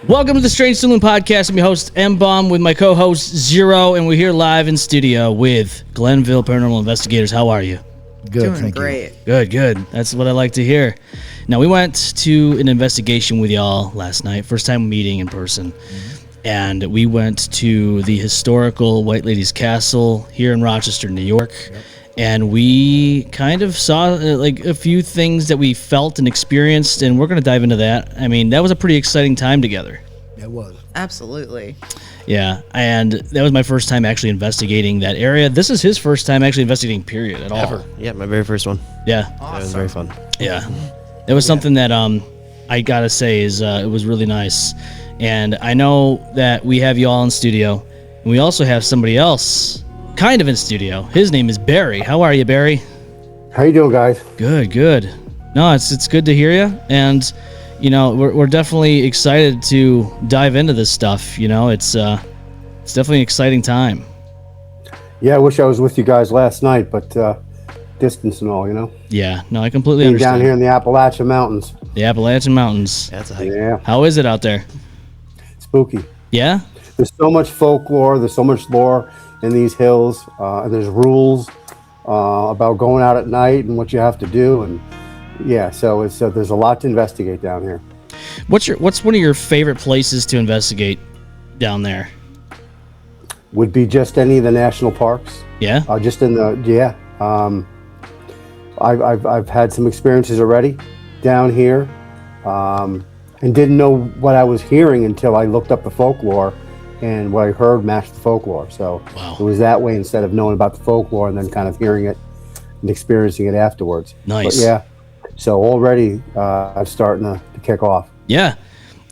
Welcome to the Strange Saloon podcast. I'm your host, M-Balm, with my co-host, Zero, and we're here live in studio with Glenville Paranormal Investigators. How are you? Good, Doing great. Good. That's what I like to hear. Now, we went to an investigation with y'all last night, first time meeting in person, and we went to the historical White Lady's Castle here in Rochester, New York, and we kind of saw like a few things that we felt and experienced, and we're going to dive into that. I mean, that was a pretty exciting time together. It was. Absolutely. Yeah, and that was my first time actually investigating that area. This is his first time actually investigating, period, at all. Ever. Yeah, my very first one. Yeah. Awesome. It was very fun. Yeah. It was something that I gotta say is it was really nice. And I know that we have you all in studio, and we also have somebody else kind of in studio. His name is Barry. How are you, Barry? How you doing, guys? Good. No, it's good to hear you. And you know, we're definitely excited to dive into this stuff. You know, it's definitely an exciting time. Yeah, I wish I was with you guys last night, but distance and all, you know. Yeah, no, I completely Being understand. down here in the Appalachian Mountains. The Appalachian Mountains. That's a hike. Yeah, How is it out there? spooky. Yeah? There's so much folklore. There's so much lore in these hills, and there's rules about going out at night and what you have to do, and yeah, so it's there's a lot to investigate down here. What's one of your favorite places to investigate down there? Would be just any of the national parks. Yeah? Just in the I've had some experiences already down here, and didn't know what I was hearing until I looked up the folklore, and what I heard matched the folklore. So Wow. it was that way instead of knowing about the folklore and then kind of hearing it and experiencing it afterwards. Nice. But yeah, so already I'm starting to kick off. Yeah.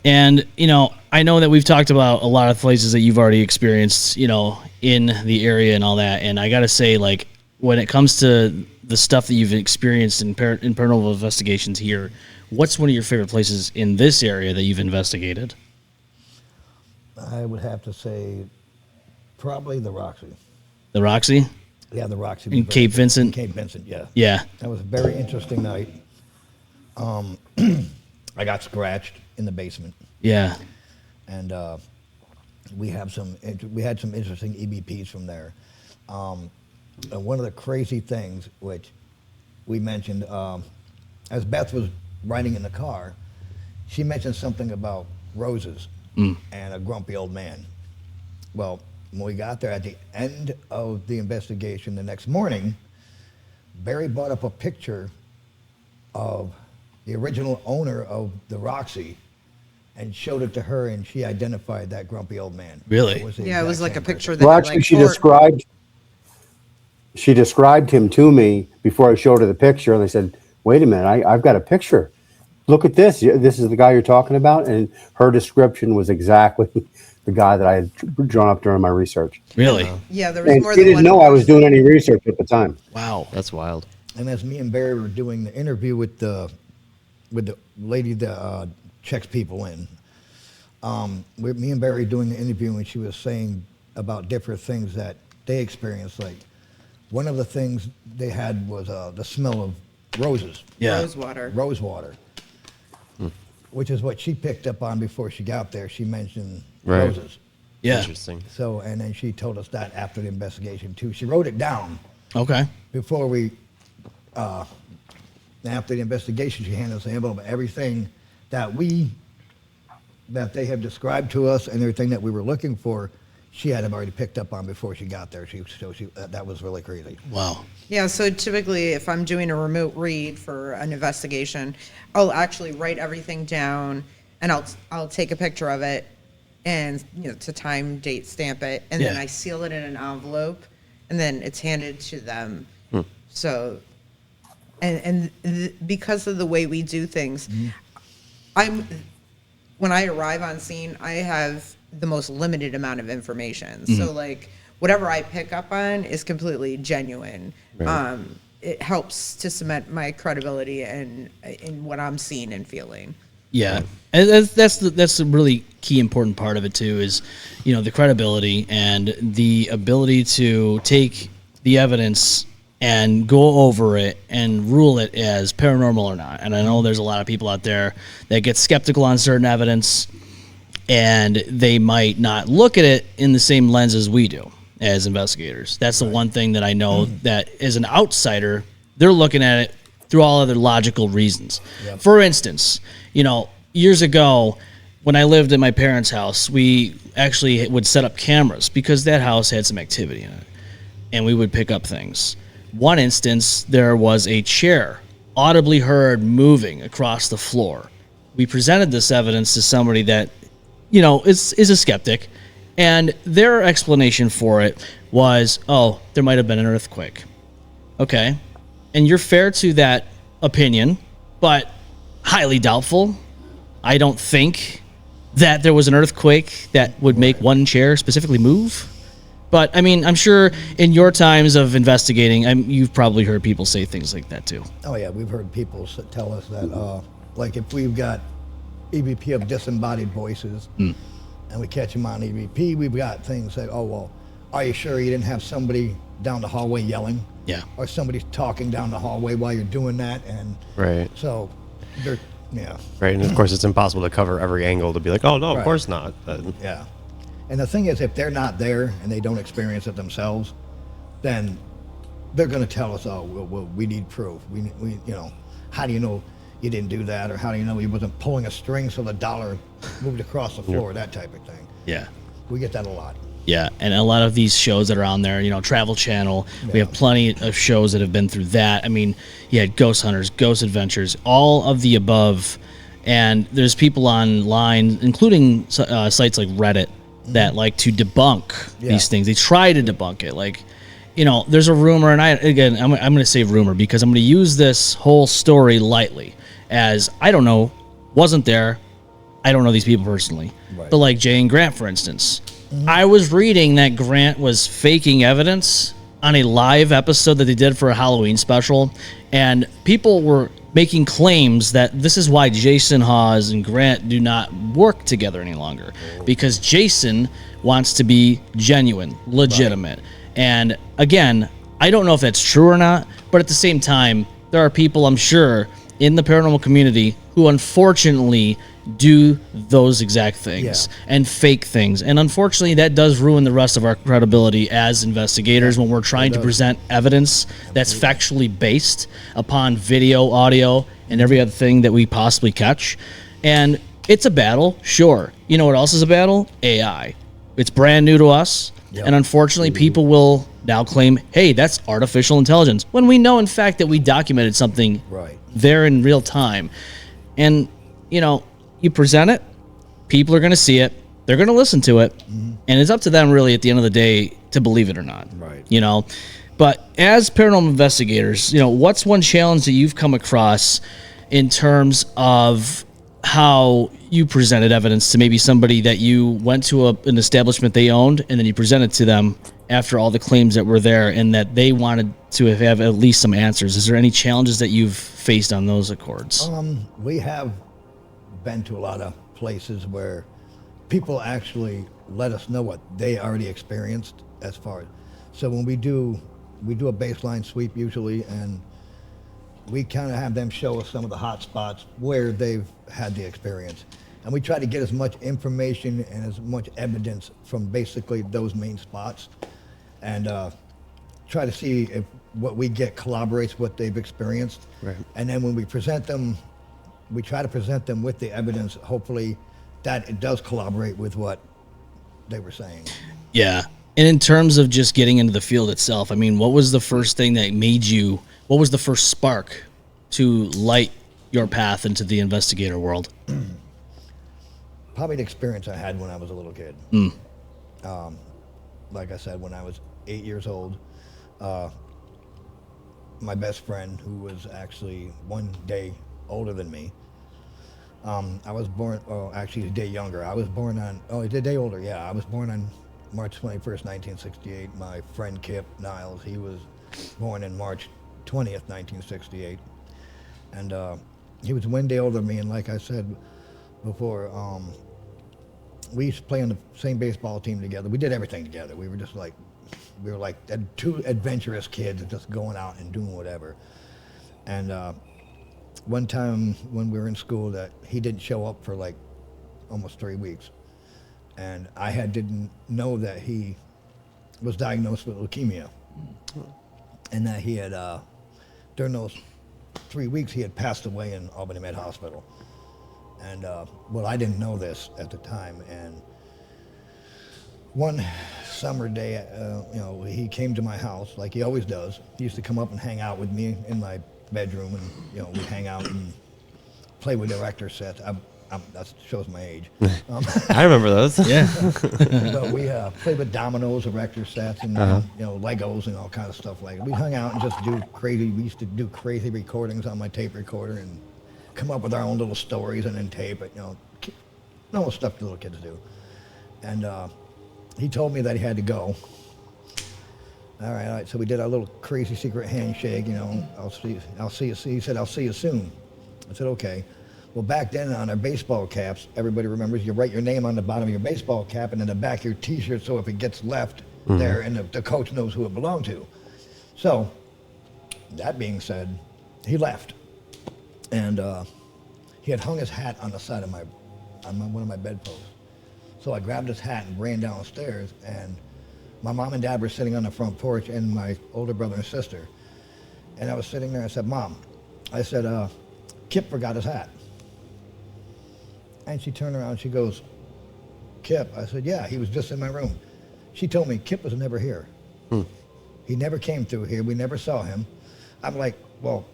And, you know, I know that we've talked about a lot of places that you've already experienced, you know, in the area and all that. And I got to say, like, when it comes to the stuff that you've experienced in paranormal investigations here, what's one of your favorite places in this area that you've investigated? I would have to say probably the Roxy. The Roxy? Yeah, the Roxy. In Cape Vincent? Cape Vincent, yeah. Yeah. That was a very interesting night. I got scratched in the basement, Yeah. and we had some interesting EVPs from there. And one of the crazy things, which we mentioned, as Beth was riding in the car, she mentioned something about roses and a grumpy old man. Well, when we got there at the end of the investigation the next morning, Barry brought up a picture of the original owner of the Roxy and showed it to her, and she identified that grumpy old man. Really? It was the Yeah, it was exact like a same picture person. that Well, had, actually, like, she described him to me before I showed her the picture, and I said, "Wait a minute, I've got a picture. Look at this. This is the guy you're talking about." And her description was exactly the guy that I had drawn up during my research. Really? Yeah, there was And more she than didn't one know I was person. doing any research at the time. Wow. That's wild. And as me and Barry were doing the interview with the lady that checks people in, with me and Barry doing the interview, and she was saying about different things that they experienced. Like one of the things they had was the smell of roses, Yeah. Rose water. rose water, which is what she picked up on before she got there. She mentioned Right. roses. Yeah. Interesting. So, and then she told us that after the investigation too. She wrote it down Okay. before we, after the investigation, she handed us an envelope of everything that they have described to us and everything that we were looking for. She had already picked up on before she got there. That was really crazy. Wow. Yeah, so typically if I'm doing a remote read for an investigation, I'll actually write everything down and I'll take a picture of it and, you know, to time, date, stamp it, and then Yeah. I seal it in an envelope and then it's handed to them. So, because of the way we do things, when I arrive on scene, I have the most limited amount of information. So like whatever I pick up on is completely genuine. Right. It helps to cement my credibility in what I'm seeing and feeling. Yeah, and that's the really key important part of it too, is, you know, the credibility and the ability to take the evidence and go over it and rule it as paranormal or not. And I know there's a lot of people out there that get skeptical on certain evidence, and they might not look at it in the same lens as we do as investigators. That's the one thing that I know that as an outsider, they're looking at it through all other logical reasons. Yep. For instance, years ago, when I lived at my parents' house, we actually would set up cameras because that house had some activity in it, and we would pick up things. One instance, there was a chair audibly heard moving across the floor. We presented this evidence to somebody that, is a skeptic, and their explanation for it was, oh, there might have been an earthquake. Okay. And you're fair to that opinion, but highly doubtful. I don't think that there was an earthquake that would make one chair specifically move. But, I mean, I'm sure in your times of investigating, you've probably heard people say things like that too. Oh, yeah, we've heard people tell us that, like, if we've got EVP of disembodied voices and we catch them on EVP, we've got things that, oh, well, are you sure you didn't have somebody down the hallway yelling? Yeah. Or somebody's talking down the hallway while you're doing that? And Right. so, they're, yeah. Right, and of course it's impossible to cover every angle to be like, oh, no, of Right. course not. But Yeah. And the thing is, if they're not there and they don't experience it themselves, then they're going to tell us, oh, well, we need proof. We, how do you know you didn't do that? Or how do you know he wasn't pulling a string so the dollar moved across the floor, that type of thing. Yeah. We get that a lot. Yeah, and a lot of these shows that are on there, Travel Channel, we have plenty of shows that have been through that. I mean, you had Ghost Hunters, Ghost Adventures, all of the above. And there's people online, including sites like Reddit, that like to debunk these things. They try to debunk it. Like, there's a rumor, and I'm going to say rumor because I'm going to use this whole story lightly as I don't know, wasn't there, I don't know these people personally. Right. But like Jay and Grant, for instance, I was reading that Grant was faking evidence on a live episode that they did for a Halloween special, and people were making claims that this is why Jason Hawes and Grant do not work together any longer, because Jason wants to be genuine, legitimate. Right. And again, I don't know if that's true or not, but at the same time, there are people, I'm sure, in the paranormal community who unfortunately do those exact things and fake things. And unfortunately, that does ruin the rest of our credibility as investigators when we're trying to present evidence that's factually based upon video, audio, and every other thing that we possibly catch. And it's a battle, sure. You know what else is a battle? AI. It's brand new to us. And unfortunately, people will now claim, hey, that's artificial intelligence, when we know, in fact, that we documented something there in real time. And, you present it, people are going to see it, they're going to listen to it, and it's up to them really at the end of the day to believe it or not. Right. But as paranormal investigators, what's one challenge that you've come across in terms of how you presented evidence to maybe somebody that you went to an establishment they owned, and then you presented to them after all the claims that were there and that they wanted to have at least some answers? Is there any challenges that you've faced on those accords? We have been to a lot of places where people actually let us know what they already experienced as far as, so when we do a baseline sweep usually, and we kind of have them show us some of the hot spots where they've had the experience. And we try to get as much information and as much evidence from basically those main spots, and try to see if what we get corroborates what they've experienced. Right. And then when we present them, we try to present them with the evidence, hopefully that it does corroborate with what they were saying. Yeah. And in terms of just getting into the field itself, I mean, what was the first thing that what was the first spark to light your path into the investigator world? Probably the experience I had when I was a little kid. Like I said, when I was 8 years old, my best friend, who was actually one day older than me, I was born, actually a day younger. I was born on, he's a day older, yeah. I was born on March 21st, 1968. My friend Kip Niles, he was born in March 20th, 1968. And he was one day older than me, and like I said before, we used to play on the same baseball team together. We did everything together. We were like two adventurous kids just going out and doing whatever. And one time when we were in school, that he didn't show up for like almost 3 weeks. and didn't know that he was diagnosed with leukemia, and that he had during those 3 weeks he had passed away in Albany Med Hospital. And well, I didn't know this at the time. And one summer day, he came to my house like he always does. He used to come up and hang out with me in my bedroom, and we'd hang out and play with erector sets. That shows my age. I remember those. Yeah. But we played with dominoes, erector sets, and Legos and all kinds of stuff like that. We hung out and just do crazy. We used to do crazy recordings on my tape recorder and come up with our own little stories and then tape it. Normal stuff the little kids do. And he told me that he had to go. All right. So we did our little crazy secret handshake. I'll see you. He said, "I'll see you soon." I said, "Okay." Well, back then on our baseball caps, everybody remembers you write your name on the bottom of your baseball cap and in the back of your T-shirt, so if it gets left there, and the coach knows who it belonged to. So, that being said, he left, and he had hung his hat on the side of one of my bedposts. So I grabbed his hat and ran downstairs, and my mom and dad were sitting on the front porch, and my older brother and sister. And I was sitting there. I said, "Mom," I said, "Kip forgot his hat." And she turned around and she goes, "Kip?" I said, "Yeah, he was just in my room." She told me Kip was never here. He never came through here. We never saw him. I'm like, "Well,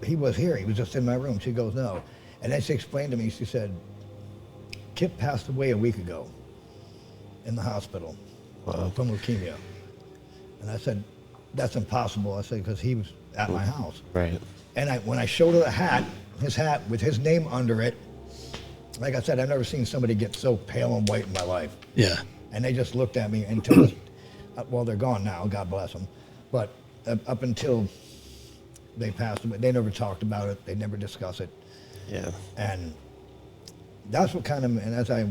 he was here. He was just in my room." She goes, "No." And then she explained to me, she said, "Kip passed away a week ago in the hospital from leukemia." And I said, "That's impossible." I said, "Because he was at my house." Right. And when I showed her the hat, his hat with his name under it, like I said, I've never seen somebody get so pale and white in my life. Yeah. And they just looked at me until, well, they're gone now, God bless them. But up until they passed away, they never talked about it. They never discussed it. Yeah. And that's what and as I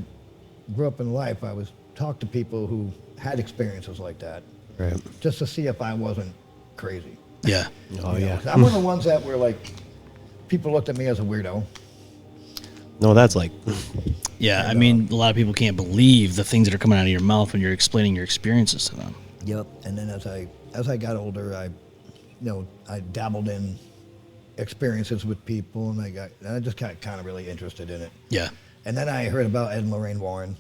grew up in life, I was talked to people who had experiences like that, Right. just to see if I wasn't crazy. Yeah. Oh, yeah. 'Cause I'm one of the ones that were like, people looked at me as a weirdo. No, that's like, Yeah. I mean, a lot of people can't believe the things that are coming out of your mouth when you're explaining your experiences to them. Yep. And then as I got older, I dabbled in experiences with people, and I just got kind of really interested in it. Yeah. And then I heard about Ed and Lorraine Warren.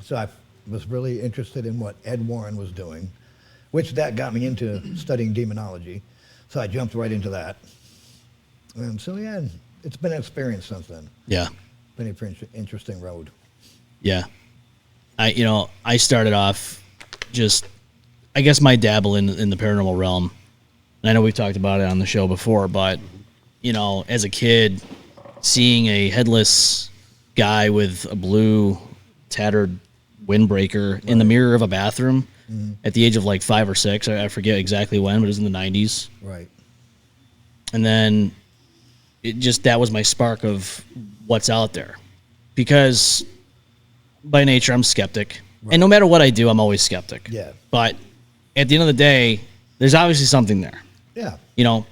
So I was really interested in what Ed Warren was doing, which that got me into studying demonology. So I jumped right into that. And so, yeah, it's been an experience since then. Yeah. Been a pretty interesting road. Yeah. I started off just, I guess my dabble in the paranormal realm. And I know we've talked about it on the show before, but, as a kid, seeing a headless guy with a blue tattered windbreaker in the mirror of a bathroom at the age of like 5 or 6, I forget exactly when, but it was in the 90s. Right. And then that was my spark of what's out there, because by nature I'm skeptic, and no matter what I do, I'm always skeptic. Yeah. But at the end of the day, there's obviously something there. Yeah.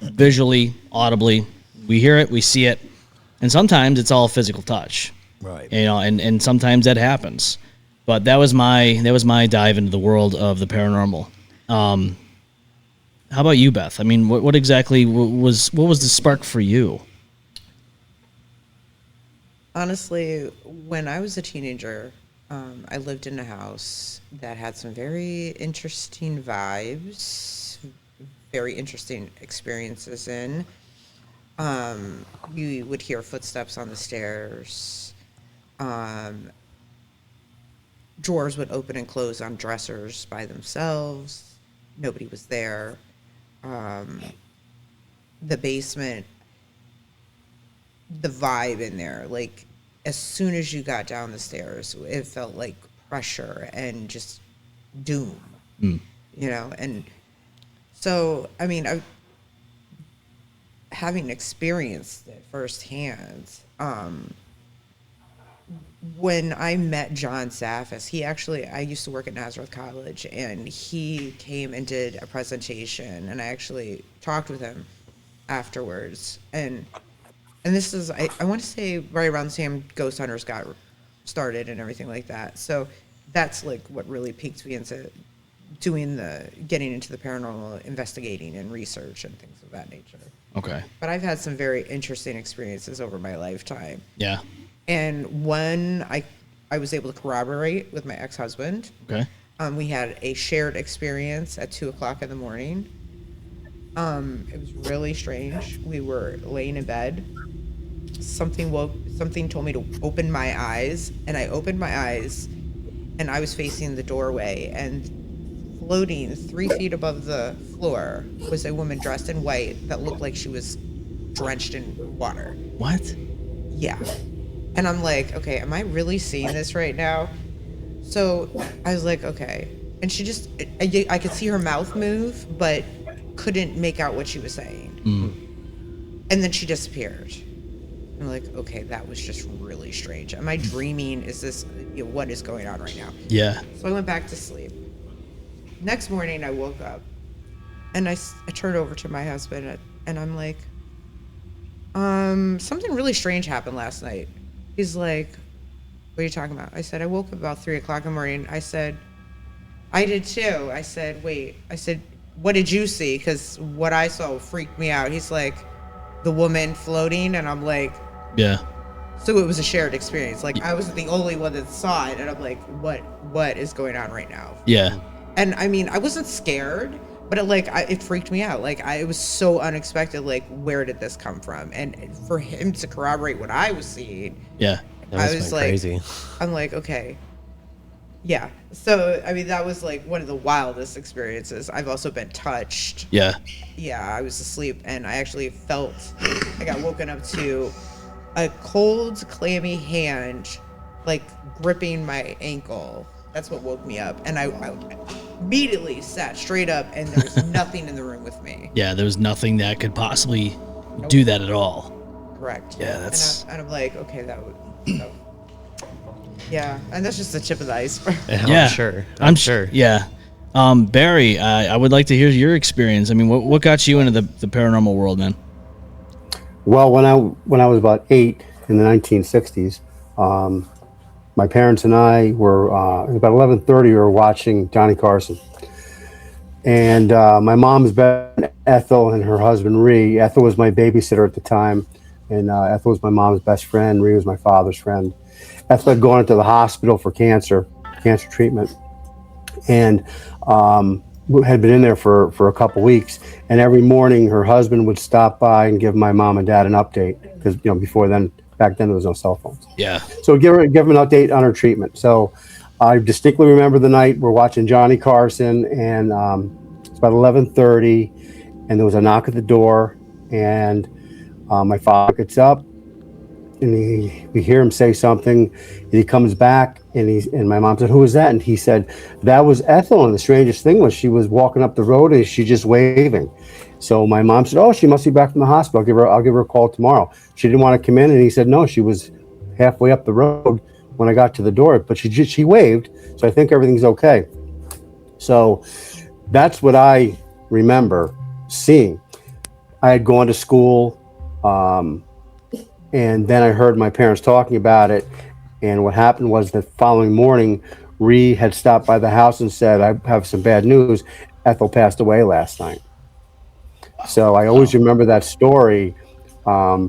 Visually, audibly, we hear it, we see it, and sometimes it's all physical touch. Right. And sometimes that happens. But that was my dive into the world of the paranormal. How about you, Beth? I mean, what exactly was the spark for you? Honestly, when I was a teenager, I lived in a house that had some very interesting vibes, very interesting experiences in. You would hear footsteps on the stairs. Drawers would open and close on dressers by themselves. Nobody was there. The basement, the vibe in there, like as soon as you got down the stairs, it felt like pressure and just doom, and so, I mean, having experienced it firsthand, when I met John Saffis, I used to work at Nazareth College, and he came and did a presentation, and I actually talked with him afterwards. And this is, I want to say right around the same Ghost Hunters got started and everything like that. So that's like what really piqued me into getting into the paranormal investigating and research and things of that nature. Okay. But I've had some very interesting experiences over my lifetime. Yeah. And one I was able to corroborate with my ex-husband. Okay. We had a shared experience at 2:00 in the morning. It was really strange. We were laying in bed. Something told me to open my eyes, and I opened my eyes, and I was facing the doorway, and floating 3 feet above the floor was a woman dressed in white that looked like she was drenched in water. What? Yeah. And I'm like, okay, am I really seeing this right now? So I was like, okay. And she just, I could see her mouth move, but couldn't make out what she was saying. And then she disappeared. I'm like, okay, that was just really strange. Am I dreaming? Is this, what is going on right now? Yeah. So I went back to sleep. Next morning, I woke up, and I turned over to my husband, and I'm like, something really strange happened last night. He's like, what are you talking about? I said, I woke up about 3:00 in the morning. I said, I did too. I said, wait. I said, what did you see? Because what I saw freaked me out. He's like, the woman floating, and I'm like, Yeah. so it was a shared experience. Like, I wasn't the only one that saw it, and I'm like, what is going on right now? Yeah. And I mean, I wasn't scared, but it freaked me out. Like, it was so unexpected. Like, where did this come from? And for him to corroborate what I was seeing, Yeah. That I was like, crazy. I'm like, okay, yeah. So I mean, that was like one of the wildest experiences. I've also been touched. Yeah. Yeah, I was asleep, and I actually felt I got woken up to a cold, clammy hand, like gripping my ankle. That's what woke me up, and I immediately sat straight up, and there was nothing in the room with me. Yeah. There was nothing that could possibly do that at all. Correct. Yeah, that's- And I'm like, okay, that would. Yeah, and that's just the tip of the iceberg. Yeah. I'm sure. Yeah. Barry, I would like to hear your experience. I mean, what got you into the paranormal world, man? Well, when I was about 8 in the 1960s, my parents and I were about 11:30. We were watching Johnny Carson, and my mom's best Ethel and her husband Ree. Ethel was my babysitter at the time, and Ethel was my mom's best friend. Ree was my father's friend. Ethel had gone into the hospital for cancer treatment, and had been in there for a couple weeks. And every morning, her husband would stop by and give my mom and dad an update, because back then there was no cell phones. Yeah. So give them an update on her treatment. So I distinctly remember the night we're watching Johnny Carson, and it's about 11:30, and there was a knock at the door, and my father gets up, and we hear him say something, and he comes back, and my mom said, "Who was that?" And he said, "That was Ethel." And the strangest thing was, she was walking up the road, and she just waving. So my mom said, "Oh, she must be back from the hospital. I'll give her a call tomorrow." She didn't want to come in, and he said, "No, she was halfway up the road when I got to the door, but she waved, so I think everything's okay." So that's what I remember seeing. I had gone to school, and then I heard my parents talking about it. And what happened was, the following morning, Ree had stopped by the house and said, "I have some bad news. Ethel passed away last night." So I always remember that story,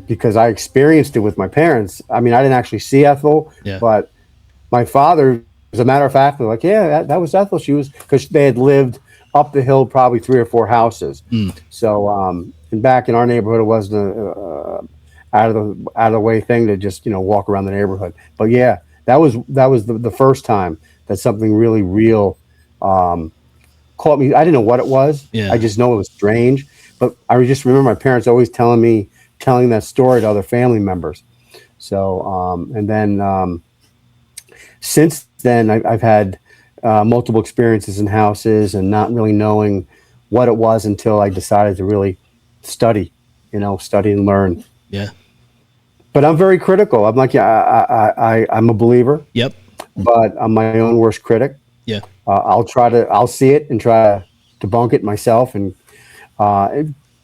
because I experienced it with my parents. I mean, I didn't actually see Ethel, but my father, as a matter of fact, they're like, "Yeah, that was Ethel." She was, because they had lived up the hill probably 3 or 4 houses. So, and back in our neighborhood, it wasn't out of the way thing to just walk around the neighborhood. But yeah, that was the first time that something really real caught me. I didn't know what it was. Yeah. I just know it was strange. But I just remember my parents always telling that story to other family members. So and then since then, I've had multiple experiences in houses, and not really knowing what it was until I decided to really study and learn. Yeah. But I'm very critical. I'm like, I'm a believer. Yep. But I'm my own worst critic. Yeah. I'll see it and try to debunk it myself. And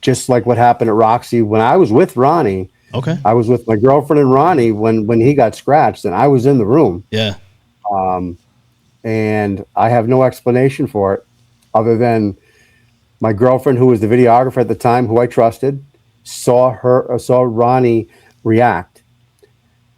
just like what happened at Roxy when I was with Ronnie, Okay. I was with my girlfriend and Ronnie when he got scratched, and I was in the room. Yeah. And I have no explanation for it other than my girlfriend, who was the videographer at the time, who I trusted, saw Ronnie react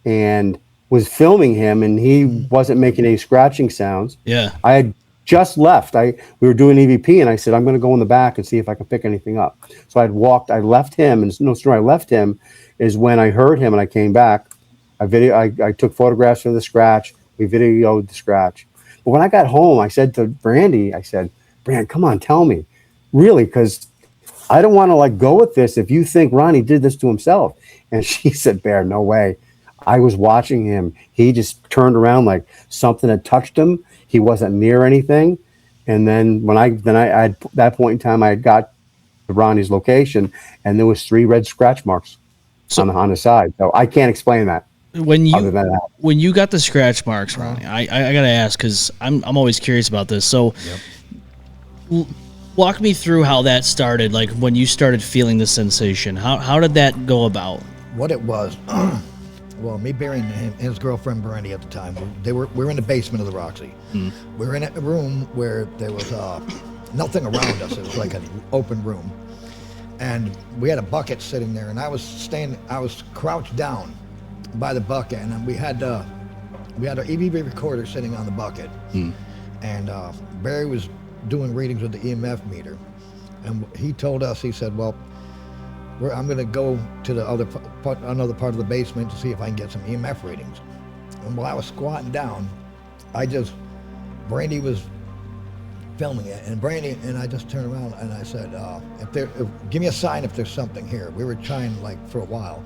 and was filming him, and he wasn't making any scratching sounds. Yeah. I had just left. We were doing EVP, and I said, I'm going to go in the back and see if I can pick anything up. So I left him, and no sooner I left him is when I heard him, and I came back. I took photographs of the scratch. We videoed the scratch. But when I got home, I said to Brandy, Brand, come on, tell me. Really, because I don't want to like go with this if you think Ronnie did this to himself. And she said, Bear, no way. I was watching him. He just turned around like something had touched him. He wasn't near anything. And then at that point in time, I had got to Ronnie's location, and there was 3 red scratch marks on the side. So I can't explain that. When you got the scratch marks, Ronnie, I gotta ask, because I'm always curious about this. So, walk me through how that started. Like when you started feeling the sensation, how did that go about? What it was, well, me, Barry, and his girlfriend Brandy at the time, we were in the basement of the Roxy. We were in a room where there was nothing around us. It was like an open room, and we had a bucket sitting there, and I was crouched down by the bucket, and we had our EVP recorder sitting on the bucket, and Barry was doing readings with the EMF meter, and he told us, he said, well, I'm going to go to the another part of the basement to see if I can get some EMF readings. And while I was squatting down, Brandy was filming it, and I just turned around and I said, give me a sign if there's something here. We were trying for a while.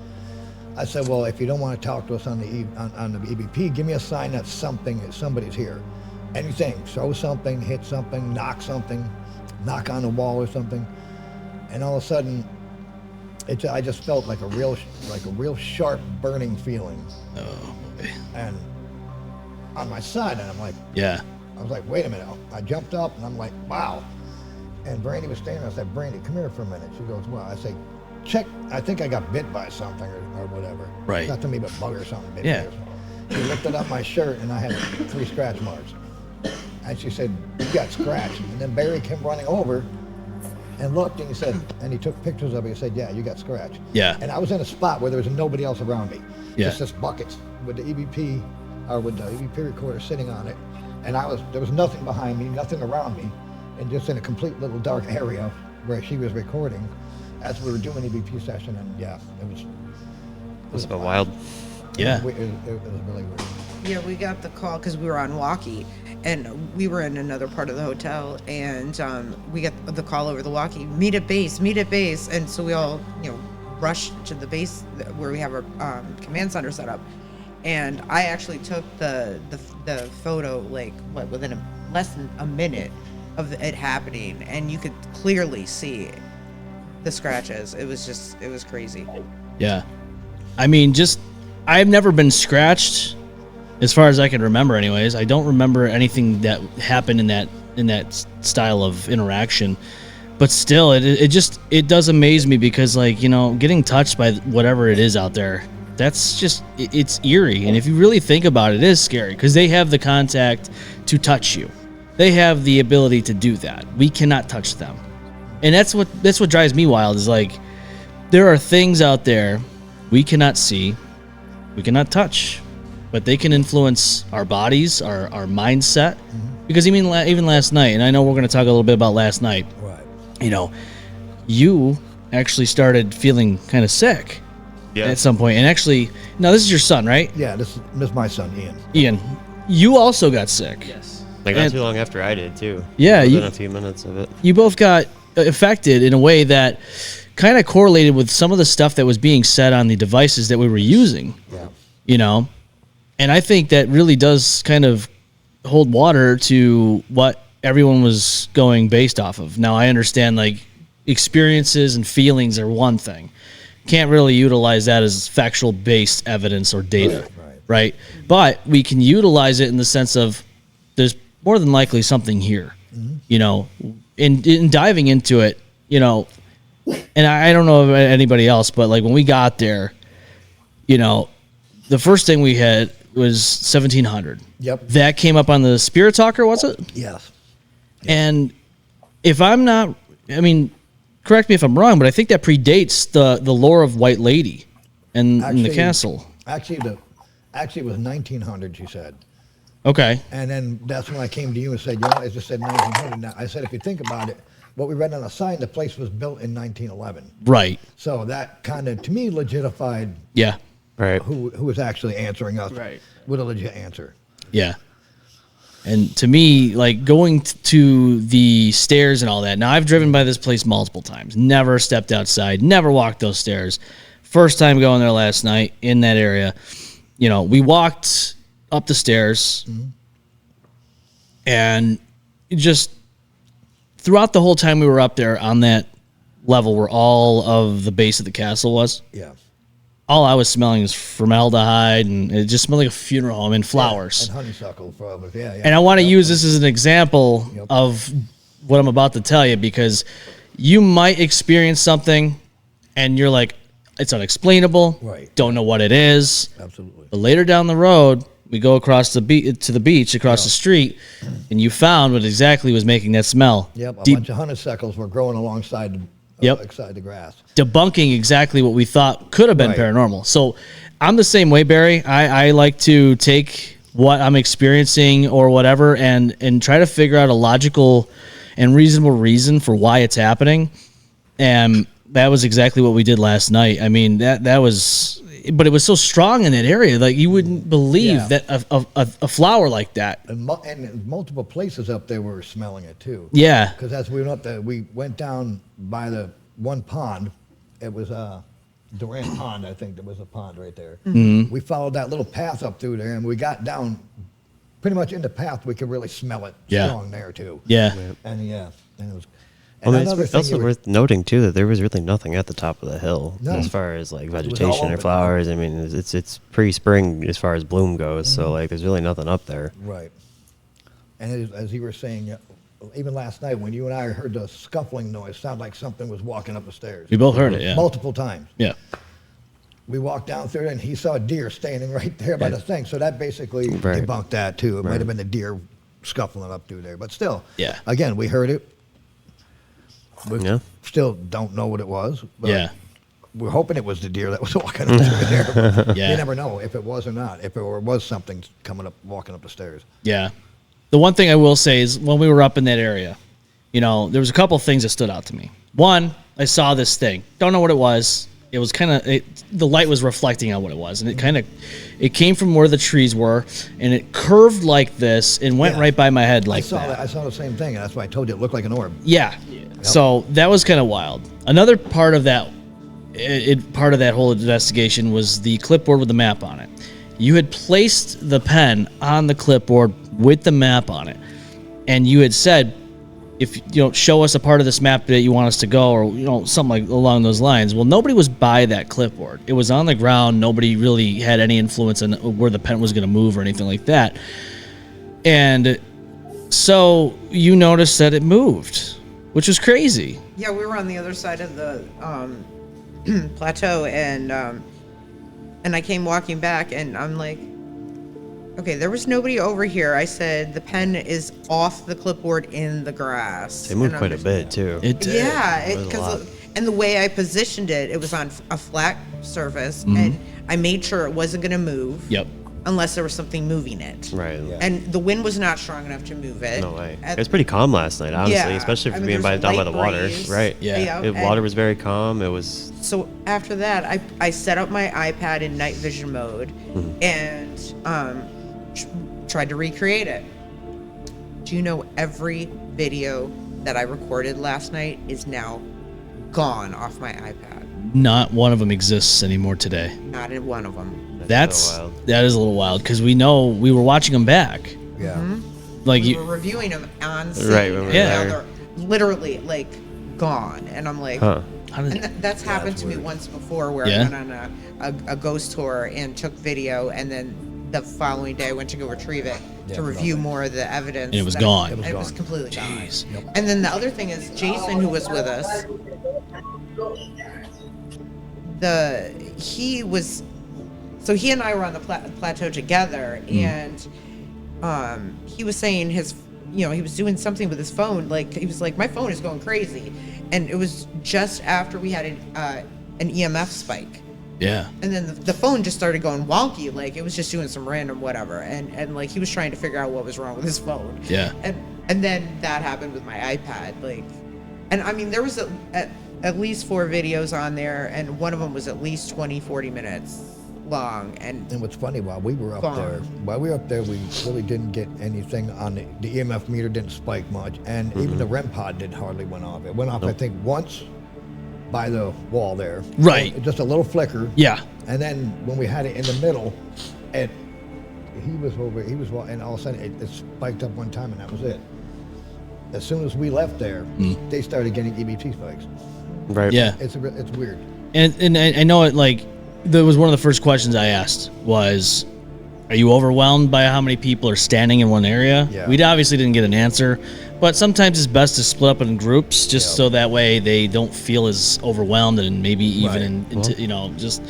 I said, well, if you don't want to talk to us on the EVP, give me a sign that somebody's here. Anything, show something, hit something, knock on the wall or something. And all of a sudden, I just felt like a real sharp burning feeling. Oh boy. And on my side, and I'm like, yeah. I was like, wait a minute. I jumped up and I'm like, wow. And Brandy was standing there. I said, Brandy, come here for a minute. She goes, well, I say, check. I think I got bit by something or whatever. Right. Not to me, but bug or something. Bit Yeah. me. She lifted up my shirt and I had 3 scratch marks. And she said, you got scratched. And then Barry came running over and looked, and he took pictures of it. He said, yeah, you got scratched. Yeah. And I was in a spot where there was nobody else around me. Yeah. Just this bucket with the EVP recorder sitting on it. And there was nothing behind me, nothing around me, and just in a complete little dark area where she was recording as we were doing the EVP session. And yeah, it was wild. Yeah. It was really weird. Yeah, we got the call because we were on walkie, and we were in another part of the hotel, and we got the call over the walkie, meet at base, and so we all, rushed to the base where we have our command center set up, and I actually took the photo within less than a minute of it happening, and you could clearly see the scratches. It was crazy. Yeah. I mean, I've never been scratched. As far as I can remember, anyways, I don't remember anything that happened in that style of interaction. But still, it does amaze me because, getting touched by whatever it is out there, it's eerie. And if you really think about it, it is scary because they have the contact to touch you. They have the ability to do that. We cannot touch them, and that's what drives me wild. Is there are things out there we cannot see, we cannot touch. But they can influence our bodies, our mindset. Because even last night, and I know we're going to talk a little bit about last night. Right. You actually started feeling kind of sick at some point. And actually, now this is your son, right? Yeah, this is my son, Ian. Ian, you also got sick. Yes. Not too long after I did, too. Yeah. Within a few minutes of it. You both got affected in a way that kind of correlated with some of the stuff that was being said on the devices that we were using. Yeah. And I think that really does kind of hold water to what everyone was going based off of. Now, I understand, experiences and feelings are one thing. Can't really utilize that as factual-based evidence or data, right? But we can utilize it in the sense of there's more than likely something here, in diving into it, and I don't know about anybody else, but, when we got there, you know, the first thing we had was 1700. Yep. That came up on the Spirit Talker, was it? Yes. And if I'm not, I mean, correct me if I'm wrong, but I think that predates the lore of White Lady and the castle. Actually, it was 1900. She said. Okay. And then that's when I came to you and said, you know, it just said 1900. Now I said, if you think about it, what we read on the sign, the place was built in 1911. Right. So that kind of, to me, legitified Yeah. Right. who was actually answering us with a legit answer. Yeah. And to me, like going to the stairs and all that. Now, I've driven by this place multiple times. Never stepped outside. Never walked those stairs. First time going there last night in that area. You know, we walked up the stairs, and just throughout the whole time we were up there on that level where all of the base of the castle was, Yeah. all I was smelling was formaldehyde, and it just smelled like a funeral home and flowers. And honeysuckle, probably. Yeah. And I want to use this as an example of what I'm about to tell you, because you might experience something and you're like, it's unexplainable. Right. Don't know what it is. Absolutely. But later down the road, we go across to the beach across the street, and you found what exactly was making that smell. Yep. A bunch of honeysuckles were growing alongside the grass. Debunking exactly what we thought could have been Right. paranormal. So I'm the same way, Barry. I like to take what I'm experiencing or whatever and try to figure out a logical and reasonable reason for why it's happening. And that was exactly what we did last night. I mean, that was, but it was so strong in that area. Like, you wouldn't believe that a flower like that. And in multiple places up there we were smelling it too. Yeah. Because as we went up there, we went down by the one pond. It was Durant Pond, I think there was a pond right there. Mm-hmm. We followed that little path up through there, and we got down pretty much in the path. We could really smell it strong there too. Yeah. And and it was. And Well, another it's thing also worth noting too that there was really nothing at the top of the hill No. as far as like was all vegetation or open. flowers. I mean, it's pre-spring as far as bloom goes, so like there's really nothing up there. Right. And as you were saying, even last night when you and I heard the scuffling noise, sounded like something was walking up the stairs. We both heard it, yeah. Multiple times. Yeah. We walked down through it, and he saw a deer standing right there by the thing. So that basically debunked that too. It might have been the deer scuffling up through there, but still. Yeah. Again, we heard it. We Yeah. still don't know what it was. But Yeah. We're hoping it was the deer that was walking up through there. But Yeah. You never know if it was or not. If it was something coming up, walking up the stairs. Yeah. The one thing I will say is when we were up in that area, you know, there was a couple of things that stood out to me. One, I saw this thing. Don't know what it was. It was kind of, the light was reflecting on what it was. And it came from where the trees were, and it curved like this and went right by my head like that. I saw the same thing, and that's why I told you it looked like an orb. Yeah. So that was kind of wild. Another part of that, part of that whole investigation was the clipboard with the map on it. You had placed the pen on the clipboard with the map on it, and you had said, if you don't show us a part of this map that you want us to go, or something like along those lines. Well, nobody was by that clipboard. It was on the ground. Nobody really had any influence on where the pen was going to move or anything like that. And so you noticed that it moved, which was crazy. Yeah, we were on the other side of the plateau, and I came walking back, and I'm like, okay, there was nobody over here. I said the pen is off the clipboard in the grass. They moved And I'm quite a just- bit too. It did. Yeah, It was a lot. and the way I positioned it, it was on a flat surface, Mm-hmm. and I made sure it wasn't going to move. Yep. Unless there was something moving it. Right. And the wind was not strong enough to move it. No way. It was pretty calm last night, honestly, Yeah, especially I for mean, being there's a down by light the water. breeze. Right. Yeah. The water was very calm. It was. So after that, I set up my iPad in night vision mode and tried to recreate it. Do you know every video that I recorded last night is now gone off my iPad? Not one of them exists anymore today. Not in one of them. That is a little wild because we know we were watching them back. Yeah. Like We were reviewing them on scene. Right, when we were Yeah. And now they're literally like gone. And I'm like, Huh. how did and that's happened to me once before where Yeah? I went on a ghost tour and took video, and then the following day I went to go retrieve it to review more of the evidence. And it was that- gone. and It was it was gone. completely Jeez. gone. And then the other thing is Jason, who was with us, he was So he and I were on the plateau together, and he was saying he was doing something with his phone. Like, he was like, my phone is going crazy. And it was just after we had an EMF spike. Yeah. And then the phone just started going wonky. Like, it was just doing some random whatever. And like, he was trying to figure out what was wrong with his phone. Yeah. And then that happened with my iPad. Like, and I mean, there was at least 4 videos on there, and one of them was at least 20, 40 minutes long. And what's funny, while we were up there, we really didn't get anything on the EMF meter, didn't spike much, and even the REM pod didn't hardly went off. It went off, I think, once by the wall there. Right. Just a little flicker. Yeah. And then when we had it in the middle, he was, and all of a sudden it spiked up one time, and that was it. As soon as we left there, they started getting EBT spikes. Right. Yeah. It's weird. And I know it, like, that was one of the first questions I asked was, are you overwhelmed by how many people are standing in one area? Yeah. We obviously didn't get an answer, but sometimes it's best to split up in groups just so that way they don't feel as overwhelmed, and maybe even just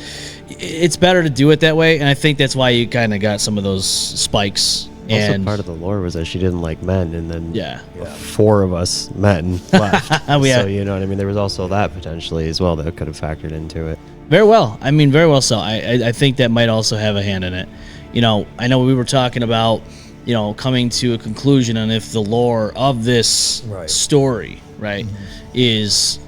it's better to do it that way. And I think that's why you kind of got some of those spikes. Also, And part of the lore was that she didn't like men, and then yeah. 4 of us men left. Yeah. So, you know what I mean? There was also that potentially as well that could have factored into it. Very well. I mean, very well so. I think that might also have a hand in it. You know, I know we were talking about, coming to a conclusion on if the lore of this story, is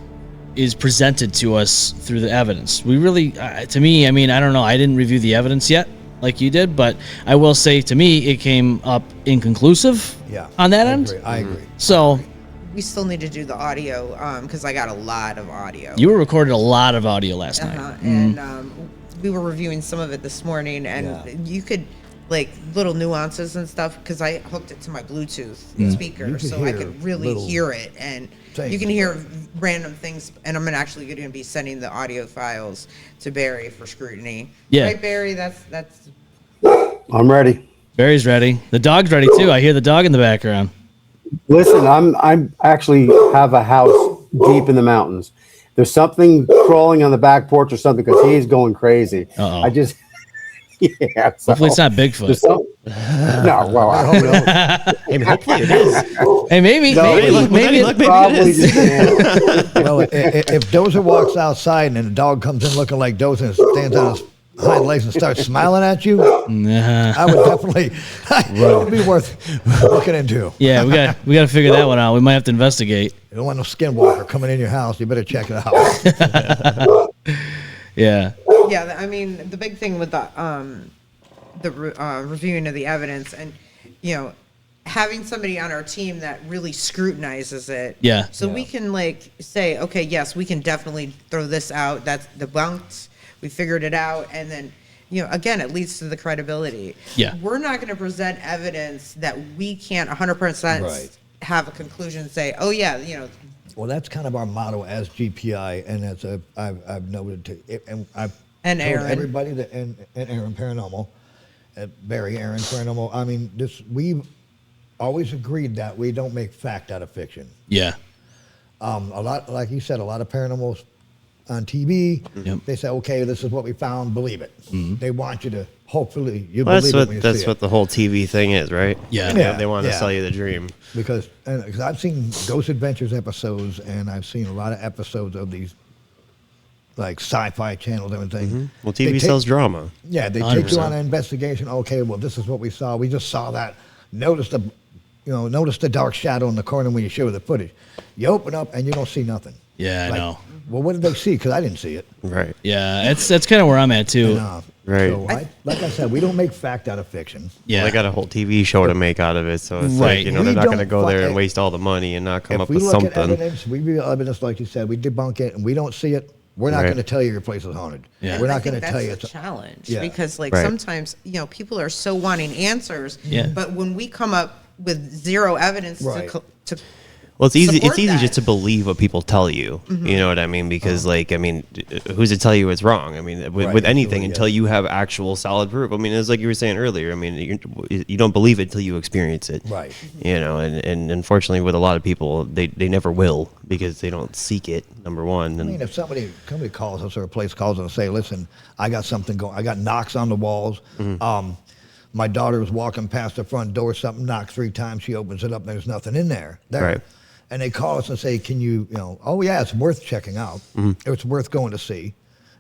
presented to us through the evidence. We really, to me, I mean, I don't know. I didn't review the evidence yet like you did, but I will say, to me, it came up inconclusive on that end. I agree. So we still need to do the audio because I got a lot of audio. you were recorded a lot of audio last night. And we were reviewing some of it this morning, and you could, like, little nuances and stuff, because I hooked it to my Bluetooth speaker, so I could really hear it, and you can hear random things. And I'm actually going to be sending the audio files to Barry for scrutiny. Yeah. Right, Barry? That's I'm ready. Barry's ready. The dog's ready too. I hear the dog in the background. Listen, I'm actually have a house deep in the mountains. There's something crawling on the back porch or something, because he's going crazy. Uh-oh. I just, yeah. So Hopefully it's not Bigfoot. No, well, I don't know. Hey, hopefully it is. Hey, maybe Maybe Probably it is. just an Well, if Dozer walks outside and the dog comes in looking like Dozer and stands on his hind legs and starts smiling at you, I would definitely, it would be worth looking into. Yeah, we got to figure that one out. We might have to investigate. You don't want no skinwalker coming in your house. You better check it out. Yeah. Yeah, I mean, the big thing with the reviewing of the evidence, and having somebody on our team that really scrutinizes it. Yeah. So we can, like, say, okay, yes, we can definitely throw this out. That's debunked. We figured it out, and then again, it leads to the credibility. Yeah. We're not going to present evidence that we can't 100% have a conclusion and say, oh yeah, Well, that's kind of our motto as GPI, and that's I've noted too, and I've And told Aaron. everybody that, and Aaron Paranormal, Barry Aaron Paranormal. I mean, we've always agreed that we don't make fact out of fiction. Yeah. A lot, like you said, a lot of paranormals on TV. Yep. They say, okay, this is what we found, believe it. They want you to, hopefully, Well, believe it when you that's see what it. the whole TV thing is, right? Yeah. Yeah. They want to Yeah. sell you the dream. Because I've seen Ghost Adventures episodes, and I've seen a lot of episodes of these, like, sci-fi channels and everything. Well, They TV take- sells drama. Yeah, they take you 100%. on an investigation. Okay, well, this is what we saw. We just saw that. Notice the dark shadow in the corner when you show the footage. You open up and you don't see nothing. Yeah, I Like, know. Well, what did they see? Because I didn't see it. Right. Yeah, that's kind of where I'm at too. And, Right. So like I said, we don't make fact out of fiction. Yeah. Well, they got a whole TV show to make out of it, so it's Right. like, We they're not going to don't go there and fi- waste all the money and not come If up we with look at something. evidence, we review evidence like you said, we debunk it, and we don't see it. We're not Right. going to tell you your place is haunted. Yeah. We're I not going think to tell you that's it's a challenge Yeah. because, like, Right. sometimes people are so wanting answers. Yeah. But when we come up with zero evidence Right. to Well, it's easy. support It's easy that. just to believe what people tell you. You know what I mean? Because, like, I mean, who's to tell you it's wrong? I mean, with anything, absolutely, until you have actual solid proof. I mean, it's like you were saying earlier. I mean, you don't believe it until you experience it. Right. You know, and unfortunately, with a lot of people, they never will because they don't seek it. Number one. I And mean, if somebody calls us or a place calls us and say, listen, I got something going, I got knocks on the walls. My daughter was walking past the front door, something knocked 3 times, she opens it up, and there's nothing in there. Right. And they call us and say, can you know, oh yeah, it's worth checking out. It's worth going to see.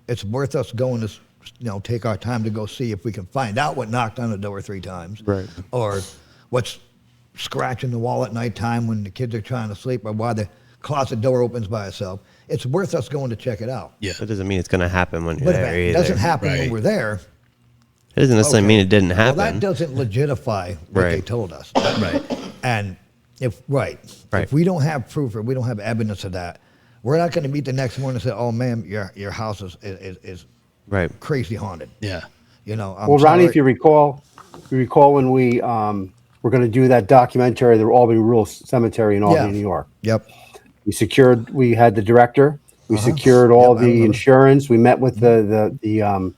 It's worth us going to, take our time to go see if we can find out what knocked on the door 3 times. Right. Or what's scratching the wall at nighttime when the kids are trying to sleep, or why the closet door opens by itself. It's worth us going to check it out. Yeah. that doesn't mean it's going to happen when you're But if there it either. doesn't happen Right. when we're there, It doesn't necessarily okay. mean it didn't well, happen. that doesn't legitify what they Right. told us. Right. And if Right. we don't have proof or we don't have evidence of that, we're not going to meet the next morning and say, "Oh, ma'am, your house is Right. crazy haunted." Yeah. I'm Well, Ronnie, sorry. if you recall when we were going to do that documentary, the Albany Rural Cemetery in Albany, Yeah. New York. Yep. We had the director. We secured all Yep, I the remember. insurance. We met with the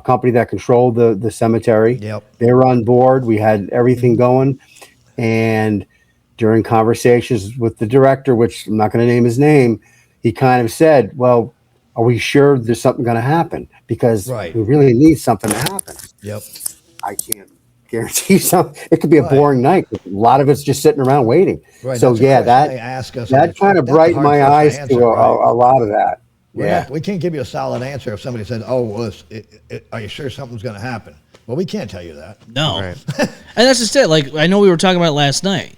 company that controlled the cemetery. Yep. They were on board. We had everything going. And during conversations with the director, which I'm not going to name his name, he kind of said, well, are we sure there's something going to happen? Because Right. we really need something to happen. Yep. I can't guarantee something. It could be a Right. boring night. A lot of it's just sitting around waiting. Right. So that's a yeah, question they that ask us, that kind of that's brightened hard my for us eyes answer, to right? a lot of that. Yeah. We can't give you a solid answer if somebody says, "Oh, well, are you sure something's going to happen?" Well, we can't tell you that. No. Right. And that's just it. Like, I know we were talking about it last night.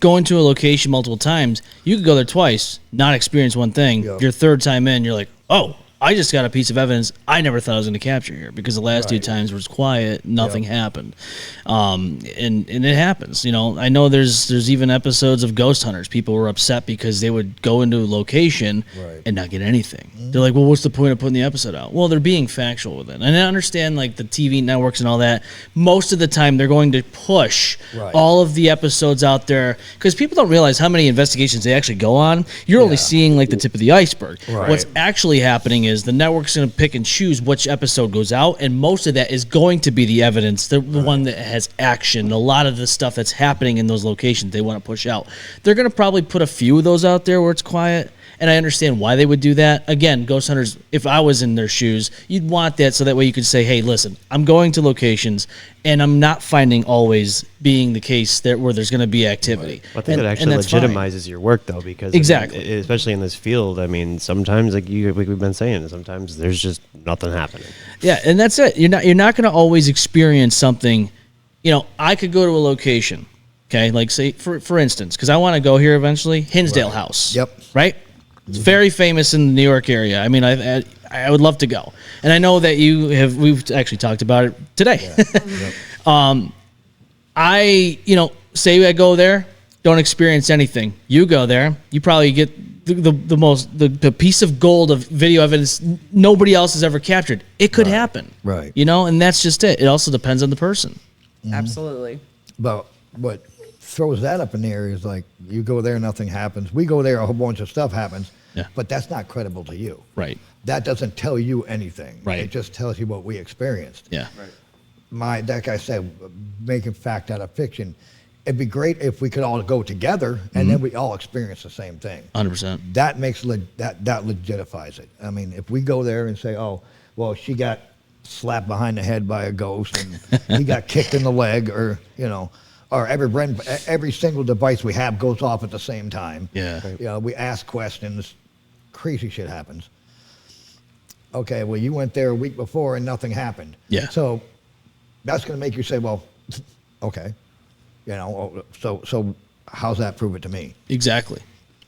Going to a location multiple times, you could go there twice, not experience one thing. Yeah. Your third time in, you're like, oh, I just got a piece of evidence I never thought I was going to capture here, because the last 2 Right. times was quiet, nothing happened. And it happens. I know there's even episodes of ghost hunters. People were upset because they would go into a location Right. and not get anything. They're like, well, what's the point of putting the episode out? Well, they're being factual with it. And I understand, like, the TV networks and all that. Most of the time, they're going to push Right. all of the episodes out there, because people don't realize how many investigations they actually go on. You're only Yeah. seeing, like, the tip of the iceberg. Right. What's actually happening is the network's going to pick and choose which episode goes out, and most of that is going to be the evidence, the one that has action. A lot of the stuff that's happening in those locations they want to push out. They're going to probably put a few of those out there where it's quiet, and I understand why they would do that. Again, ghost hunters, if I was in their shoes, you'd want that so that way you could say, hey, listen, I'm going to locations, and I'm not finding always being the case that where there's going to be activity. I think it And actually that's fine. legitimizes your work, though, because Exactly. especially in this field. I mean, sometimes, like we've been saying, sometimes there's just nothing happening. Yeah, and that's it. You're not going to always experience something. I could go to a location, okay, like say for instance, because I want to go here eventually, Hinsdale House. Yep. Right. It's very famous in the New York area. I mean, I would love to go, and I know that we've actually talked about it today. Say I go there, don't experience anything. You go there, you probably get the piece of gold of video evidence nobody else has ever captured. It could happen. Right. And that's just it. It also depends on the person. Absolutely. But what throws that up in the air is, like, you go there, nothing happens. We go there, a whole bunch of stuff happens. Yeah. But that's not credible to you. Right. That doesn't tell you anything. Right. It just tells you what we experienced. Yeah. That guy said, making fact out of fiction. It'd be great if we could all go together and then we all experience the same thing. 100%. That makes that legitifies it. I mean, if we go there and say, "Oh, well, she got slapped behind the head by a ghost and he got kicked in the leg," or or every single device we have goes off at the same time. Yeah. We ask questions, crazy shit happens. Okay, well, you went there a week before and nothing happened. Yeah. So that's going to make you say, well, okay, so how's that prove it to me? Exactly.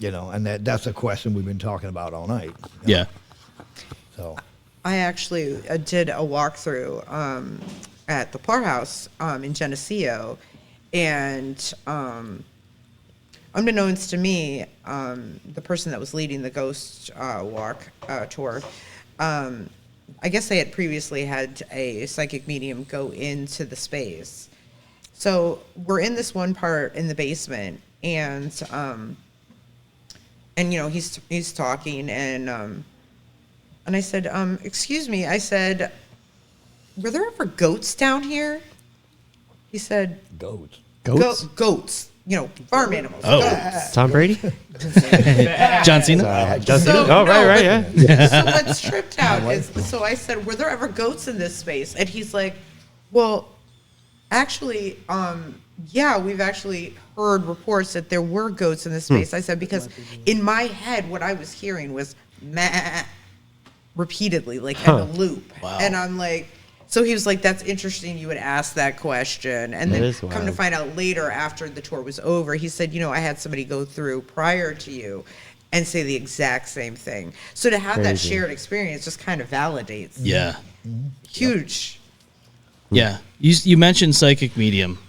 And that's a question we've been talking about all night. Yeah. So I actually did a walkthrough at the Parr House in Geneseo, and unbeknownst to me, the person that was leading the ghost walk tour, I guess they had previously had a psychic medium go into the space. So we're in this one part in the basement, and he's talking, and I said, excuse me, I said, were there ever goats down here? He said, Goats. Goats, farm animals. Oh. Goats. Tom Brady? John Cena. Yeah. So what's tripped out is, so I said, were there ever goats in this space? And he's like, well, actually, yeah, we've actually heard reports that there were goats in this space. I said, because in my head, what I was hearing was meh repeatedly, like in a loop. Wow. And I'm like, so he was like, that's interesting you would ask that question. And That then is come to wild. find out later, after the tour was over, he said, I had somebody go through prior to you and say the exact same thing. So to have that Crazy. shared experience just kind of validates. Yeah. Huge. Yeah. You mentioned psychic medium.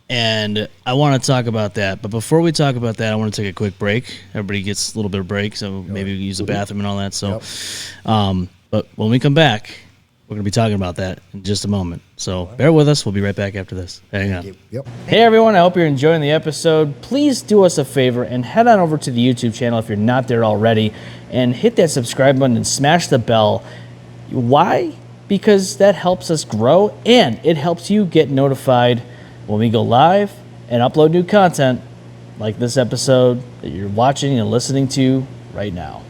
And I want to talk about that. But before we talk about that, I want to take a quick break. Everybody gets a little bit of break, so maybe we use the bathroom and all that. So, but when we come back, we're going to be talking about that in just a moment. So bear with us. We'll be right back after this. Hang on. Yep. Hey everyone, I hope you're enjoying the episode. Please do us a favor and head on over to the YouTube channel if you're not there already and hit that subscribe button and smash the bell. Why? Because that helps us grow and it helps you get notified when we go live and upload new content like this episode that you're watching and listening to right now.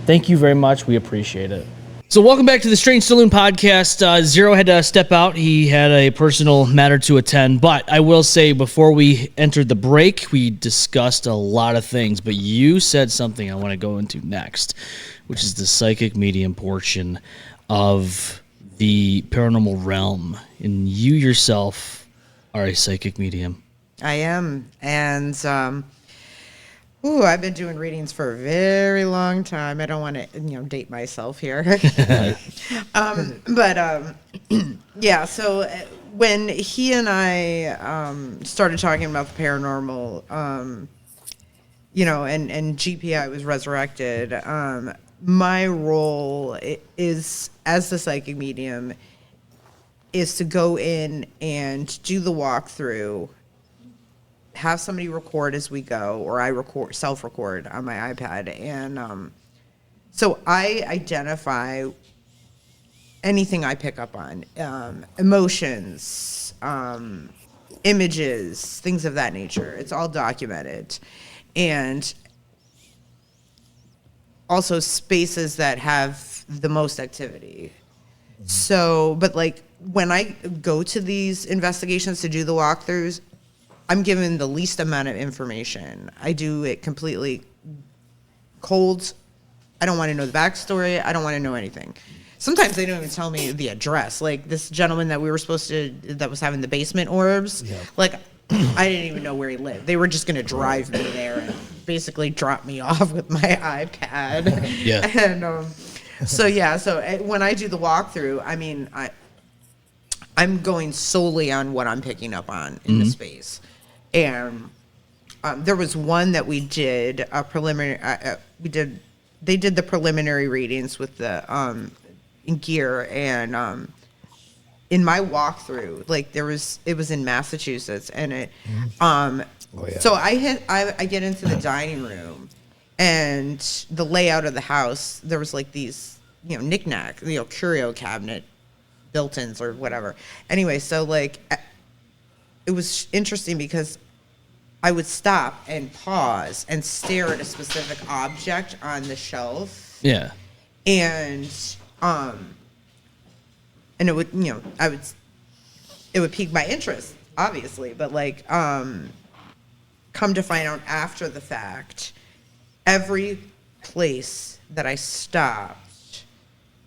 Thank you very much. We appreciate it. So welcome back to the Strange Saloon podcast. Zero had to step out. He had a personal matter to attend. But I will say before we entered the break, we discussed a lot of things. But you said something I want to go into next, which is the psychic medium portion of the paranormal realm. And you yourself are a psychic medium. I am. And I've been doing readings for a very long time. I don't want to, date myself here. Yeah, so when he and I started talking about the paranormal, and GPI was resurrected, my role is, as the psychic medium, is to go in and do the walkthrough, have somebody record as we go, or I self-record on my iPad. And so I identify anything I pick up on, emotions, images, things of that nature. It's all documented. And also spaces that have the most activity. So, but like when I go to these investigations to do the walkthroughs, I'm given the least amount of information. I do it completely cold. I don't want to know the backstory. I don't want to know anything. Sometimes they don't even tell me the address. Like this gentleman that that was having the basement orbs, like I didn't even know where he lived. They were just going to drive me there and basically drop me off with my iPad. Yeah. And so when I do the walkthrough, I mean, I'm going solely on what I'm picking up on in the space. And there was one that we did a preliminary. They did the preliminary readings with the gear, and in my walkthrough, like it was in Massachusetts, and it. So I get into the dining room, and the layout of the house. There was like these knick-knack, curio cabinet built-ins or whatever. Anyway, so like it was interesting because I would stop and pause and stare at a specific object on the shelf. Yeah. And it would, it would pique my interest, obviously, but like come to find out after the fact, every place that I stopped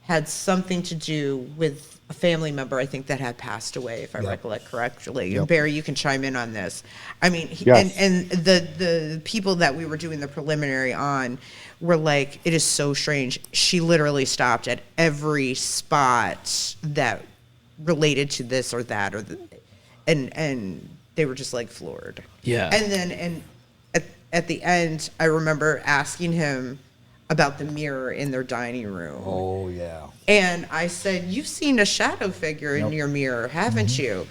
had something to do with a family member, I think, that had passed away, if I recollect correctly. Yep. Barry, you can chime in on this. I mean, Yes. and the people that we were doing the preliminary on were like, it is so strange. She literally stopped at every spot that related to this or that, and they were just like floored. Yeah. And then at the end, I remember asking him about the mirror in their dining room. Oh, yeah. And I said, you've seen a shadow figure in your mirror, haven't you?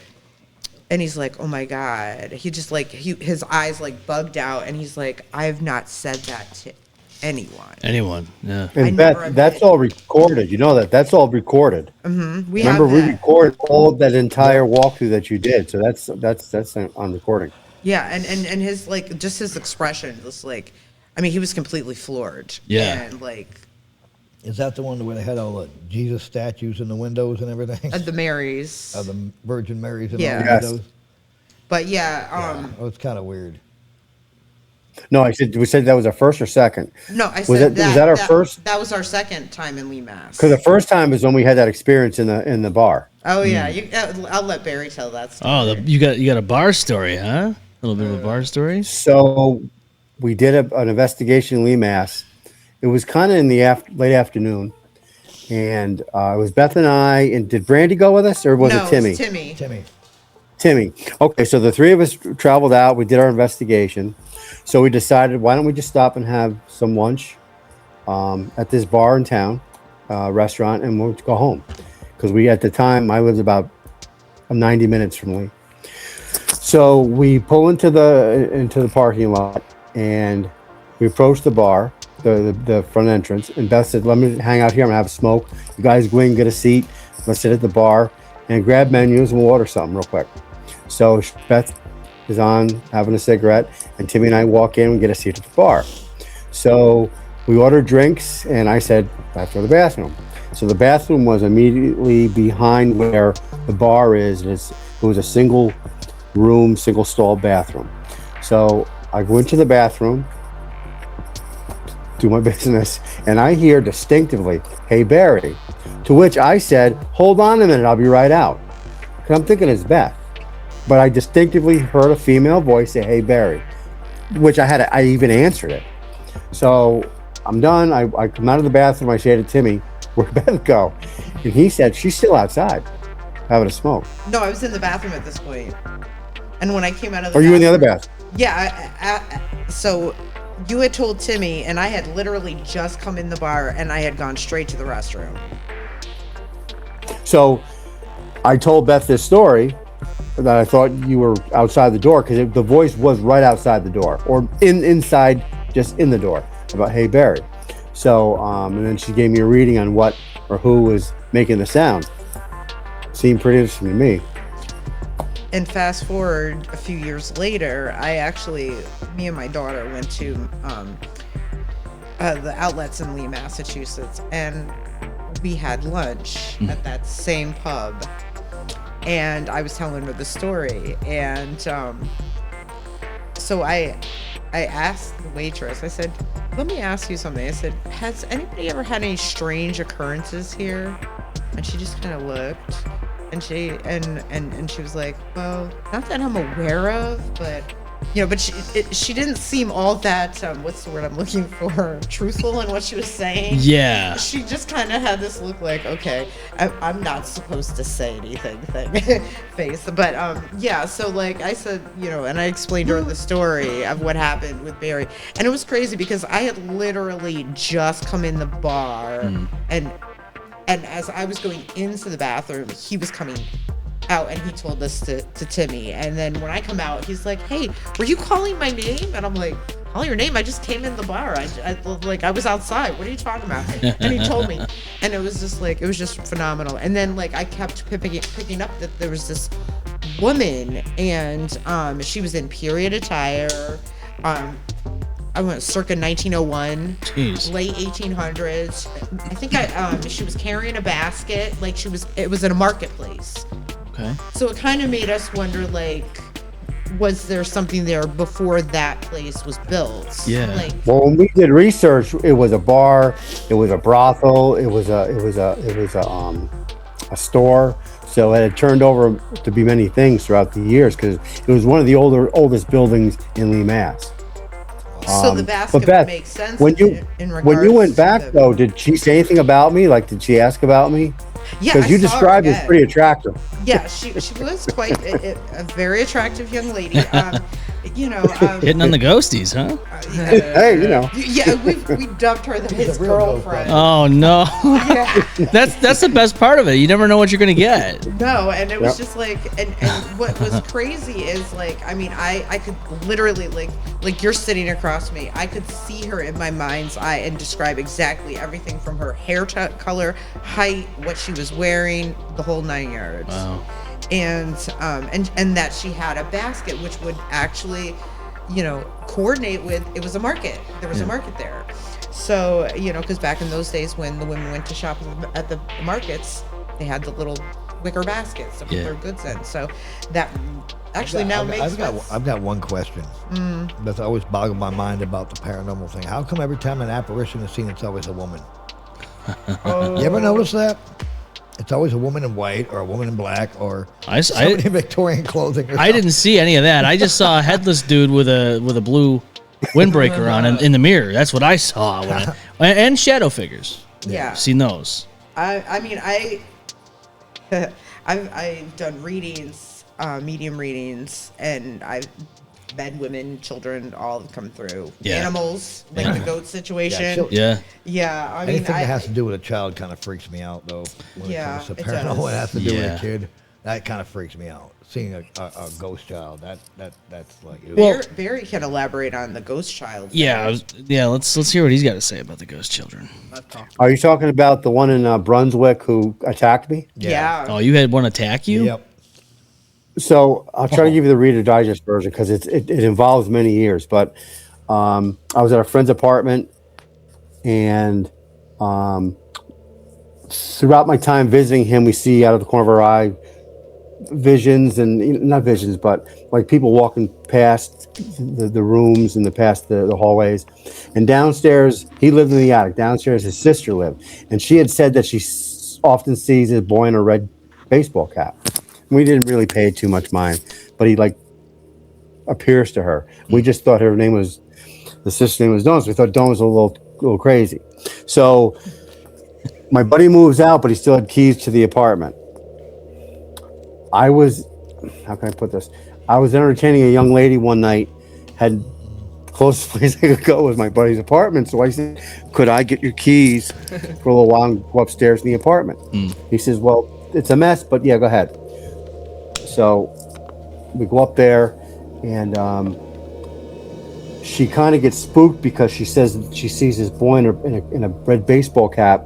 And he's like, oh my God. He just like, his eyes like bugged out. And he's like, I have not said that to anyone. Yeah. And Beth, that's all recorded. You know that. That's all recorded. We Remember, have we that. recorded all of that entire walkthrough that you did. So that's on recording. Yeah. And his, like, just his expression was like, I mean, he was completely floored. Yeah. And like, Is that the one where they had all the Jesus statues in the windows and everything? the Marys. Of the Virgin Marys in Yeah. all the Yes. windows? But yeah, Oh, it's kind of weird. No, we said that was our first or second. no, I Was said was that our first? That was our second time in Lee, Mass. Because the first time is when we had that experience in the bar. Oh yeah, I'll let Barry tell that story. Oh, you got a bar story, huh? A little bit of a bar story. So we did an investigation in Lee, Mass. It was kind of in the late afternoon, and it was Beth and I. And did Brandy go with us, or was no, it Timmy? It was Timmy. Timmy. Okay, so the three of us traveled out. We did our investigation. So we decided, why don't we just stop and have some lunch at this bar in town, restaurant, and we'll go home. Because at the time, I lived about 90 minutes from Lee. So we pull into the parking lot, and we approach the bar, the front entrance, and Beth said, let me hang out here, I'm gonna have a smoke. You guys go in, get a seat, let's sit at the bar, and grab menus, and we'll order something real quick. So Beth is on having a cigarette, and Timmy and I walk in and get a seat at the bar. So we ordered drinks, and I said, I have to go to the bathroom. So the bathroom was immediately behind where the bar is. It was a single room, single stall bathroom. So I go into the bathroom, do my business, and I hear distinctively, hey Barry, to which I said, hold on a minute, I'll be right out. Because I'm thinking it's Beth. But I distinctively heard a female voice say, hey Barry, which I even answered it. So I'm done. I come out of the bathroom, I say to Timmy, where'd Beth go? And he said, she's still outside having a smoke. No, I was in the bathroom at this point. And when I came out of the Are you in the other bathroom? Yeah, so you had told Timmy, and I had literally just come in the bar, and I had gone straight to the restroom. So I told Beth this story, that I thought you were outside the door, because the voice was right outside the door, or inside, just in the door, about hey Barry. So and then she gave me a reading on what or who was making the sound. Seemed pretty interesting to me. And fast forward a few years later, me and my daughter went to the outlets in Lee, Massachusetts, and we had lunch at that same pub. And I was telling her the story, and so I asked the waitress, I said, let me ask you something. I said, has anybody ever had any strange occurrences here? And she just kind of looked, and she was like, well, not that I'm aware of, but but she didn't seem all that what's the word I'm looking for, truthful in what she was saying. Yeah. She just kind of had this look like, okay, I'm not supposed to say anything face. But yeah, so like I said, and I explained her the story of what happened with Barry, and it was crazy because I had literally just come in the bar, and as I was going into the bathroom, he was coming out, and he told this to Timmy. And then when I come out, he's like, hey, were you calling my name? And I'm like, call your name? I just came in the bar. I was outside. What are you talking about? And he told me, and it was just phenomenal. And then like I kept picking up that there was this woman, and she was in period attire. I went circa 1901, Jeez. late 1800s. I think she was carrying a basket, like it was in a marketplace. Okay. So it kind of made us wonder, like, was there something there before that place was built? Yeah. Like, Well, when we did research, it was a bar, it was a brothel, it was a store. So it had turned over to be many things throughout the years, because it was one of the oldest buildings in Lee, Mass. so the basket But Beth, would make sense when you went back to though, did she say anything about me? Like, did she ask about me? Yeah, Because you described her as pretty attractive. Yeah, she was quite a very attractive young lady. you know, Hitting on the ghosties, huh? Hey, you know. yeah, we dubbed her his real ghost girlfriend. Oh no. Yeah. That's the best part of it. You never know what you're gonna get. No, and it was Yep. just like, and what was crazy is like, I mean, I could literally like you're sitting across me, I could see her in my mind's eye and describe exactly everything from her hair color, height, what she was wearing, the whole 9 yards. Wow. And that she had a basket which would actually, you know, coordinate with, it was a market. There was a market there. So, you know, because back in those days when the women went to shop at the markets, they had the little wicker baskets to put their goods in. So that actually makes sense. I've got one question that's always boggled my mind about the paranormal thing. How come every time an apparition is seen, it's always a woman? You ever notice that? It's always a woman in white or a woman in black or somebody in Victorian clothing. Or I didn't see any of that. I just saw a headless dude with a blue windbreaker on in the mirror. That's what I saw. And shadow figures. Yeah. Seen those. I mean, I've done readings, medium readings, and I've men, women, children, all have come through. Yeah. Animals, like the goat situation. Yeah. Yeah, I mean, Anything that has to do with a child kind of freaks me out, though. When Yeah, it comes to it paranormal, does. it has to do with Yeah. a kid. That kind of freaks me out. Seeing a ghost child, that's like. Well- Barry can elaborate on the ghost child. Yeah. Let's hear what he's got to say about the ghost children. Are you talking about the one in Brunswick who attacked me? Yeah. Oh, you had one attack you? Yep. So I'll try to give you the Reader Digest version because it involves many years. But I was at a friend's apartment, and throughout my time visiting him, we see out of the corner of our eye visions, and not visions, but like people walking past the rooms and past the hallways. And downstairs, he lived in the attic. Downstairs, his sister lived, and she had said that she often sees a boy in a red baseball cap. We didn't really pay too much mind, but he like appears to her. We just thought the sister's name was Dawn, so we thought Dawn was a little crazy. So my buddy moves out, but he still had keys to the apartment. How can I put this? I was entertaining a young lady one night, had closest place I could go was my buddy's apartment. So I said, could I get your keys for a little while and go upstairs in the apartment? He says, well, it's a mess, but yeah, go ahead. So we go up there, and she kind of gets spooked because she says she sees this boy in a red baseball cap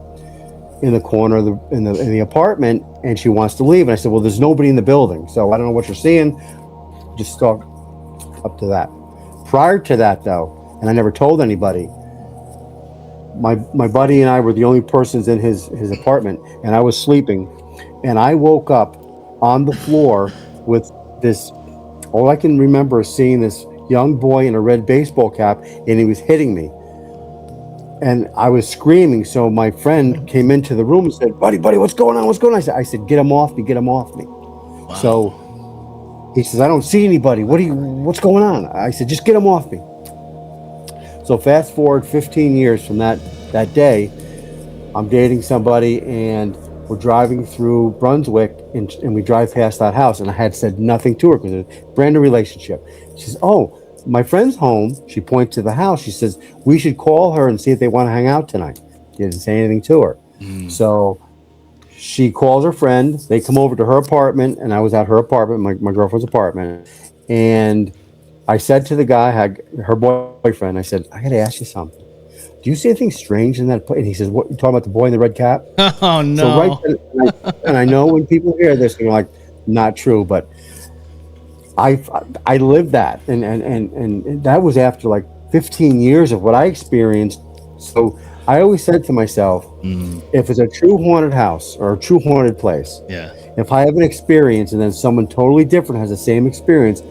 in the corner of in the apartment, and she wants to leave. And I said, well, there's nobody in the building, so I don't know what you're seeing. Just talk up to that. Prior to that, though, and I never told anybody, my buddy and I were the only persons in his apartment, and I was sleeping, and I woke up on the floor with this. All I can remember is seeing this young boy in a red baseball cap, and he was hitting me. And I was screaming, so my friend came into the room and said, buddy, what's going on? What's going on? I said, get him off me. Wow. So he says, I don't see anybody. What's going on? I said, just get him off me. So fast forward 15 years from that day, I'm dating somebody, and we're driving through Brunswick, and we drive past that house, and I had said nothing to her because it was a brand new relationship. She says, oh, my friend's home. She points to the house. She says, we should call her and see if they want to hang out tonight. Didn't say anything to her. So she calls her friend. They come over to her apartment, and I was at her apartment, my girlfriend's apartment. And I said to the guy, her boyfriend, I said, I got to ask you something. Do you see anything strange in that place? And he says, what, you talking about the boy in the red cap? Oh, no. So right then, and I know when people hear this, they're like, not true, but I lived that, and that was after like 15 years of what I experienced. So I always said to myself, if it's a true haunted house or a true haunted place, if I have an experience and then someone totally different has the same experience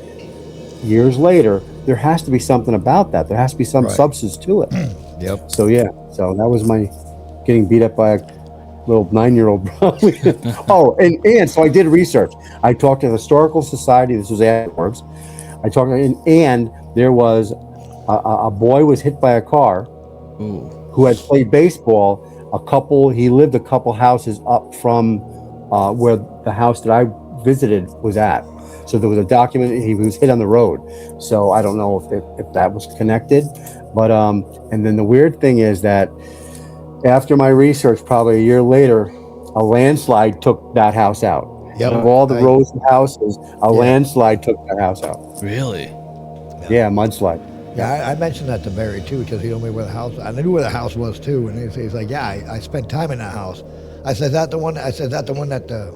years later, there has to be something about that. There has to be some substance to it. Yep. So so that was my getting beat up by a little 9-year-old probably. Oh, and so I did research. I talked to the Historical Society. This was afterwards. I talked, and there was a boy was hit by a car who had played baseball. He lived a couple houses up from where the house that I visited was at. So there was a document. He was hit on the road. So I don't know if that was connected. But and then the weird thing is that after my research, probably a year later, a landslide took that house out. Yep. Of all the rows of houses, a landslide took that house out. Really? Yeah, mudslide. Yeah, I mentioned that to Barry too, because he told me where the house. I knew where the house was too, and he's like, "Yeah, I spent time in that house." I said, "That the one?" I said, "That the one that the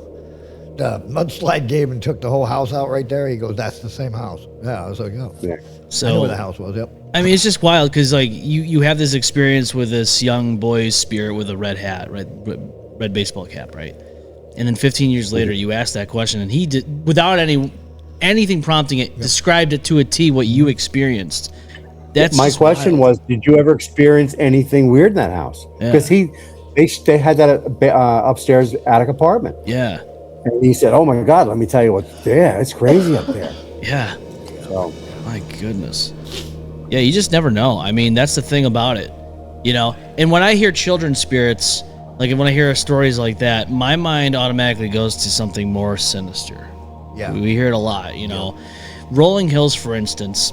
mudslide gave and took the whole house out right there?" He goes, "That's the same house." Yeah, I was like, "Oh, Yeah. So I knew where the house was." Yep. I mean, it's just wild because like you have this experience with this young boy's spirit with a red hat, red baseball cap, right? And then 15 years later, you ask that question, and he did without anything prompting it, described it to a T what you experienced. That's My just question wild. was, did you ever experience anything weird in that house? Yeah. Because they had that upstairs attic apartment, Yeah, and he said, "Oh my God, let me tell you what. Yeah, it's crazy up there." yeah. So My goodness. Yeah, you just never know. I mean, that's the thing about it, you know. And when I hear children's spirits, like when I hear stories like that, my mind automatically goes to something more sinister. Yeah. We hear it a lot, you know. Rolling Hills, for instance,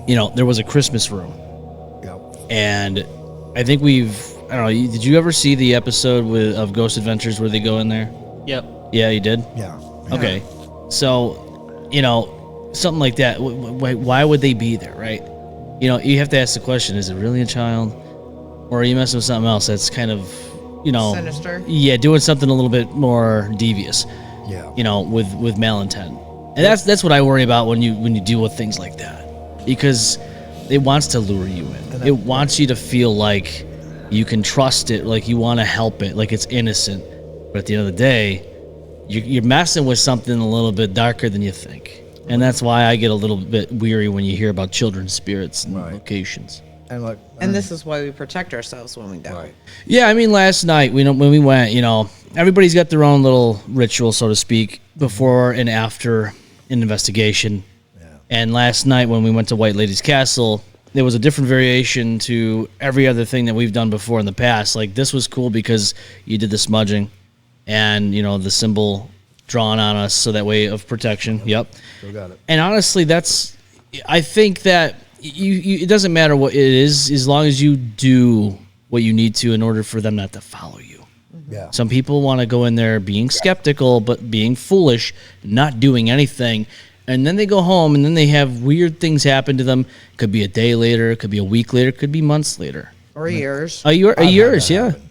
you know, there was a Christmas room. Yep. And I think I don't know, did you ever see the episode of Ghost Adventures where they go in there? Yep. Yeah, you did? Yeah. Okay. So, you know, something like that, why would they be there, right? You know, you have to ask the question, is it really a child? Or are you messing with something else that's kind of, you know... Sinister. Yeah, doing something a little bit more devious, Yeah. you know, with malintent. And that's what I worry about when you deal with things like that. Because it wants to lure you in. It wants you to feel like you can trust it, like you want to help it, like it's innocent. But at the end of the day, you're messing with something a little bit darker than you think. And that's why I get a little bit weary when you hear about children's spirits and locations. And like, And this is why we protect ourselves when we go. right. Yeah, I mean, last night when we went, you know, everybody's got their own little ritual, so to speak, before and after an investigation. Yeah. And last night when we went to White Lady's Castle, there was a different variation to every other thing that we've done before in the past. Like, this was cool because you did the smudging and, you know, the symbol drawn on us, so that way of protection. Yep. Still got it. And honestly, I think that it doesn't matter what it is, as long as you do what you need to in order for them not to follow you. Yeah. Some people want to go in there being skeptical, but being foolish, not doing anything. And then they go home and then they have weird things happen to them. Could be a day later, could be a week later, could be months later. Or years. Years, yeah. happen.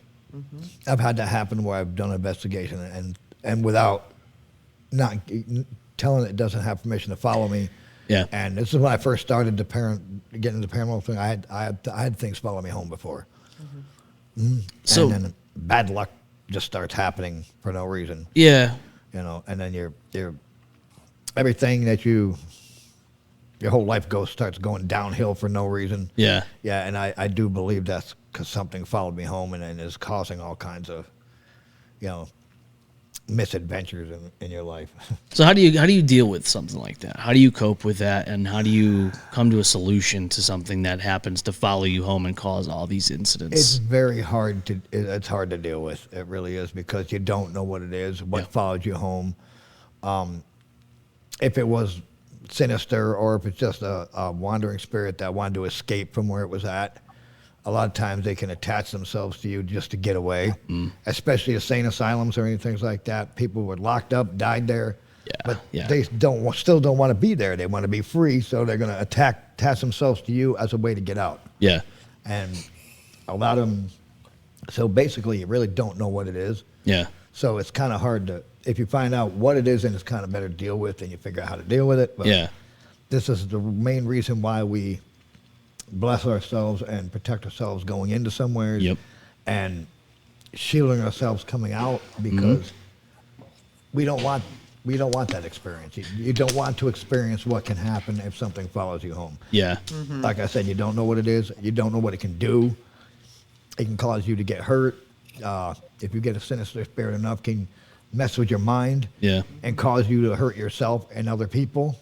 I've had that happen where I've done an investigation and without not telling it doesn't have permission to follow me. Yeah. And this is when I first started getting into the paranormal thing. I had things follow me home before. So, and then bad luck just starts happening for no reason. yeah. You know, and then your everything that your whole life starts going downhill for no reason. Yeah. Yeah, and I do believe that's because something followed me home and is causing all kinds of, you know, misadventures in your life. So how do you deal with something like that? How do you cope with that, and how do you come to a solution to something that happens to follow you home and cause all these incidents? It's very hard it's hard to deal with. It really is, because you don't know what it is, what followed you home. If it was sinister or if it's just a wandering spirit that wanted to escape from where it was at, a lot of times they can attach themselves to you just to get away, especially insane asylums or anything like that. People were locked up, died there, but they still don't want to be there. They want to be free, so they're going to attach themselves to you as a way to get out. Yeah. And a lot of them, so basically you really don't know what it is. Yeah. So it's kind of hard to, if you find out what it is, then it's kind of better to deal with, and you figure out how to deal with it. But Yeah. this is the main reason why we bless ourselves and protect ourselves going into somewhere. Yep. And shielding ourselves coming out, because we don't want that experience. You don't want to experience what can happen if something follows you home. Yeah. Like I said, you don't know what it is. You don't know what it can do. It can cause you to get hurt. If you get a sinister spirit enough, can mess with your mind. Yeah. And cause you to hurt yourself and other people,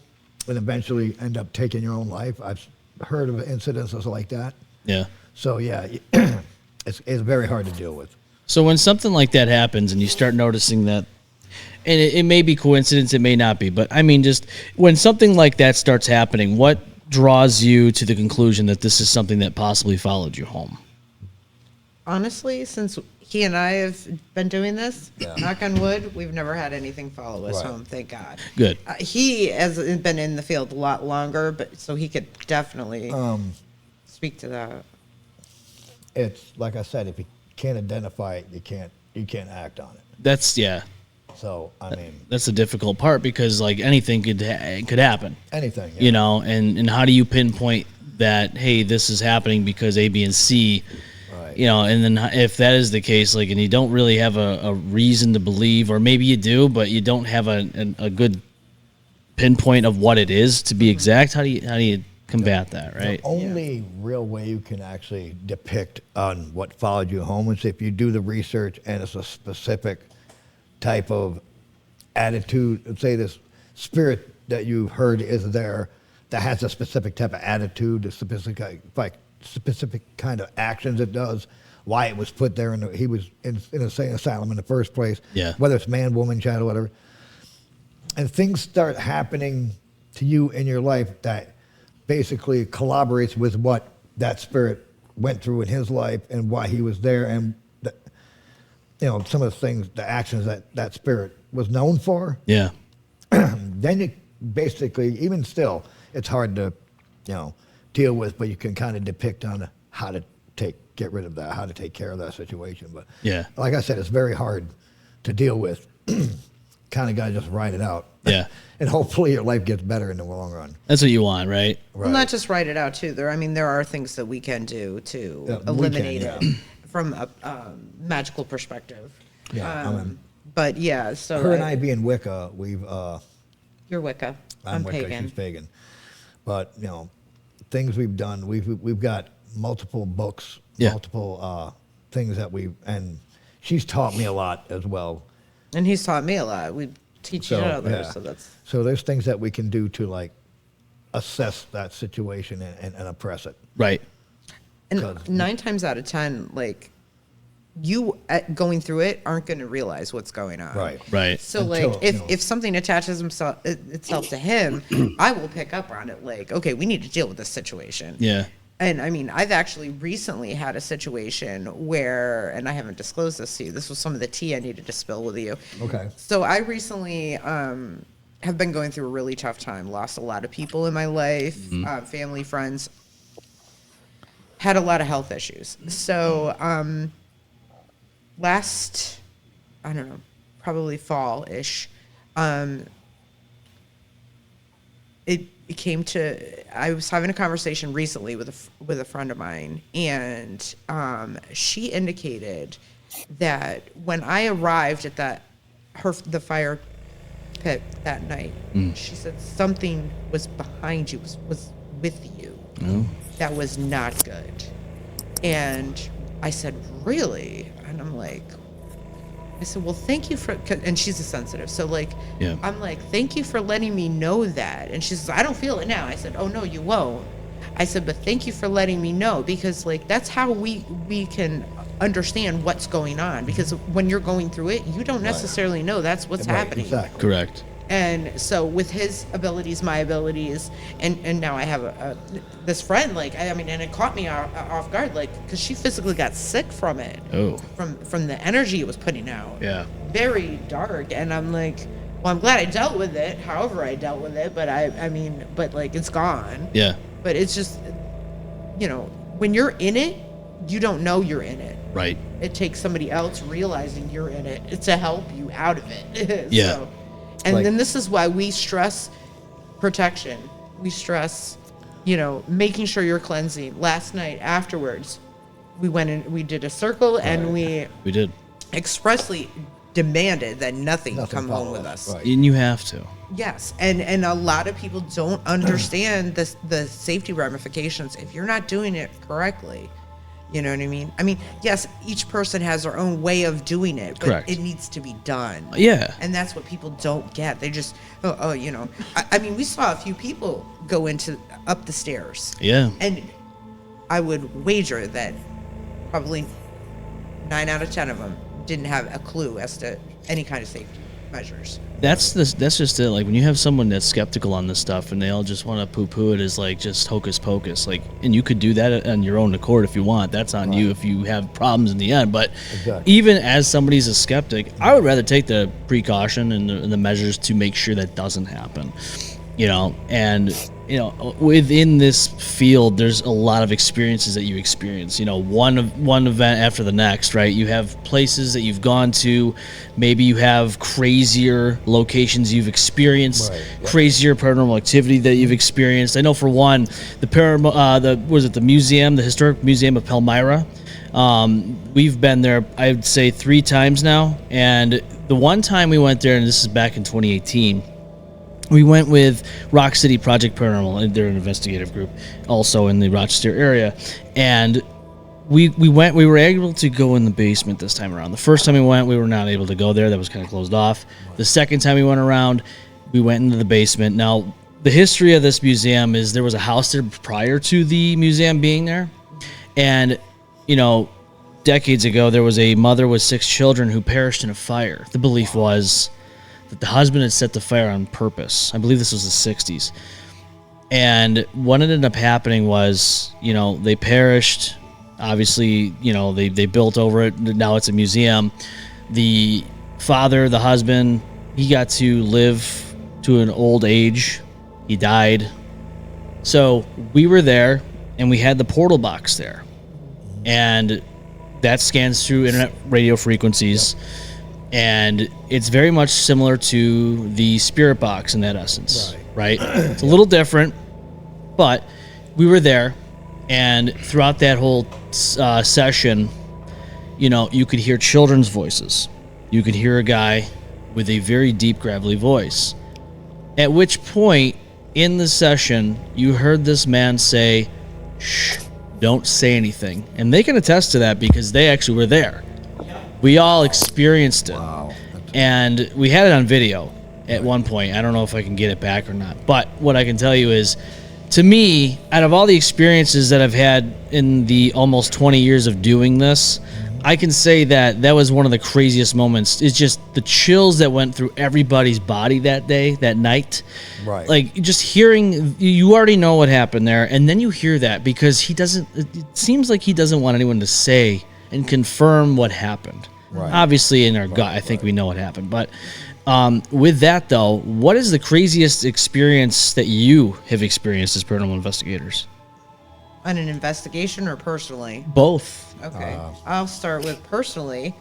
and eventually end up taking your own life. I've heard of incidences like that. Yeah. So yeah, it's very hard to deal with. So when something like that happens and you start noticing that, And it may be coincidence, it may not be, but I mean, just when something like that starts happening, what draws you to the conclusion that this is something that possibly followed you home? Honestly, since he and I have been doing this, knock on wood, we've never had anything follow us home, thank God. Good. He has been in the field a lot longer, but so he could definitely speak to that. It's like I said, if you can't identify it, you can't act on it. That's, yeah. So I mean, That's the difficult part because like anything could happen. anything. You know, and how do you pinpoint that, hey, this is happening because A, B, and C, Right. you know, and then if that is the case, like, and you don't really have a reason to believe, or maybe you do, but you don't have a good pinpoint of what it is to be exact, how do you combat that, right? The only real way you can actually depict on what followed you home is if you do the research and it's a specific type of attitude. Say this spirit that you heard is there that has a specific type of attitude, a specific kind of actions it does, why it was put there, and he was in a insane asylum in the first place. Yeah. Whether it's man, woman, child, whatever. And things start happening to you in your life that basically collaborates with what that spirit went through in his life and why he was there, and some of the things, the actions that spirit was known for. Yeah. Then you basically, even still, it's hard to, deal with, but you can kind of depict on how to get rid of that, how to take care of that situation. But Yeah. like I said, it's very hard to deal with. Kind of got to just ride it out. Yeah. And hopefully your life gets better in the long run. That's what you want, right? Well, not just write it out too. There are things that we can do to Yeah, we eliminate can, it from a magical perspective. Yeah. But yeah, so Her and I being Wicca, we've you're Wicca. I'm I'm Wicca, pagan. she's pagan. But things we've done, we've got multiple books, Yeah. multiple things that and she's taught me a lot as well. And he's taught me a lot. We teach each other, so that's So there's things that we can do to like assess that situation and oppress it. Right. and 'Cause- 9 times out of 10, like you going through it aren't going to realize what's going on. Right. Right. So Until, like you know. if something attaches itself to him, I will pick up on it. Like, okay, we need to deal with this situation. Yeah. And I mean, I've actually recently had a situation where, and I haven't disclosed this to you, this was some of the tea I needed to spill with you. Okay. So I recently have been going through a really tough time, lost a lot of people in my life, family, friends, had a lot of health issues. So last, I don't know, probably fall-ish, it came to, I was having a conversation recently with a friend of mine, and she indicated that when I arrived at the fire pit that night, she said something was behind you, was with you. That was not good. And I said, really? And I'm like, I said, well, thank you for, and she's a sensitive. So like, Yeah. I'm like, thank you for letting me know that. And she says, I don't feel it now. I said, oh no, you won't. I said, but thank you for letting me know, because like, that's how we can understand what's going on. Because when you're going through it, you don't necessarily know that's what's Right, happening. Exactly. Correct. And so with his abilities, my abilities, and now I have this friend, like, I mean, and it caught me off guard, like, because she physically got sick from it. Oh. From the energy it was putting out. Yeah. Very dark. And I'm like, well, I'm glad I dealt with it, however I dealt with it, but I mean, but like, it's gone. Yeah. But it's just, when you're in it, you don't know you're in it. Right. It takes somebody else realizing you're in it to help you out of it. Yeah. So, and Like- then this is why we stress protection. We stress, making sure you're cleansing. Last night afterwards, we went and we did a circle, and we We did. expressly demanded that nothing come home follows. with us. Right. And you have to. Yes, and a lot of people don't understand the safety ramifications if you're not doing it correctly. You know what I mean? I mean, yes, each person has their own way of doing it, but Correct. it needs to be done. Yeah. And that's what people don't get. They just, I mean, we saw a few people go up the stairs. Yeah. And I would wager that probably 9 out of 10 of them didn't have a clue as to any kind of safety. measures. That's just it. Like when you have someone that's skeptical on this stuff and they all just want to poo-poo it as like just hocus pocus. Like, and you could do that on your own accord if you want. That's on you if you have problems in the end. But Exactly. even as somebody's a skeptic, I would rather take the precaution and the measures to make sure that doesn't happen. And within this field, there's a lot of experiences that you experience. One event after the next, right? You have places that you've gone to. Maybe you have crazier locations you've experienced, Right, yep. crazier paranormal activity that you've experienced. I know for one, the museum, the Historic Museum of Palmyra. We've been there, I'd say 3 times now. And the one time we went there, and this is back in 2018. We went with Rock City Project Paranormal. They're an investigative group, also in the Rochester area, and we were able to go in the basement this time around. The first time we went, we were not able to go there. That was kind of closed off. The second time we went around, we went into the basement. Now, the history of this museum is there was a house there prior to the museum being there, and decades ago there was a mother with 6 children who perished in a fire. The belief was that the husband had set the fire on purpose. I believe this was the 60s. And what ended up happening was, they perished. Obviously, they built over it. Now it's a museum. The father, the husband, he got to live to an old age. He died. So we were there, and we had the portal box there. And that scans through internet radio frequencies. And it's very much similar to the spirit box in that essence, right? It's a little different, but we were there, and throughout that whole session, you could hear children's voices. You could hear a guy with a very deep, gravelly voice. At which point in the session, you heard this man say, "Shh, don't say anything." And they can attest to that because they actually were there. We all experienced it. Wow. And we had it on video at one point. I don't know if I can get it back or not. But what I can tell you is, to me, out of all the experiences that I've had in the almost 20 years of doing this, I can say that was one of the craziest moments. It's just the chills that went through everybody's body that day, that night. Right. Like, just hearing, you already know what happened there, and then you hear that because it seems like he doesn't want anyone to say and confirm what happened. Right. Obviously, in our gut, I think we know what happened. But with that, though, what is the craziest experience that you have experienced as paranormal investigators? On an investigation or personally? Both. Okay. I'll start with personally.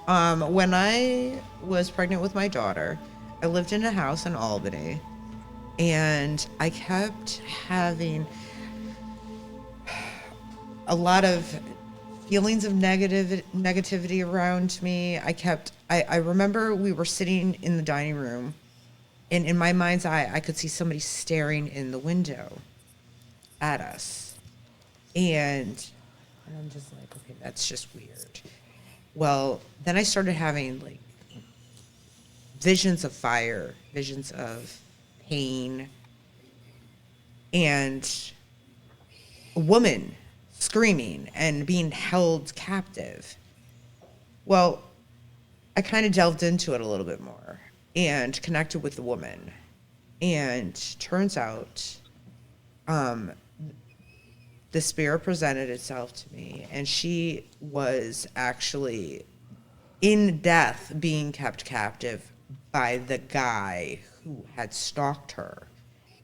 When I was pregnant with my daughter, I lived in a house in Albany, and I kept having a lot of feelings of negativity around me. I remember we were sitting in the dining room, and in my mind's eye, I could see somebody staring in the window at us. And I'm just like, okay, that's just weird. Well, then I started having like visions of fire, visions of pain, and a woman screaming and being held captive. Well, I kind of delved into it a little bit more and connected with the woman. And turns out the spirit presented itself to me, and she was actually in death being kept captive by the guy who had stalked her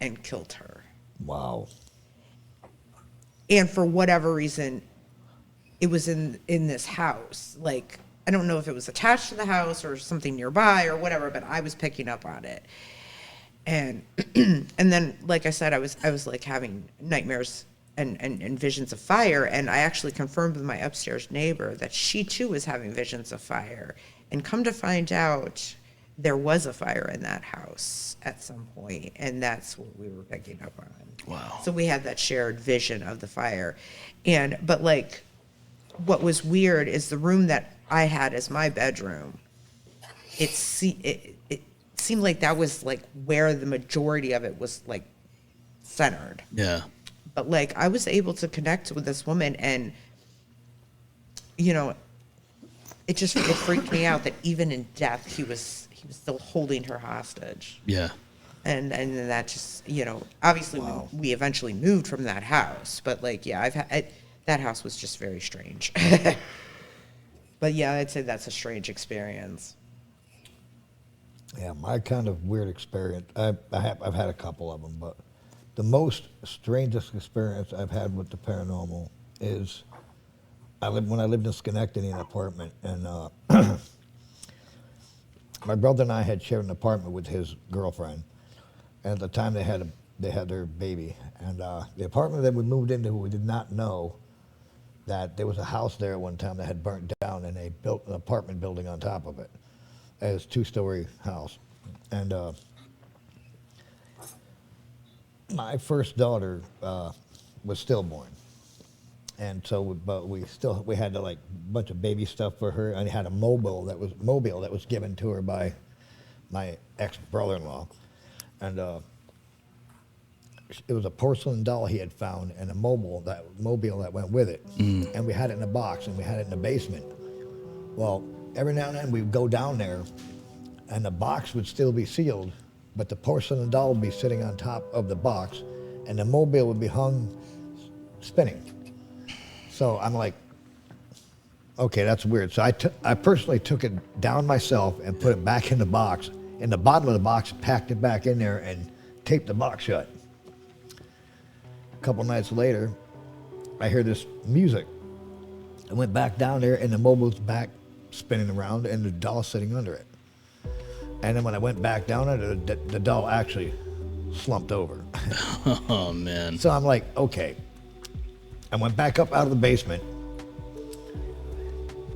and killed her. Wow. And for whatever reason, it was in this house. Like, I don't know if it was attached to the house or something nearby or whatever, but I was picking up on it. And and then, like I said, I was like having nightmares and visions of fire. And I actually confirmed with my upstairs neighbor that she too was having visions of fire. And come to find out, there was a fire in that house at some point, and that's what we were picking up on. Wow. So we had that shared vision of the fire. But like, what was weird is the room that I had as my bedroom, it seemed like that was like where the majority of it was like centered. Yeah. But like, I was able to connect with this woman, and it freaked me out that even in death he was still holding her hostage. Yeah. And that just, obviously we eventually moved from that house, but like, yeah, that house was just very strange. But yeah, I'd say that's a strange experience. Yeah, my kind of weird experience. I've had a couple of them, but the most strangest experience I've had with the paranormal is when I lived in Schenectady in an apartment, and my brother and I had shared an apartment with his girlfriend, and at the time they had their baby, and the apartment that we moved into, we did not know that there was a house there at one time that had burnt down, and they built an apartment building on top of it. It was a 2-story house, and my first daughter was stillborn, and so we had to like bunch of baby stuff for her, and I had a mobile that was given to her by my ex brother-in-law, and it was a porcelain doll he had found and a mobile that went with it, and we had it in a box and we had it in the basement. Well, every now and then we'd go down there, and the box would still be sealed, but the porcelain doll would be sitting on top of the box, and the mobile would be hung spinning. So I'm like, okay, that's weird. So I personally took it down myself and put it back in the box. In the bottom of the box, packed it back in there and taped the box shut. A couple nights later, I hear this music. I went back down there, and the mobile's back spinning around, and the doll's sitting under it. And then when I went back down there, the doll actually slumped over. Oh, man. So I'm like, okay. I went back up out of the basement,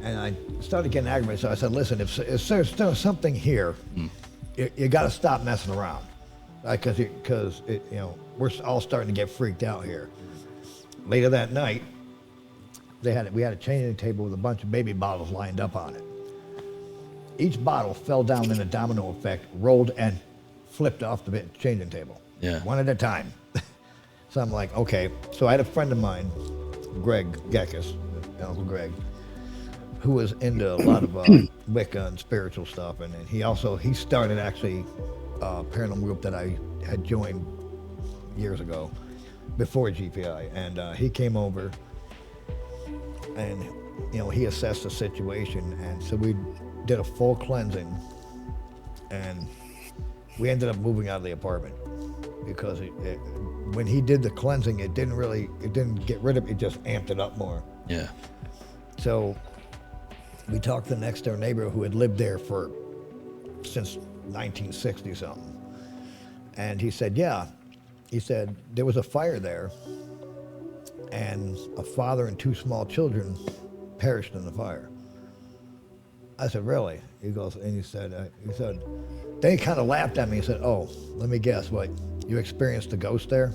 and I started getting aggravated. So I said, listen, if there's still something here, you got to stop messing around. Because we're all starting to get freaked out here. Later that night, we had a changing table with a bunch of baby bottles lined up on it. Each bottle fell down in a domino effect, rolled and flipped off the changing table. Yeah. One at a time. So I'm like, okay. So I had a friend of mine, Greg Gekas, Uncle Greg, who was into a lot of Wicca and spiritual stuff, and he started actually a paranormal group that I had joined years ago, before GPI, and he came over, and he assessed the situation, and so we did a full cleansing, and we ended up moving out of the apartment because when he did the cleansing, it didn't get rid of it, just amped it up more. Yeah. So we talked to the next door neighbor who had lived there since 1960 something, and he said, yeah, there was a fire there, and a father and 2 small children perished in the fire. I said, really? He goes, and he said, then he kind of laughed at me and said, oh, let me guess, what, you experienced the ghost there?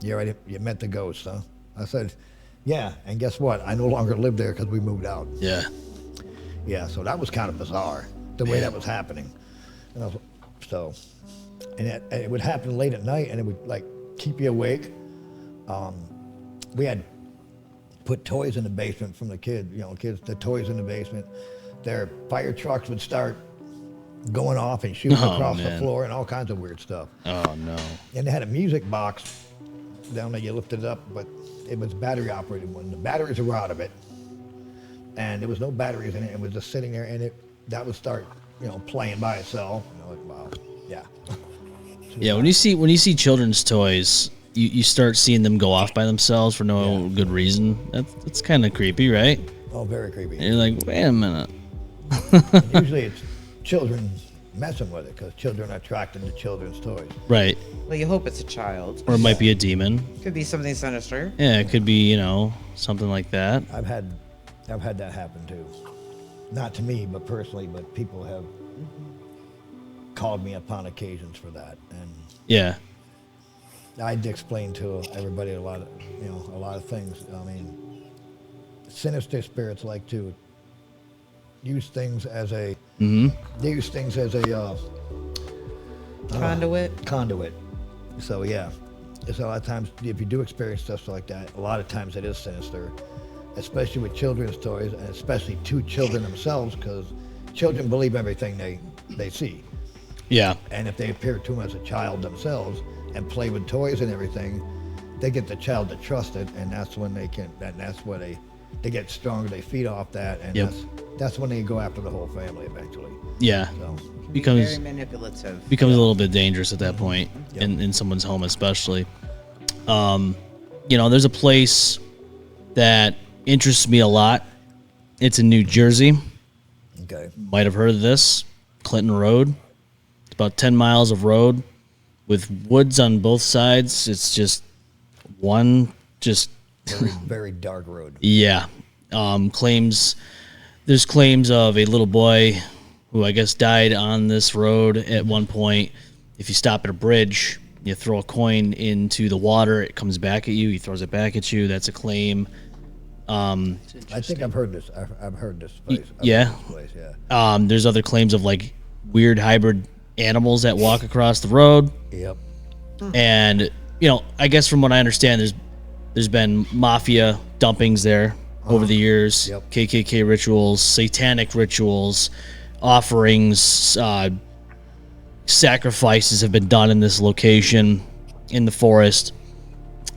You met the ghost, huh? I said, yeah, and guess what? I no longer live there because we moved out. Yeah. Yeah, so that was kind of bizarre, the way that was happening. And it would happen late at night, and it would like keep you awake. We had put toys in the basement from the kids, the toys in the basement. Their fire trucks would start going off and shooting across the floor and all kinds of weird stuff. Oh, no. And they had a music box down there, you lifted it up, but it was battery operated one. The batteries were out of it, and there was no batteries in it. It was just sitting there, and that would start, playing by itself. Like, wow, yeah. Yeah, when you see children's toys, you start seeing them go off by themselves for no good reason. That's kind of creepy, right? Oh, very creepy. And you're like, wait a minute. Usually it's children messing with it because children are attracted to children's toys. Right. Well, you hope it's a child. Or it might be a demon. Could be something sinister. Yeah, it could be, something like that. I've had that happen too. Not to me, but personally, but people have called me upon occasions for that, and Yeah. I'd explain to everybody a lot of things. I mean, sinister spirits like to use things as a conduit. So yeah, it's a lot of times if you do experience stuff like that, a lot of times it is sinister, especially with children's toys, and especially to children themselves, because children believe everything they see. Yeah. And if they appear to them as a child themselves and play with toys and everything, they get the child to trust it, and that's when they can. And that's where they get stronger. They feed off that, and Yep. that's when they go after the whole family eventually. Yeah. So Becomes very manipulative. a little bit dangerous at that point in someone's home, especially. There's a place that interests me a lot. It's in New Jersey. okay, Might have heard of this. Clinton Road. It's about 10 miles of road with woods on both sides. It's just one, very very dark road. yeah. There's claims of a little boy who I guess died on this road at one point. If you stop at a bridge, you throw a coin into the water, it comes back at you. He throws it back at you. That's a claim. I think I've heard this. I've heard this place. Yeah. Heard this place, yeah. There's other claims of like weird hybrid animals that walk across the road. Yep. And I guess from what I understand, there's been mafia dumpings there over the years. Yep. KKK rituals, satanic rituals, offerings, sacrifices have been done in this location in the forest.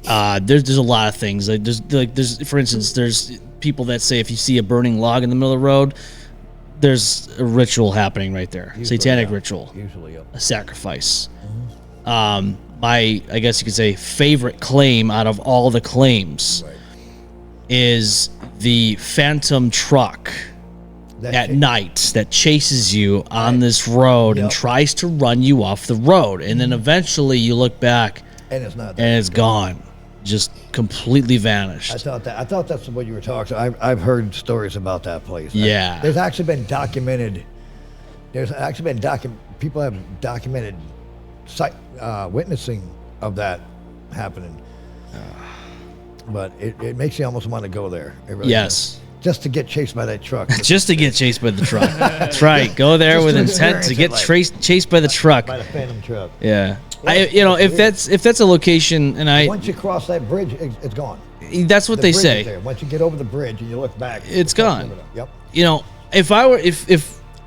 There's a lot of things. There's for instance, there's people that say if you see a burning log in the middle of the road, there's a ritual happening right there. Usually, Satanic yeah. ritual. Usually, yep. A sacrifice. My, I guess you could say, favorite claim out of all the claims Right. is the phantom truck That at shit- night that chases you on this road and Yep. tries to run you off the road. And then eventually you look back and it's not. There. and it's gone. Just completely I vanished. thought that's what you were talking. I've heard stories about that place. Yeah. There's actually been documented. People have documented witnessing of that happening. But it makes you almost want to go there. It really Yes. does. Just to get chased by that truck. Just to get chased by the truck. That's right. Go there Just with to intent to experience get it, chased by the truck. by the phantom truck. Yeah. Yeah, If that's a location, and Once you cross that bridge, it's gone. that's what The they bridge is say. there. Once you get over the bridge and you look back, It's gone. Yep.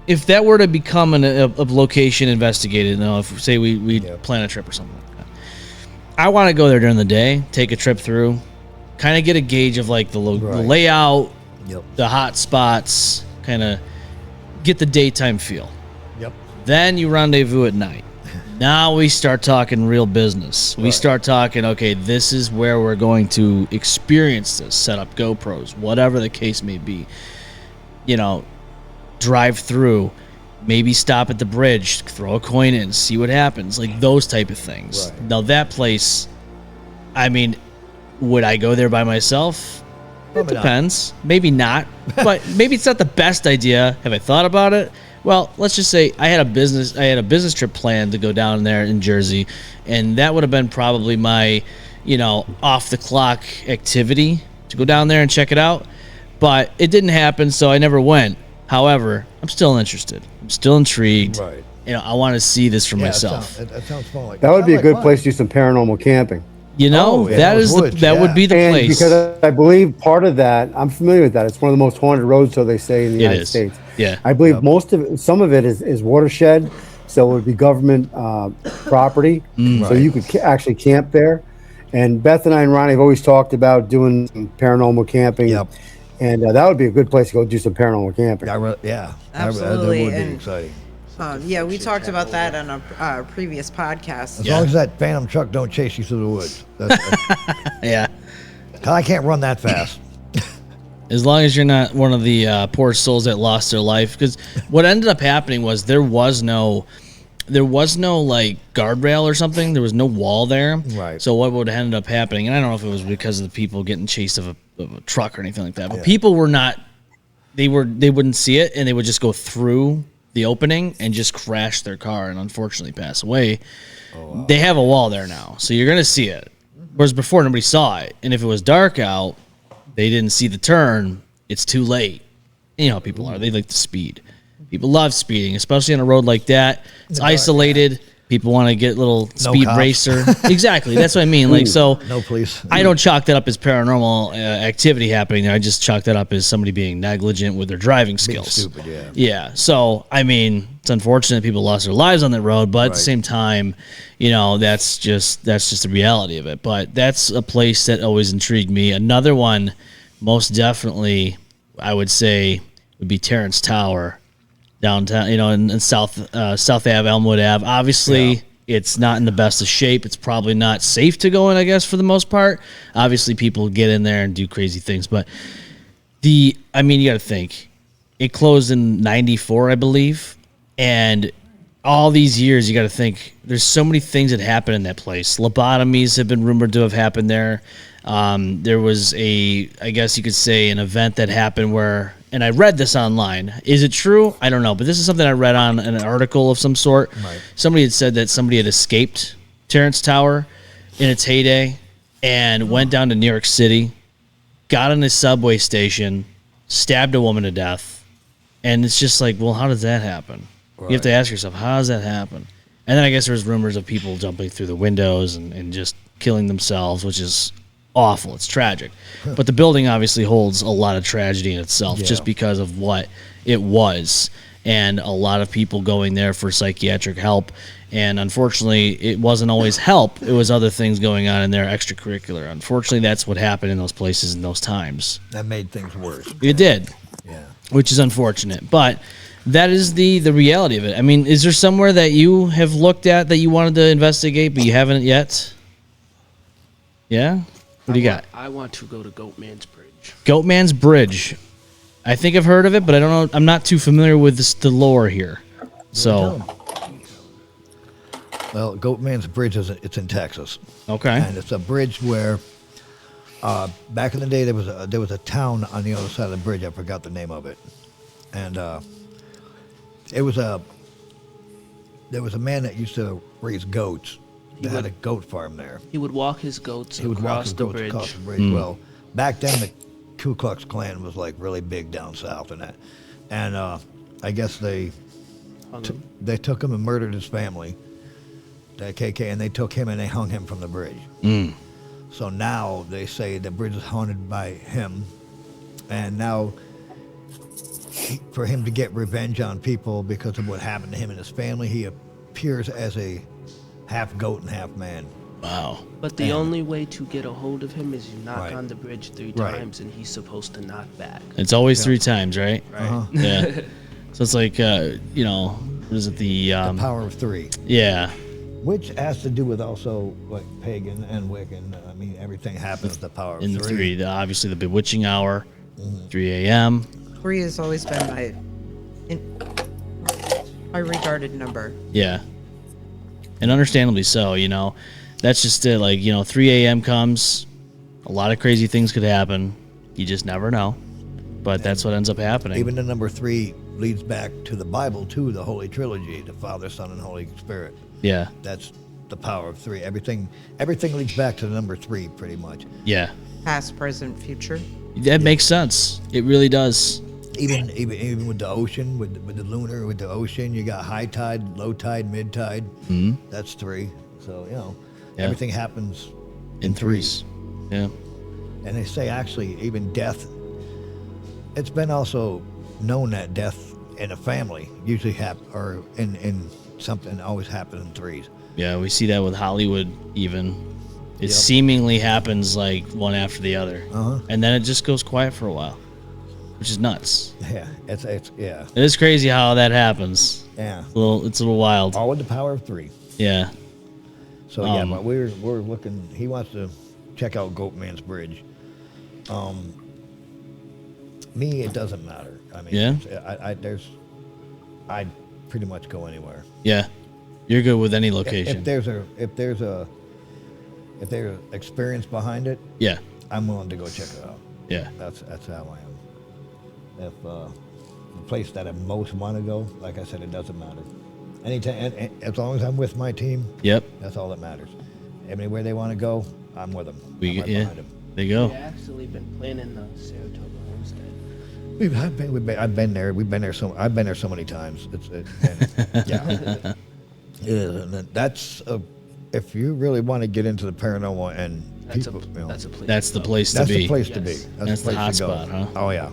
If that were to become a location investigated, if say we Yep. plan a trip or something like that, I want to go there during the day, take a trip through, kind of get a gauge of like the Right. layout, Yep. the hot spots, kind of get the daytime feel. Yep. Then you rendezvous at night. Now we start talking real business. We Right. start talking, okay, this is where we're going to experience this, set up GoPros, whatever the case may be. Drive through, maybe stop at the bridge, throw a coin in, see what happens, like those type of things. Right. Now that place, I mean, would I go there by myself? Probably It not. depends. Maybe not. But maybe it's not the best idea. Have I thought about it? Well, let's just say I had a business trip planned to go down there in Jersey, and that would have been probably my, off the clock activity to go down there and check it out. But it didn't happen, so I never went. However, I'm still interested. I'm still intrigued. Right. I want to see this for Yeah, myself. That sounds fun. Like That would be a sounds good like place fun. to do some paranormal camping. Oh, yeah, that those is woods, that would yeah. be the And place. because I believe part of that, I'm familiar with that. It's one of the most haunted roads, so they say, in the It United is. States. Yeah. I believe some of it is watershed, so it would be government property. So Right. you could actually camp there. And Beth and I and Ronnie have always talked about doing some paranormal camping. Yep. And that would be a good place to go do some paranormal camping. Yeah. Absolutely, That would be and- exciting. Yeah, we talked about that on a previous podcast. As long as that phantom truck don't chase you through the woods. Yeah. 'Cause I can't run that fast. As long as you're not one of the poor souls that lost their life, because what ended up happening was there was no like guardrail or something. There was no wall there. Right. So what would have ended up happening, and I don't know if it was because of the people getting chased of a truck or anything like that, but people were not. They wouldn't see it, and they would just go through the opening and just crash their car and unfortunately pass away. They have a wall there now, so you're gonna see it. Whereas before nobody saw it, and if it was dark out, they didn't see the turn, it's too late. You know how people are. They like to speed. People love speeding, especially on a road like that. It's isolated. People want to get little speed cops. racer. Exactly. That's what I mean. Like, so No police. I don't chalk that up as paranormal activity happening there. I just chalk that up as somebody being negligent with their driving Being skills. stupid, yeah. Yeah. So, I mean, it's unfortunate people lost their lives on that road, but at the Right. same time, you know, that's just the reality of it. But that's a place that always intrigued me. Another one, most definitely, I would say, would be Terrence Tower downtown, you know, in South Ave, Elmwood Ave. Obviously, Yeah. it's not in the best of shape. It's probably not safe to go in, I guess, for the most part. Obviously, people get in there and do crazy things, but I mean, you got to think, it closed in '94, I believe, and all these years, you got to think, there's so many things that happen in that place. Lobotomies have been rumored to have happened there. There was I guess you could say, an event that happened where, and I read this online. Is it true? I don't know, but this is something I read on an article of some sort. Right. Somebody had said that somebody had escaped Terrence Tower in its heyday and went down to New York City, got on a subway station, stabbed a woman to death, and it's just like, well, how does that happen? You have to ask yourself, how does that happen? And then I guess there's rumors of people jumping through the windows and just killing themselves, which is awful. It's tragic. But the building obviously holds a lot of tragedy in itself just Yeah. because of what it was. And a lot of people going there for psychiatric help. And unfortunately, it wasn't always help. It was other things going on in there, extracurricular. Unfortunately, that's what happened in those places in those times. That made things worse. It did, Yeah. which is unfortunate. But that is the reality of it. I mean, is there somewhere that you have looked at that you wanted to investigate, but you haven't yet? Yeah? What do you got? I want to go to Goatman's Bridge. Goatman's Bridge. I think I've heard of it, but I don't know. I'm not too familiar with the lore here. So, Well, Goatman's Bridge it's in Texas, okay. and it's a bridge where back in the day there was a town on the other side of the bridge. I forgot the name of it, and there was a man that used to raise goats. That had a goat farm there. He would walk his goats He would walk across his the goats bridge. across the bridge. Well, back then the Ku Klux Klan was like really big down south and that, and I guess they Hung him. they took him and murdered his family, the KK, and they took him and they hung him from the bridge. So now they say the bridge is haunted by him, and now for him to get revenge on people because of what happened to him and his family, he appears as a half goat and half man. Wow. But the only way to get a hold of him is you knock Right. on the bridge 3 Right. times, and he's supposed to knock back. It's always 3 times, right? Right. Yeah. So it's like, you know, what is it? The Power of three, yeah. which has to do with also like pagan and Wiccan. I mean, everything happens with the power of In the three. 3, obviously the bewitching hour, 3 a.m. 3 has always been my regarded number. Yeah. And understandably so, you know. That's just it. Like, you know, 3 a.m. comes, a lot of crazy things could happen. You just never know. But that's what ends up happening. Even the number 3 leads back to the Bible, too, the Holy Trilogy, the Father, Son, and Holy Spirit. Yeah. That's the power of 3. Everything leads back to the number 3, pretty much. Yeah. Past, present, future. That makes sense. It really does. Even with the ocean, with the lunar, with the ocean, you got high tide, low tide, mid tide. That's 3. So, you know, Yeah. everything happens. In 3s. Yeah. And they say actually even death, it's been also known that death in a family usually or in something always happens in 3s. Yeah, we see that with Hollywood even. It Yep. seemingly happens like one after the other. Uh-huh. And then it just goes quiet for a while, which is nuts. Yeah, it's yeah, It is crazy how that happens. yeah. It's a little wild. All with the power of 3. Yeah. So yeah, but we're looking. He wants to check out Goatman's Bridge. Me, it doesn't matter. I mean, Yeah? I'd pretty much go anywhere. Yeah. You're good with any location. If there's experience behind it, Yeah. I'm willing to go check it out. Yeah. That's how I am. If the place that I most want to go, like I said, it doesn't matter. Anytime, and as long as I'm with my team, Yep. that's all that matters. Anywhere they want to go, I'm with them. I'm right Yeah. behind them. There you go. We've actually been planning the Saratoga homestead. I've been there. I've been there so many times. Yeah. It is, and that's if you really want to get into the paranormal and That's people, you know, that's a place. That's to the go. place to that's be. the place to be. Yes. That's the place hot to go. spot, huh? Oh yeah.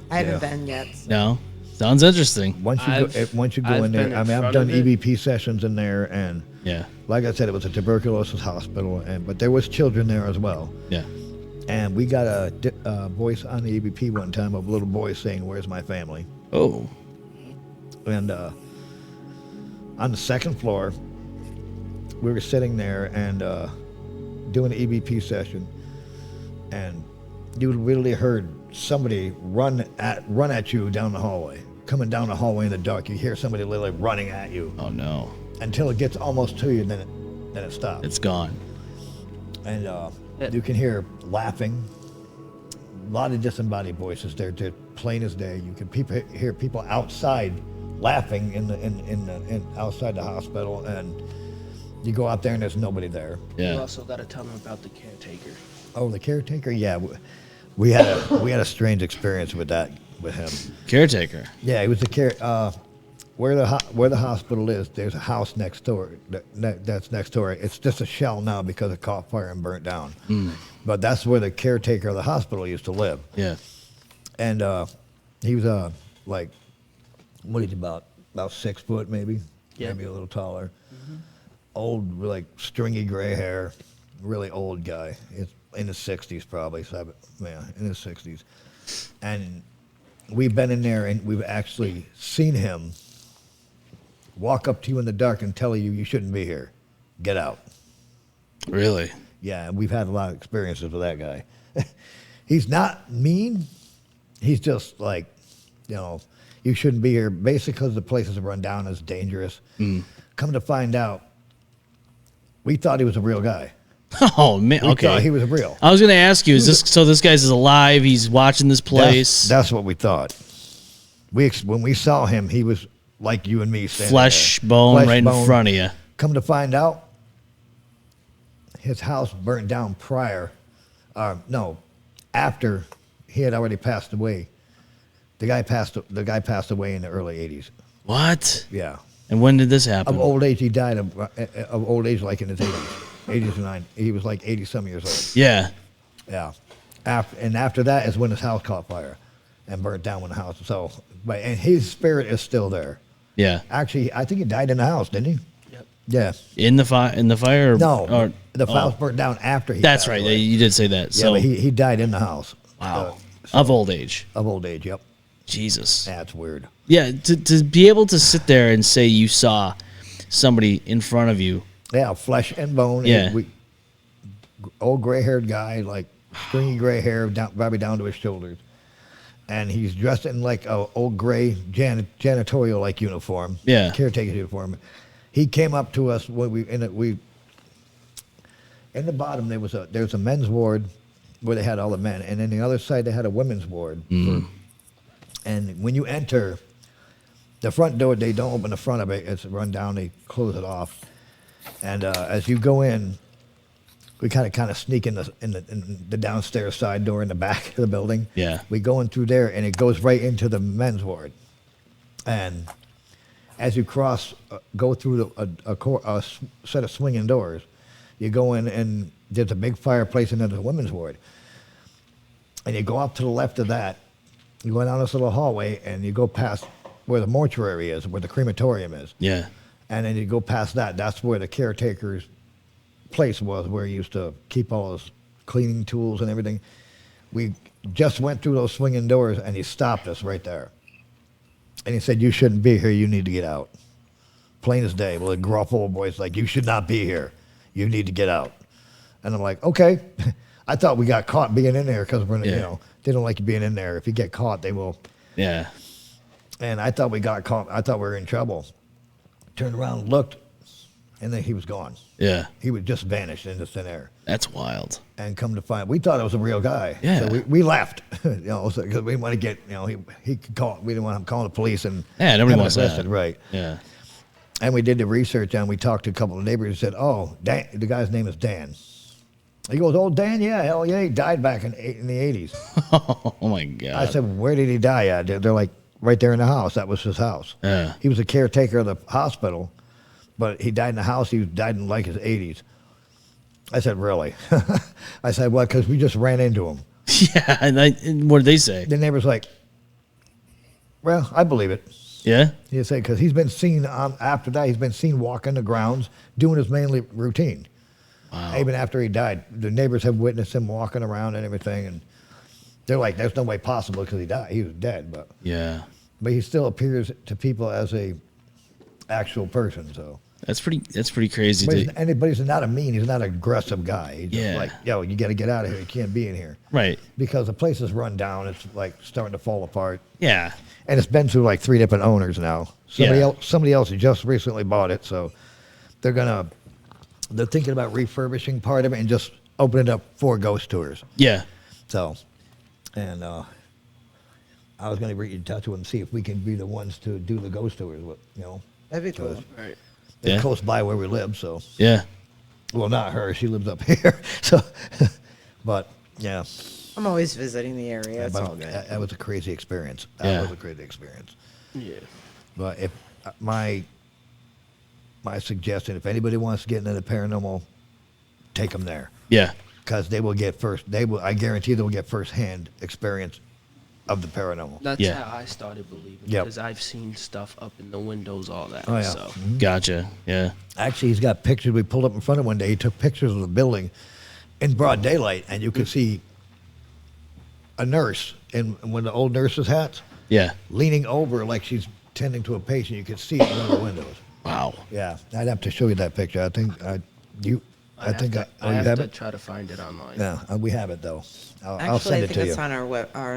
I haven't Yeah. been yet. No, sounds interesting. Once you I've- once you go I've in there, been in I mean, I've front done of it. EVP sessions in there, and Yeah, like I said, it was a tuberculosis hospital, but there was children there as well. yeah. And we got a voice on the EVP one time of a little boy saying, "Where's my family?" Oh, And on the second floor, we were sitting there and doing an EVP session, and you literally heard somebody run at you down the hallway, coming down the hallway in the dark. You hear somebody literally running at you oh no, until it gets almost to you, then it stops. it's gone. And you can hear laughing, a lot of disembodied voices there, to plain as day. You can hear people outside laughing in outside the hospital, and you go out there and there's nobody there. You Yeah. also got to tell them about the caretaker. Oh, the caretaker, yeah, we had a strange experience with him. Caretaker. Yeah, he was the where the hospital is. There's a house next door that's next door. It's just a shell now because it caught fire and burnt down. But that's where the caretaker of the hospital used to live. Yeah. And he was like, what is he, about 6 foot maybe? Yeah. Maybe a little taller. Old, like stringy gray hair, really old guy. It's in his 60s probably, in his 60s. And we've been in there and we've actually seen him walk up to you in the dark and tell you shouldn't be here. Get out. Really? Yeah, and we've had a lot of experiences with that guy. He's not mean. He's just like, you shouldn't be here. Basically, because the place is run down, is dangerous. Come to find out, we thought he was a real guy. Oh man. We Okay. thought he was real. I was gonna ask you, is this so? This guy's alive. He's watching this place. That's what we thought. When we saw him, he was like you and me, standing Flesh there. bone Flesh right bone. in front of you. Come to find out, his house burned down after he had already passed away. The guy passed away in the early 80s. What? Yeah. And when did this happen? Of old age, he died of old age, like in his 80s, 89. He was like 80-some years old. Yeah. Yeah. After that is when his house caught fire and burnt down when the house. And his spirit is still there. Yeah. Actually, I think he died in the house, didn't he? Yep. Yeah. In the fire. No, the oh. house burnt down after he. That's passed right. away. You did say that. Yeah, So but he died in the house. wow. Of old age. Of old age. Yep. Jesus. That's weird. Yeah. To be able to sit there and say you saw somebody in front of you. Yeah, flesh and bone. Yeah. Old gray-haired guy, like stringy gray hair, probably down to his shoulders, and he's dressed in like a old gray janitorial like uniform. Yeah. Caretaker uniform. He came up to us when in the bottom there's a men's ward where they had all the men, and then the other side they had a women's ward. And when you enter the front door, they don't open the front of it. It's run down. They close it off. And as you go in, we kind of sneak in the downstairs side door in the back of the building. Yeah. We go in through there, and it goes right into the men's ward. And as you go through a set of swinging doors, you go in, and there's a big fireplace, and then there's a women's ward. And you go up to the left of that. You go down this little hallway, and you go past where the mortuary is, where the crematorium is. Yeah. And then you go past that. That's where the caretaker's place was, where he used to keep all his cleaning tools and everything. We just went through those swinging doors, and he stopped us right there. And he said, "You shouldn't be here. You need to get out." Plain as day. Well, a gruff old voice like, "You should not be here. You need to get out." And I'm like, okay. I thought we got caught being in there because they don't like you being in there. If you get caught, they will. Yeah. And I thought we got caught. I thought we were in trouble. Turned around, looked, and then he was gone. Yeah. He would just vanish into thin air. That's wild. And come to find, we thought it was a real guy. Yeah. So we left, because we didn't want to get, he could call. We didn't want him calling the police and Yeah, nobody have wants that. arrested, right? Yeah. And we did the research, and we talked to a couple of neighbors who said, "Oh, Dan, the guy's name is Dan." He goes, "Oh, Dan, yeah, hell yeah, he died back in the 80s. Oh my God. I said, "Where did he die at?" They're like, "Right there in the house. That was his house." Yeah. He was a caretaker of the hospital, but he died in the house. He died in like his 80s. I said, really? I said, well, because we just ran into him. Yeah, and what did they say? The neighbor's like, well, I believe it. Yeah? He said, because he's been seen, after that, he's been seen walking the grounds, doing his mainly routine. Wow. Even after he died, the neighbors have witnessed him walking around and everything, and they're like, there's no way possible because he died. He was dead, but he still appears to people as a actual person. So That's pretty crazy. but he's not a mean. He's not an aggressive guy. He's just like, yo, you got to get out of here. You can't be in here. Right. Because the place is run down. It's like starting to fall apart. Yeah. And it's been through like 3 different owners now. Somebody else just recently bought it, so they're thinking about refurbishing part of it and just opening it up for ghost tours. Yeah. So, and I was going to get in touch with them and see if we can be the ones to do the ghost tours. That'd be cool. Right. They're close by where we live, so. Yeah. Well, not her. She lives up here. So, but yeah. I'm always visiting the area. It's all good. That was a crazy experience. Yeah. Yeah. But if my suggestion, if anybody wants to get into the paranormal, take them there. Yeah. Because they will get I guarantee they will get first-hand experience of the paranormal. That's Yeah. how I started believing. Yep. Because I've seen stuff up in the windows, all that. Oh, yeah. So. Gotcha. Yeah. Actually, he's got pictures. We pulled up in front of one day. He took pictures of the building in broad daylight, and you could see a nurse in one of the old nurses' hats Yeah. leaning over like she's tending to a patient. You could see it in one of the windows. Wow. Yeah, I'd have to show you that picture. I think you I have have to it. try to find it online. Yeah, we have it though. I'll Actually, send I it think to you. it's on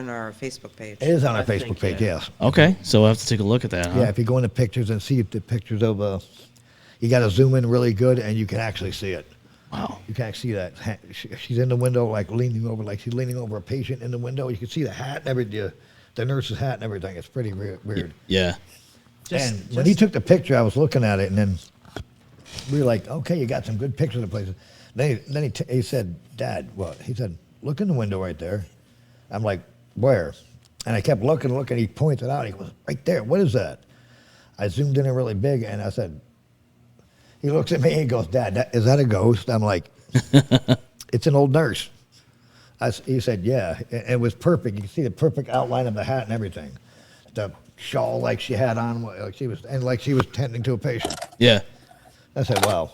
our Facebook page. It is on our I Facebook think, page. yeah. Yes. Okay. So we'll have to take a look at that, huh? Yeah, if you go into pictures and see the pictures of you got to zoom in really good, and you can actually see it. Wow. You can actually see that she's in the window, like she's leaning over a patient in the window. You can see the hat and everything, the nurse's hat and everything. It's pretty weird. Yeah. And when he took the picture, I was looking at it, and then we were like, okay, you got some good pictures of places. Then he said, Dad, what? He said, look in the window right there. I'm like, where? And I kept looking. He pointed out. He goes, right there. What is that? I zoomed in really big, and I said, he looks at me and he goes, Dad, is that a ghost? I'm like, it's an old nurse. He said, yeah. It was perfect. You can see the perfect outline of the hat and everything. The shawl like she had on, like she was tending to a patient. Yeah. I said, wow,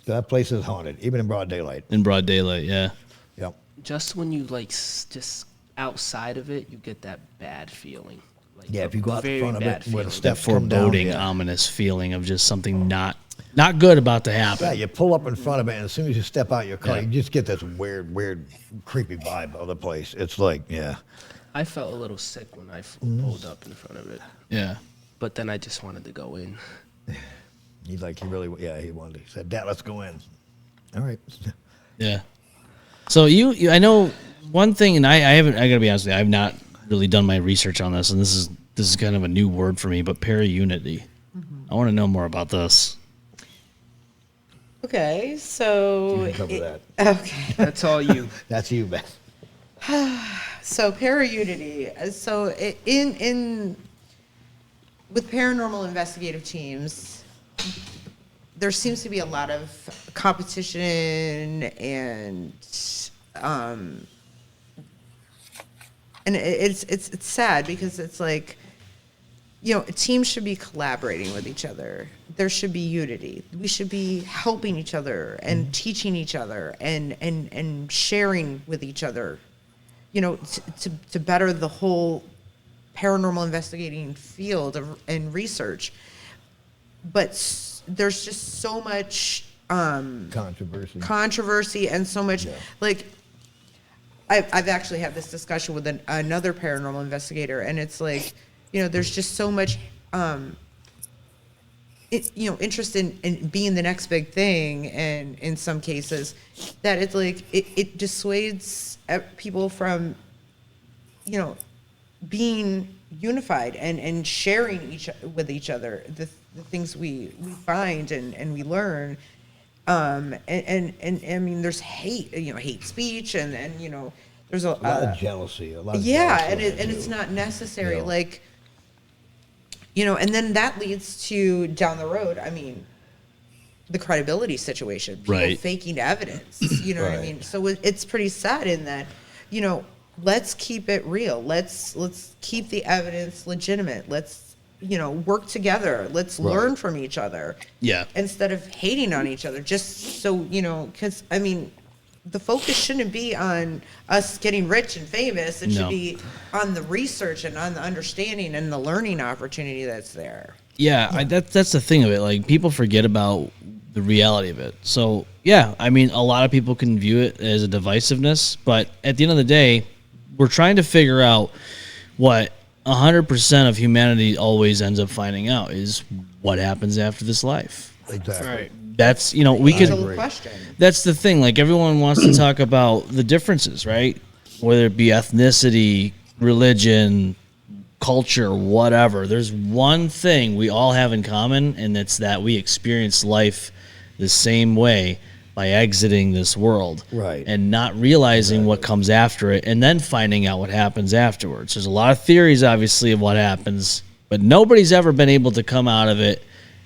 that place is haunted, even in broad daylight. In broad daylight. Yeah. Yep. Just when you just outside of it, you get that bad feeling. Like Yeah, if you go out the very front of bad it where the feeling. That steps come down, foreboding, yeah. ominous feeling of just something not good about to happen. Yeah, you pull up in front of it, and as soon as you step out your car, Yeah. you just get this weird, creepy vibe of the place. It's like, yeah. I felt a little sick when I pulled up in front of it, Yeah. but then I just wanted to go in. He wanted. He said, Dad, let's go in. All right. Yeah. So you I know one thing, and I haven't. I gotta be honest with you. I've not really done my research on this, and this is kind of a new word for me. But paraunity. I want to know more about this. Okay, so You can cover that. Okay, That's all you. That's you, Beth. so paraunity. So in with paranormal investigative teams, there seems to be a lot of competition and it's sad because it's like, teams should be collaborating with each other. There should be unity. We should be helping each other and teaching each other and sharing with each other, to better the whole paranormal investigating field and research. But there's just so much controversy and so much like. I've actually had this discussion with another paranormal investigator, and it's like, there's just so much, interest in being the next big thing, and in some cases, that it's like it dissuades people from, being unified and sharing with each other the things we find and we learn. And I mean, there's hate, hate speech, and there's a lot of jealousy. and it's not necessary. And then that leads to down the road. I mean, the credibility situation, people Right. faking evidence. You know what I Right. mean? So it's pretty sad in that, you know, let's keep it real. Let's keep the evidence legitimate. Let's, you know, work together. Let's learn from each other. Yeah. Instead of hating on each other, just so, you know, because I mean, the focus shouldn't be on us getting rich and famous. It No. should be on the research and on the understanding and the learning opportunity that's there. Yeah, that's the thing of it. Like, people forget about the reality of it. So, yeah, I mean, a lot of people can view it as a divisiveness, but at the end of the day, we're trying to figure out what 100% of humanity always ends up finding out is what happens after this life. Exactly. That's, you know, we could. Age-old question. That's the thing. Like, everyone wants to talk about the differences, right? Whether it be ethnicity, religion, culture, whatever. There's one thing we all have in common, and it's that we experience life the same way by exiting this world. Right. And not realizing what comes after it, and then finding out what happens afterwards. There's a lot of theories, obviously, of what happens, but nobody's ever been able to come out of it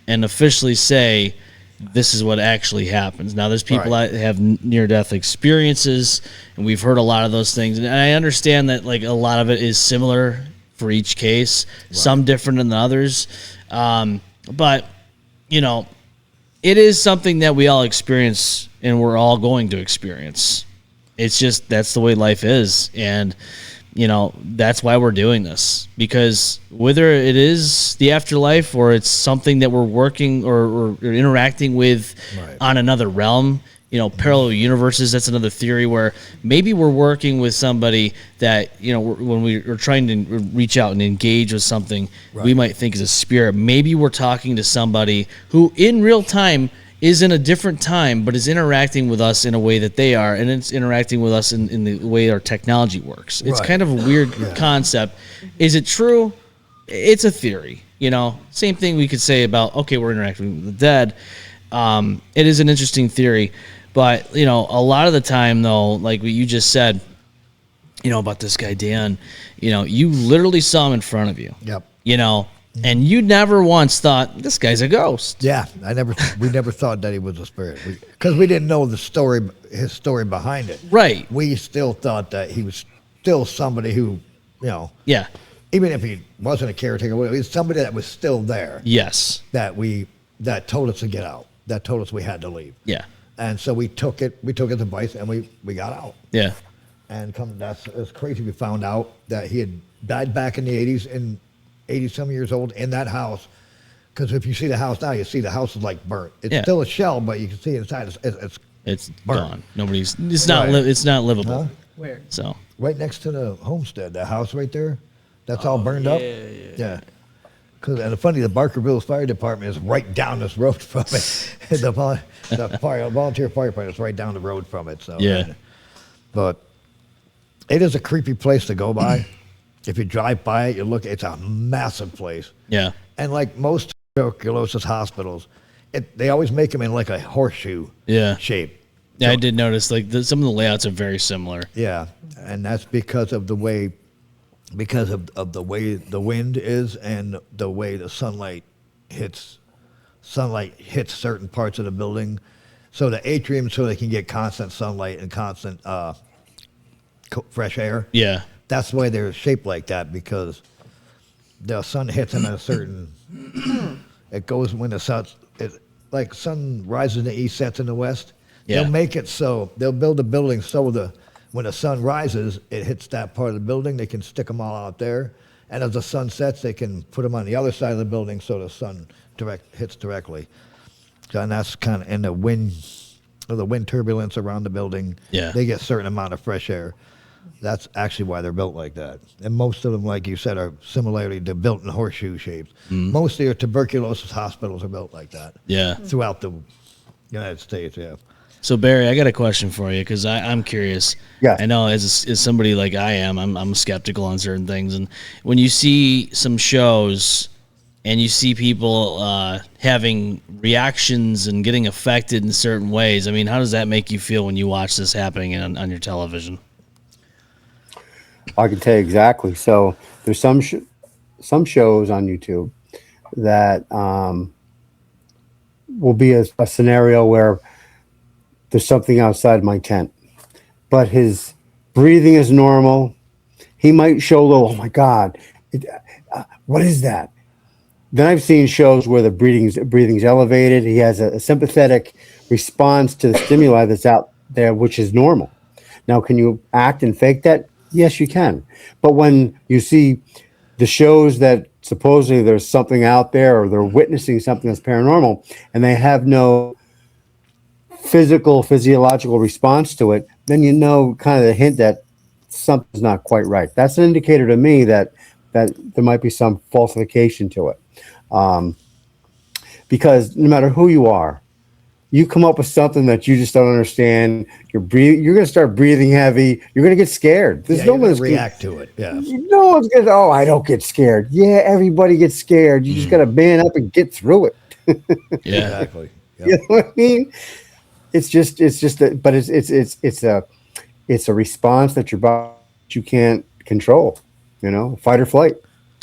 and officially say, this is what actually happens. Now, there's people Right. that have near-death experiences, and we've heard a lot of those things. And I understand that, like, a lot of it is similar for each case, some different than others. But, you know, it is something that we all experience, and we're all going to experience. It's just, that's the way life is. And, you know, that's why we're doing this, because whether it is the afterlife or it's something that we're working or interacting with Right. on another realm, you know, parallel universes, that's another theory where maybe we're working with somebody that, you know, when we're trying to reach out and engage with something we might think is a spirit. Maybe we're talking to somebody who in real time is in a different time, but is interacting with us in a way that they are, and it's interacting with us in the way our technology works. It's Right. kind of a weird concept. Is it true? It's a theory, you know. Same thing we could say about, okay, we're interacting with the dead. It is an interesting theory, but, you know, a lot of the time, though, like what you just said, you know, about this guy Dan, you know, you literally saw him in front of you. Yep. You know, and you never once thought this guy's a ghost. Yeah, we never thought that he was a spirit because we didn't know his story behind it. Right. We still thought that he was still somebody who, you know, Yeah. even if he wasn't a caretaker, he was somebody that was still there Yes. that told us to get out, that told us we had to leave. Yeah. And so we took his advice and we got out. Yeah. And it's crazy. We found out that he had died back in the 80s and 80-some years old in that house. Because if you see the house now, you see the house is like burnt. It's still a shell, but you can see inside it's It's burnt. gone. It's not Right. it's not livable. Huh? Where? So, right next to the homestead, that house right there. That's all burned up. Yeah. And the funny, the Barkerville Fire Department is right down this road from it. the volunteer firefighter is right down the road from it. So Yeah. But it is a creepy place to go by. If you drive by it, it's a massive place. yeah. And like most tuberculosis hospitals, they always make them in like a horseshoe Yeah. shape. Yeah, I did notice like some of the layouts are very similar. Yeah, and that's because of the way the way the wind is and the way the sunlight hits certain parts of the building. So the atrium, so they can get constant sunlight and constant fresh air. Yeah. That's why they're shaped like that, because the sun hits them at a certain. It goes when the sun rises in the east, sets in the west. Yeah. They'll make it so they'll build a building so when the sun rises, it hits that part of the building. They can stick them all out there, and as the sun sets, they can put them on the other side of the building so the sun hits directly. So, and that's kind of in the wind turbulence around the building. Yeah. They get a certain amount of fresh air. That's actually why they're built like that. And most of them, like you said, are similarly, they're built in horseshoe shapes. Most of your tuberculosis hospitals are built like that. Yeah. Throughout the United States, yeah. So Barry, I got a question for you because I'm curious. Yeah. I know as somebody like I am, I'm skeptical on certain things, and when you see some shows and you see people having reactions and getting affected in certain ways, I mean, how does that make you feel when you watch this happening on your television? I can tell you exactly. So there's some shows on YouTube that will be a scenario where there's something outside my tent, but his breathing is normal. He might show a little, oh my God, what is that? Then I've seen shows where the breathing's elevated. He has a sympathetic response to the stimuli that's out there, which is normal. Now, can you act and fake that? Yes, you can. But when you see the shows that supposedly there's something out there or they're witnessing something that's paranormal and they have no physiological response to it, then you know kind of the hint that something's not quite right. That's an indicator to me that there might be some falsification to it. Because no matter who you are, you come up with something that you just don't understand. You're going to start breathing heavy. You're going to get scared. There's no one to react to it. Yeah. No one's going to, oh, I don't get scared. Yeah, everybody gets scared. You just got to man up and get through it. Yeah. Exactly. Yep. You know what I mean? It's just but it's a response that your body you can't control, fight or flight.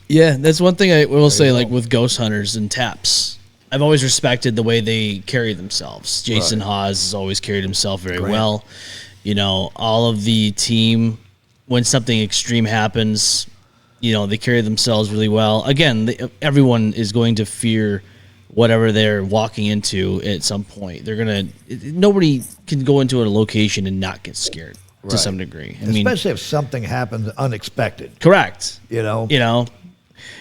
Yeah, that's one thing I will say, like with ghost hunters and taps. I've always respected the way they carry themselves. Jason Hawes has always carried himself very well. All of the team, when something extreme happens, they carry themselves really well. Again, everyone is going to fear whatever they're walking into at some point. Nobody can go into a location and not get scared to some degree. Especially if something happens unexpected. Correct.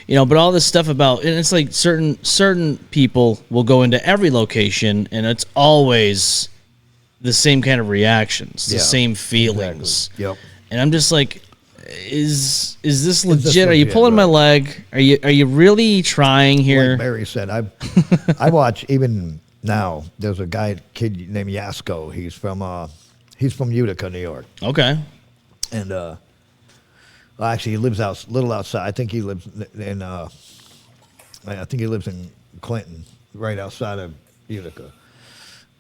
But all this stuff about, and it's like certain people will go into every location and it's always the same kind of reactions, the same feelings. Exactly. Yep. And I'm just like, is this legit? Are you pulling my leg? Are you really trying here? Like Mary said, I watch even now. There's a kid named Yasko. He's from Utica, New York. Okay. And actually, he lives a little outside. I think he lives in Clinton, right outside of Utica.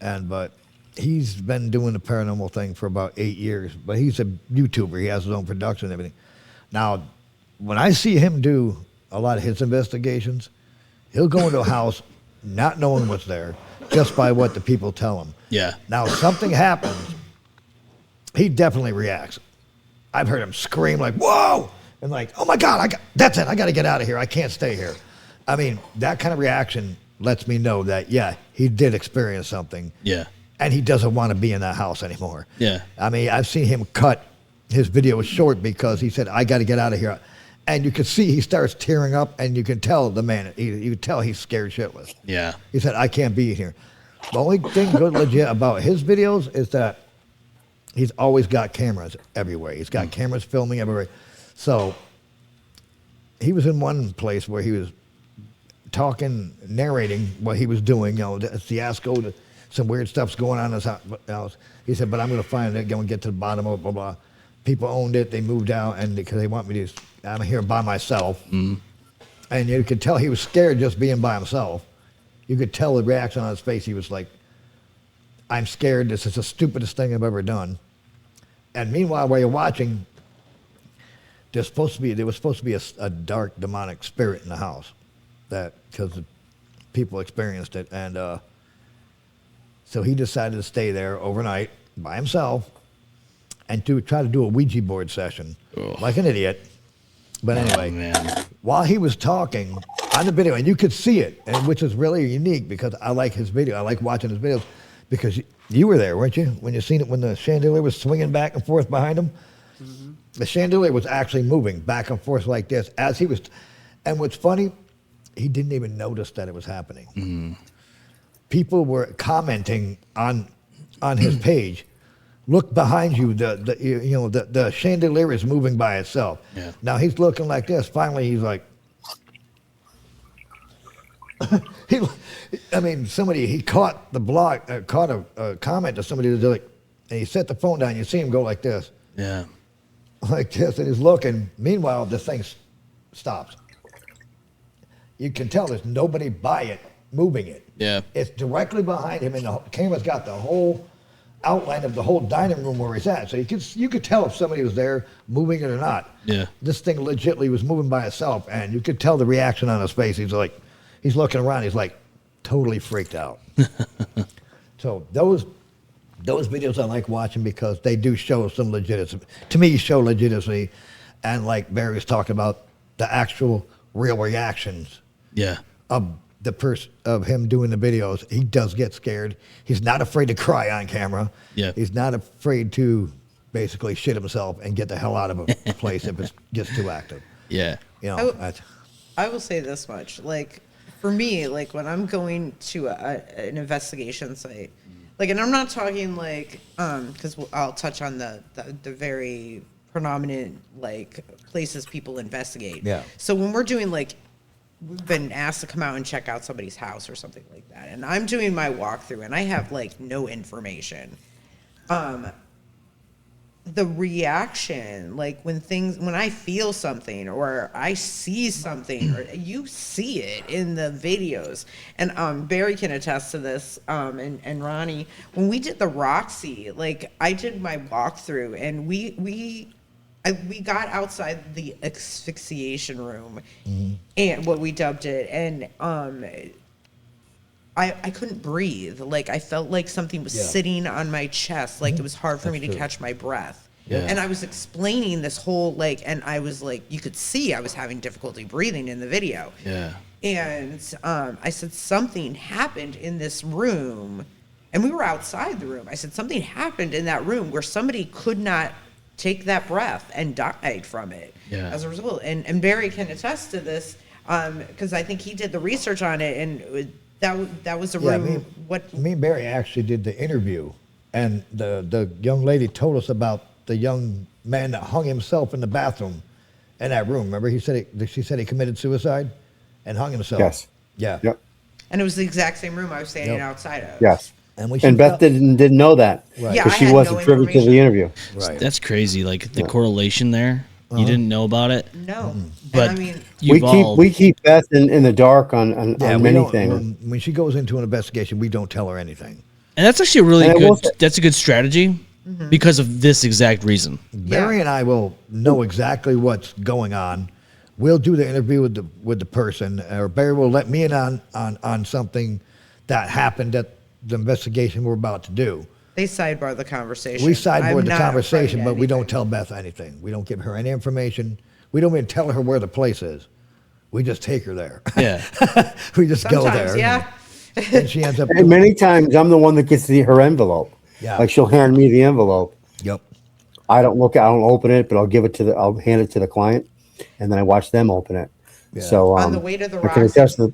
But he's been doing the paranormal thing for about 8 years. But he's a YouTuber. He has his own production and everything. Now, when I see him do a lot of his investigations, he'll go into a house not knowing what's there, just by what the people tell him. Yeah. Now, if something happens, he definitely reacts. I've heard him scream like, whoa, and like, oh my God, that's it, I got to get out of here. I can't stay here. I mean, that kind of reaction lets me know that, yeah, he did experience something. Yeah. And he doesn't want to be in that house anymore. Yeah. I mean, I've seen him cut his video short because he said, I got to get out of here. And you can see he starts tearing up, and you can tell the man, you can tell he's scared shitless. Yeah. He said, I can't be here. The only thing good legit about his videos is that he's always got cameras everywhere. He's got cameras filming everywhere. So he was in one place where he was narrating what he was doing. It's the Asco, some weird stuff's going on in his house. He said, but I'm going to find it, go and get to the bottom of it, blah, blah. People owned it. They moved out, and because they want me to, I'm here by myself. Mm. And you could tell he was scared just being by himself. You could tell the reaction on his face. He was like, I'm scared. This is the stupidest thing I've ever done. And meanwhile, while you're watching, there was supposed to be a dark demonic spirit in the house, because people experienced it, and so he decided to stay there overnight by himself and try to do a Ouija board session, like an idiot. But anyway, while he was talking on the video, and you could see it, and which is really unique because I like his video. I like watching his videos because you were there, weren't you? When you seen it, when the chandelier was swinging back and forth behind him, the chandelier was actually moving back and forth like this as he was. And what's funny, he didn't even notice that it was happening. Mm-hmm. People were commenting on his page. Look behind you. The chandelier is moving by itself. Yeah. Now he's looking like this. Finally, he's like, he caught the block, caught a comment to somebody to like, and he set the phone down. You see him go like this. Yeah. Like this, and he's looking. Meanwhile, the thing stops. You can tell there's nobody by it moving it. Yeah. It's directly behind him, and the camera's got the whole outline of the whole dining room where he's at. So you could tell if somebody was there moving it or not. Yeah. This thing legitimately was moving by itself, and you could tell the reaction on his face. He's looking around. He's like, totally freaked out. So those videos I like watching because they do show some legitimacy. To me, show legitimacy, and like Barry was talking about, the actual real reactions Yeah. of of him doing the videos. He does get scared. He's not afraid to cry on camera. Yeah. He's not afraid to basically shit himself and get the hell out of a place if it gets too active. Yeah. You know, Oh. that's, I will say this much, like for me, like when I'm going to an investigation site, like, and I'm not talking like, because I'll touch on the very predominant like places people investigate. Yeah. So when we're doing like, we've been asked to come out and check out somebody's house or something like that, and I'm doing my walkthrough and I have like no information. The reaction, like when I feel something or I see something, or you see it in the videos, and Barry can attest to this, and Ronnie, when we did the Roxy, like I did my walkthrough and we got outside the asphyxiation room, and what we dubbed it, and I couldn't breathe. Like I felt like something was sitting on my chest. Like it was hard for me to catch my breath. Yeah. And I was explaining this whole like, and I was like, you could see I was having difficulty breathing in the video. Yeah. And I said something happened in this room, and we were outside the room. I said something happened in that room where somebody could not take that breath and died from it as a result. And Barry can attest to this because I think he did the research on it, and that was the room. Me and Barry actually did the interview, and the young lady told us about the young man that hung himself in the bathroom in that room. Remember, she said he committed suicide and hung himself. Yes. Yeah. Yep. And it was the exact same room I was standing outside of. Yes. And Beth didn't know that. Right. Yeah, Because I she had wasn't no privy to information. the interview. Right. That's crazy. Like the correlation there. You didn't know about it. No. But And I mean, We keep Beth in the dark on Yeah, we many don't, things. when she goes into an investigation, we don't tell her anything. And that's actually a really And I will good. say- That's a good strategy because of this exact reason. Barry and I will know exactly what's going on. We'll do the interview with the person, or Barry will let me in on something that happened at the investigation we're about to do. they sidebar the conversation. We I'm sideboard the not conversation, afraid but of we don't anything. tell Beth anything. We don't give her any information. We don't even tell her where the place is. We just take her there. Yeah. We just go Sometimes, there. yeah. And she ends up And many times I'm the one that gets her envelope. Yeah. Like she'll hand me the envelope. Yep. I don't open it, but I'll hand it to the client, and then I watch them open it. Yeah. So On the way to the I can Roxy. attest that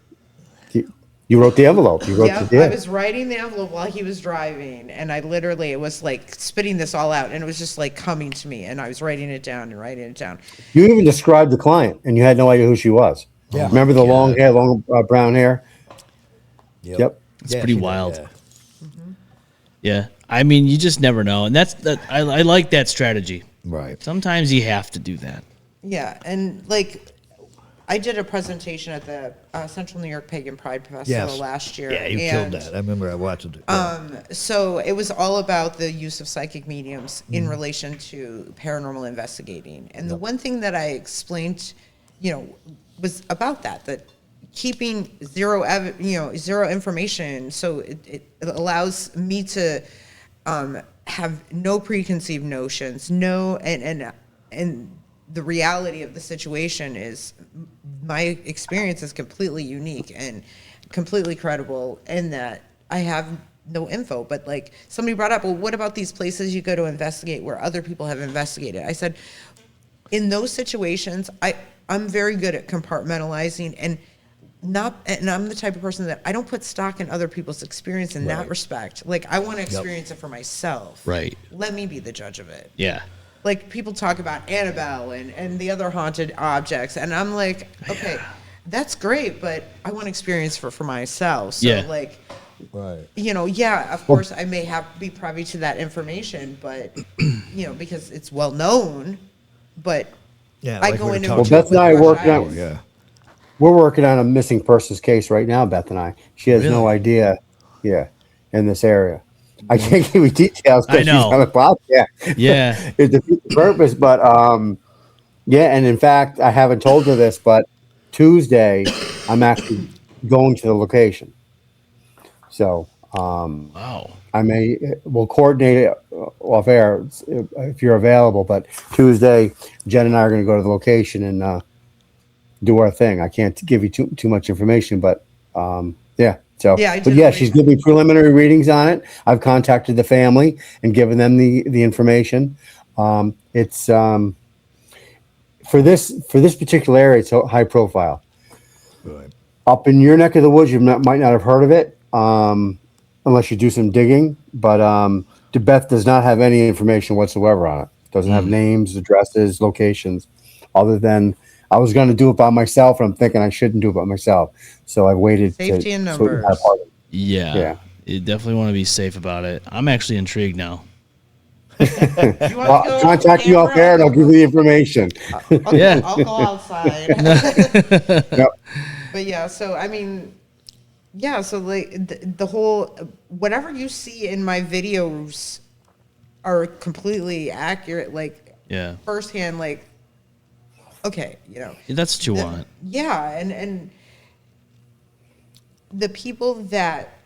you wrote the envelope. You wrote Yeah, the I was writing the envelope while he was driving, and I literally, it was like spitting this all out, and it was just like coming to me, and I was writing it down and writing it down. You even described the client, and you had no idea who she was. Yeah. Remember the long hair, long brown hair? Yep. It's pretty she did, wild. yeah. Yeah. I mean, you just never know, and I like that strategy. Right. Sometimes you have to do that. Yeah, and like, I did a presentation at the Central New York Pagan Pride Festival last year. Yeah, you and, killed that. I remember I watched it. Yeah. So it was all about the use of psychic mediums in relation to paranormal investigating. And the one thing that I explained, was about that keeping zero information. So it allows me to have no preconceived notions, and the reality of the situation is my experience is completely unique and completely credible in that I have no info. But like somebody brought up, well, what about these places you go to investigate where other people have investigated? I said, in those situations, I'm very good at compartmentalizing and I'm the type of person that I don't put stock in other people's experience in that respect. Like I want to experience it for myself. Right. Let me be the judge of it. Yeah. Like people talk about Annabelle and the other haunted objects, and I'm like, okay, that's great, but I want to experience for myself. So like, Right. of course I may be privy to that information, but because it's well known, but Yeah. I like go we were into talking it Well, Beth and I with are fresh working on. eyes. Yeah. We're working on a missing persons case right now, Beth and I. She has no Really? idea. Yeah, in this area. I can't give you details I because she's know. on the podcast. Yeah. It defeats the purpose, but yeah, and in fact, I haven't told her this, but Tuesday I'm actually going to the location. So Wow. we'll coordinate it off air if you're available. But Tuesday, Jen and I are going to go to the location and do our thing. I can't give you too much information, but yeah. So, Yeah, I but did yeah, read she's that. giving me preliminary readings on it. I've contacted the family and given them the information. It's for this particular area, it's high profile. Right. Up in your neck of the woods, might not have heard of it, unless you do some digging. But Beth does not have any information whatsoever on it. Doesn't have names, addresses, locations, other than I was going to do it by myself, and I'm thinking I shouldn't do it by myself. So I waited. Safety in So we had a numbers. party. Yeah. Yeah. You definitely want to be safe about it. I'm actually intrigued now. You want to go Contact me off camera? air, and I'll give you the information. Yeah. I'll go outside. Yep. But yeah, so I mean, yeah, so like the whole whatever you see in my videos are completely accurate, like Yeah. firsthand, like okay, you know. That's what you want. Yeah, and the people that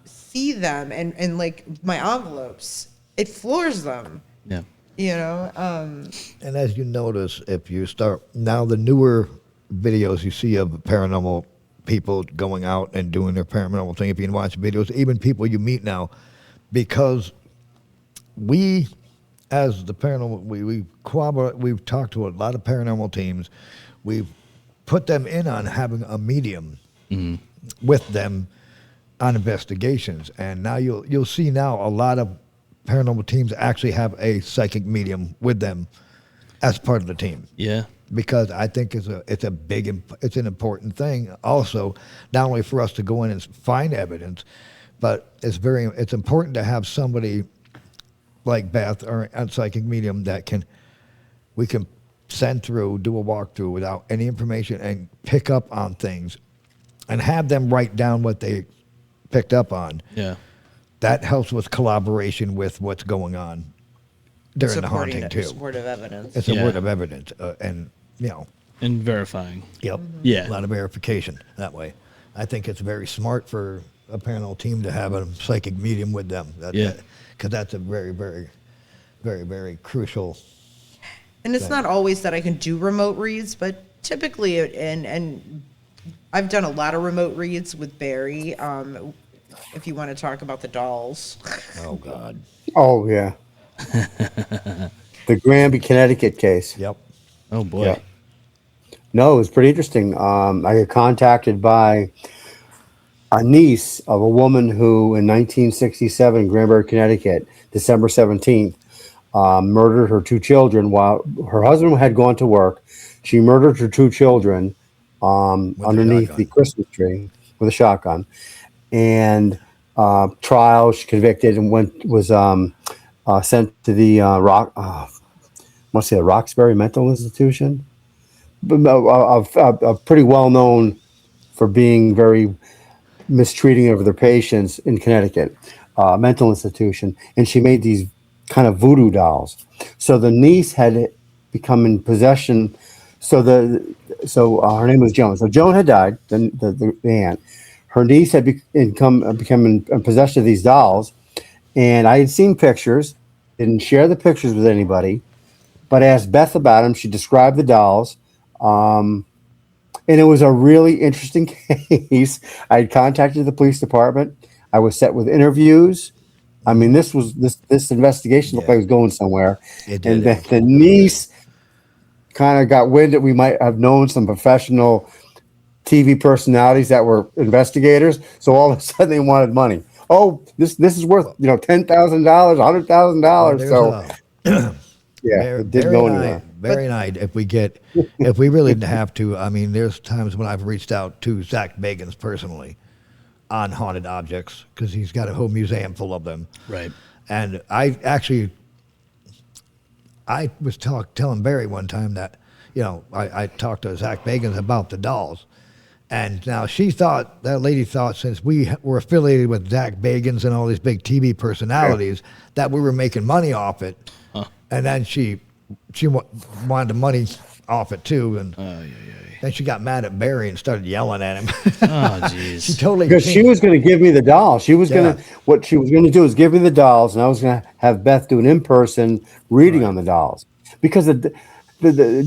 see them and like my envelopes, it floors them, Yeah. you know. And as you notice, if you start now, the newer videos you see of paranormal people going out and doing their paranormal thing, if you watch videos, even people you meet now, because we, as the paranormal, we corroborate, we've talked to a lot of paranormal teams, we've put them in on having a medium with them on investigations, and now you'll see now a lot of paranormal teams actually have a psychic medium with them as part of the team. Yeah. Because I think it's an important thing. Also, not only for us to go in and find evidence, but it's important to have somebody like Beth or a psychic medium that we can send through, do a walkthrough without any information and pick up on things, and have them write down what they picked up on. Yeah. That helps with collaboration with what's going on during the haunting too. Supportive evidence. It's Yeah. a word of evidence, and And verifying. yep, Yeah. a lot of verification that way. I think it's very smart for a paranormal team to have a psychic medium with them. Yeah. Because that's a very, very, very, very crucial. And it's not always that I can do remote reads, but typically, and I've done a lot of remote reads with Barry. If you want to talk about the dolls, Oh God. Oh yeah. The Granby, Connecticut case. Yep. Oh boy. Yeah. No, it was pretty interesting. I got contacted by a niece of a woman who, in 1967, Granbury, Connecticut, December 17th, murdered her two children while her husband had gone to work. She murdered her two children underneath shotgun. the Christmas tree with a shotgun. And trial, she convicted and was sent to the Roxbury Mental Institution. Pretty well known for being very mistreating of their patients in Connecticut, mental institution. And she made these kind of voodoo dolls. So the niece had become in possession. So her name was Joan. So Joan had died, the aunt. Her niece had become in possession of these dolls, and I had seen pictures. Didn't share the pictures with anybody, but asked Beth about them. She described the dolls, and it was a really interesting case. I had contacted the police department. I was set with interviews. I mean, this investigation looked like it was going somewhere. It And did. the niece kind of got wind that we might have known some professional TV personalities that were investigators. So all of a sudden they wanted money. Oh, this is worth $10,000, $100,000. So yeah, it didn't go anywhere. Barry and I, if we really have to, I mean, there's times when I've reached out to Zach Bagans personally on haunted objects because he's got a whole museum full of them. Right. And I was telling Barry one time that, I talked to Zach Bagans about the dolls. And now that lady thought since we were affiliated with Zach Bagans and all these big TV personalities that we were making money off it. Huh. And then she wanted the money off it too. And Then she got mad at Barry and started yelling at him. Oh, jeez. She totally Because she changed. was going to give me the dolls. She was Yeah. what she was going to do is give me the dolls, and I was going to have Beth do an in-person reading on the dolls. Because the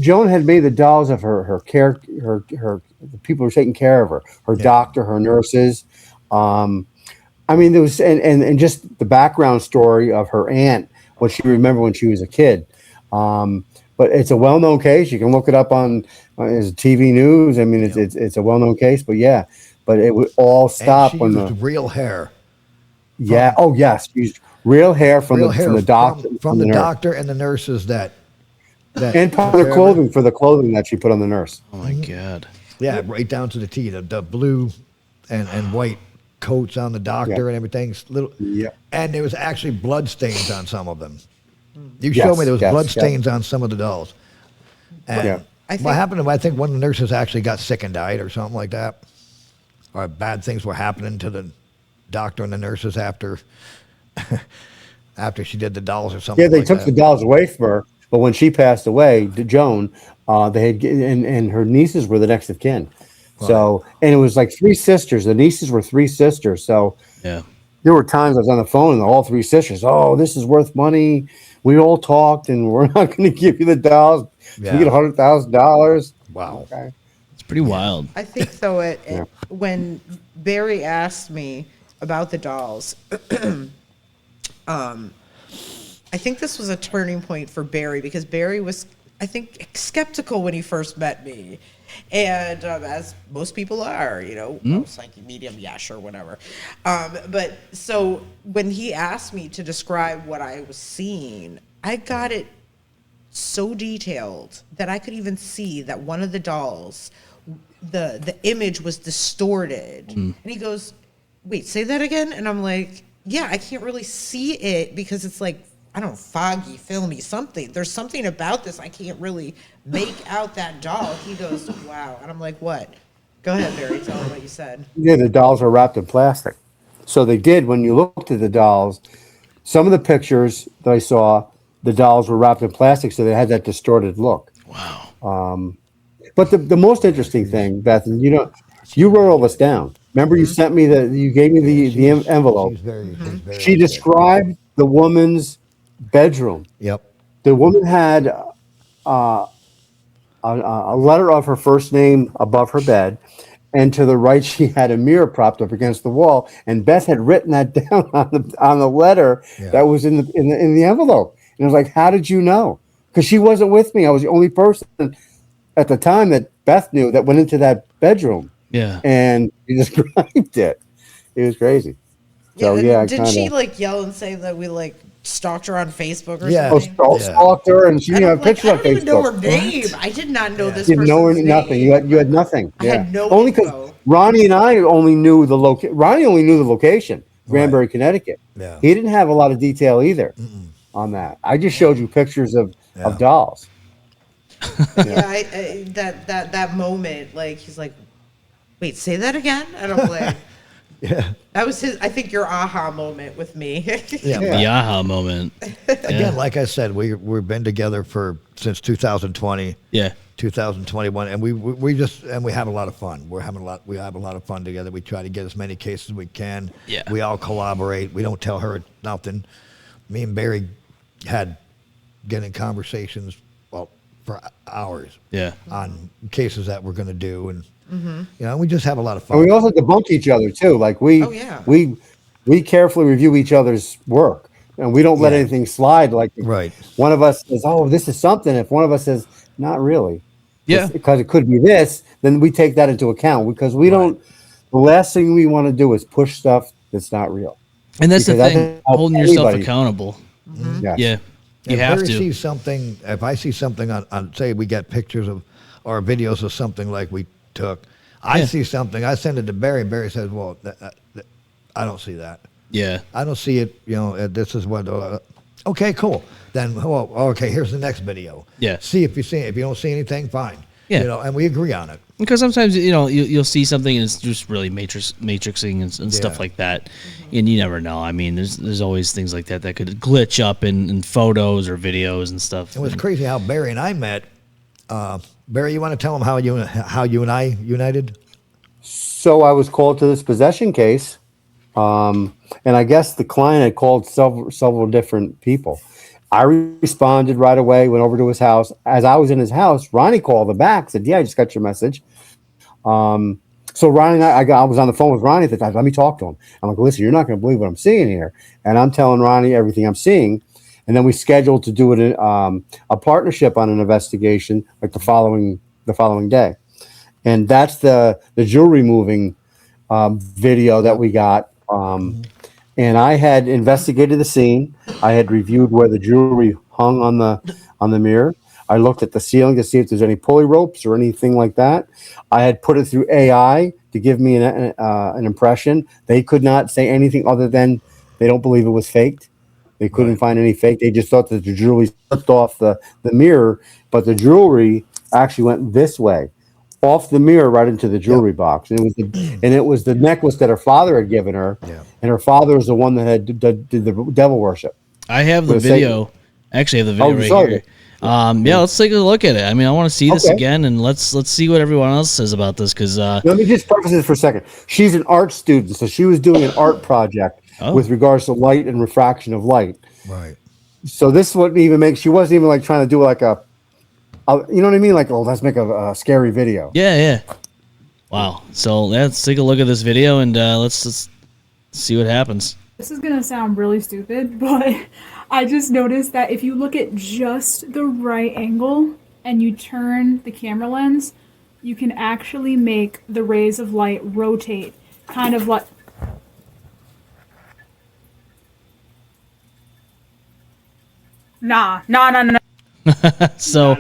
Joan had made the dolls of her the people who were taking care of her doctor, her nurses. I mean, there was and just the background story of her aunt, what she remembered when she was a kid. But it's a well-known case. You can look it up on as TV news. I mean, it's a well-known case. But yeah, but it would all stop and she when used real hair. oh yes, used real hair from Real the hair from the doctor from the nurse. doctor and the nurses that And part of the clothing for the clothing that she put on the nurse. Oh my God. Yeah, right down to the T. The blue and white coats on the doctor and everything. Yeah. And there was actually blood stains on some of them. You Yes, showed me there was yes, blood yes. stains on some of the dolls. And Yeah. what happened to them, I think one of the nurses actually got sick and died or something like that. Or bad things were happening to the doctor and the nurses after after she did the dolls or something Yeah, they like took that. the dolls away from her, but when she passed away, Joan, they had and her nieces were the next of kin. So, and it was like three sisters. The nieces were three sisters. So Yeah. there were times I was on the phone and all three sisters, oh, this is worth money. We all talked, and we're not going to give you the dolls. Yeah. We get $100,000. Wow. Okay. It's pretty wild. I think so. When Barry asked me about the dolls, I think this was a turning point for Barry because Barry was, I think, skeptical when he first met me. And as most people are, psychic medium, yeah, sure, whatever. But so when he asked me to describe what I was seeing, I got it so detailed that I could even see that one of the dolls, the image was distorted. And he goes, wait, say that again? And I'm like, yeah, I can't really see it because it's like, I don't know, foggy, filmy, something. There's something about this I can't really make out that doll. He goes, wow. And I'm like, what? Go ahead, Barry, tell him what you said. Yeah, the dolls are wrapped in plastic. So they did, when you looked at the dolls, some of the pictures that I saw, the dolls were wrapped in plastic, so they had that distorted look. Wow. But the most interesting thing, Beth, and you wrote all this down. Remember, you sent me you gave me the envelope. She's very She described the woman's bedroom. Yep. The woman had a letter of her first name above her bed, and to the right she had a mirror propped up against the wall. And Beth had written that down on the letter that was in the envelope. And I was like, "How did you know?" Because she wasn't with me. I was the only person at the time that Beth knew that went into that bedroom. Yeah. And she described it. It was crazy. So and yeah, I did she kinda- yell and say that we stalked her on Facebook or Yeah. something? stalked her, and she And didn't I'm have a picture I on don't even know her Facebook. name. I did not know this You didn't know person's nothing. name. You had nothing. I had no only because info. Ronnie and I only knew the Ronnie only knew the location, Granbury, Connecticut. Yeah. He didn't have a lot of detail either on that. I just showed you pictures of dolls. Yeah, I that moment, like he's like, wait, say that again, and I'm like, Yeah. that was his. I think your aha moment with me. Yeah. The aha moment. Again, like I said, we've been together since 2020. Yeah. 2021, and we have a lot of fun. We have a lot of fun together. We try to get as many cases as we can. Yeah. We all collaborate. We don't tell her nothing. Me and Barry had getting conversations for hours. Yeah. On cases that we're going to do, and we just have a lot of fun. And we also debunk each other too. Like we carefully review each other's work, and we don't let anything slide. Like one of us says, "Oh, this is something." If one of us says, "Not really," Yeah. because it could be this, then we take that into account because we don't. The last thing we want to do is push stuff that's not real. And that's the Because thing, doesn't help holding yourself anybody. accountable. Yes. Yeah. You If have Barry to. sees something, if I see something on, say we get pictures of or videos of something like we took, I see something, I send it to Barry, and Barry says, "Well, I don't see that. Yeah. I don't see it. This is what." Okay, cool. Then, okay, here's the next video. Yeah. See if you see it. If you don't see anything, fine. Yeah. And we agree on it. Because sometimes you'll see something and it's just really matrixing and stuff like that, and you never know. I mean, there's always things like that could glitch up in photos or videos and stuff. It was crazy how Barry and I met Barry, you want to tell them how you and I united? So I was called to this possession case, and I guess the client had called several different people. I responded right away, went over to his house. As I was in his house, Ronnie called him back, said, "Yeah, I just got your message." So Ronnie and I was on the phone with Ronnie at the time. Let me talk to him. I'm like, "Listen, you're not going to believe what I'm seeing here," and I'm telling Ronnie everything I'm seeing. And then we scheduled to do it a partnership on an investigation like the following day. And that's the jewelry moving video that we got. And I had investigated the scene. I had reviewed where the jewelry hung on the mirror. I looked at the ceiling to see if there's any pulley ropes or anything like that. I had put it through AI to give me an impression. They could not say anything other than they don't believe it was faked. They couldn't find any fake. They just thought that the jewelry slipped off the mirror, but the jewelry actually went this way, off the mirror right into the jewelry box. And it was the necklace that her father had given her, and her father was the one that had did the devil worship. I have the video. I actually have the video right here. Yeah, let's take a look at it. I mean, I want to see this again, and let's see what everyone else says about this. Because let me just preface this for a second. She's an art student, so she was doing an art project with regards to light and refraction of light. Right. So this wouldn't even make. She wasn't even like trying to do like a you know what I mean? Like, oh, let's make a scary video. Yeah. Wow. So let's take a look at this video, and let's see what happens. This is gonna sound really stupid, but I just noticed that if you look at just the right angle and you turn the camera lens, you can actually make the rays of light rotate, kind of like... Nah. So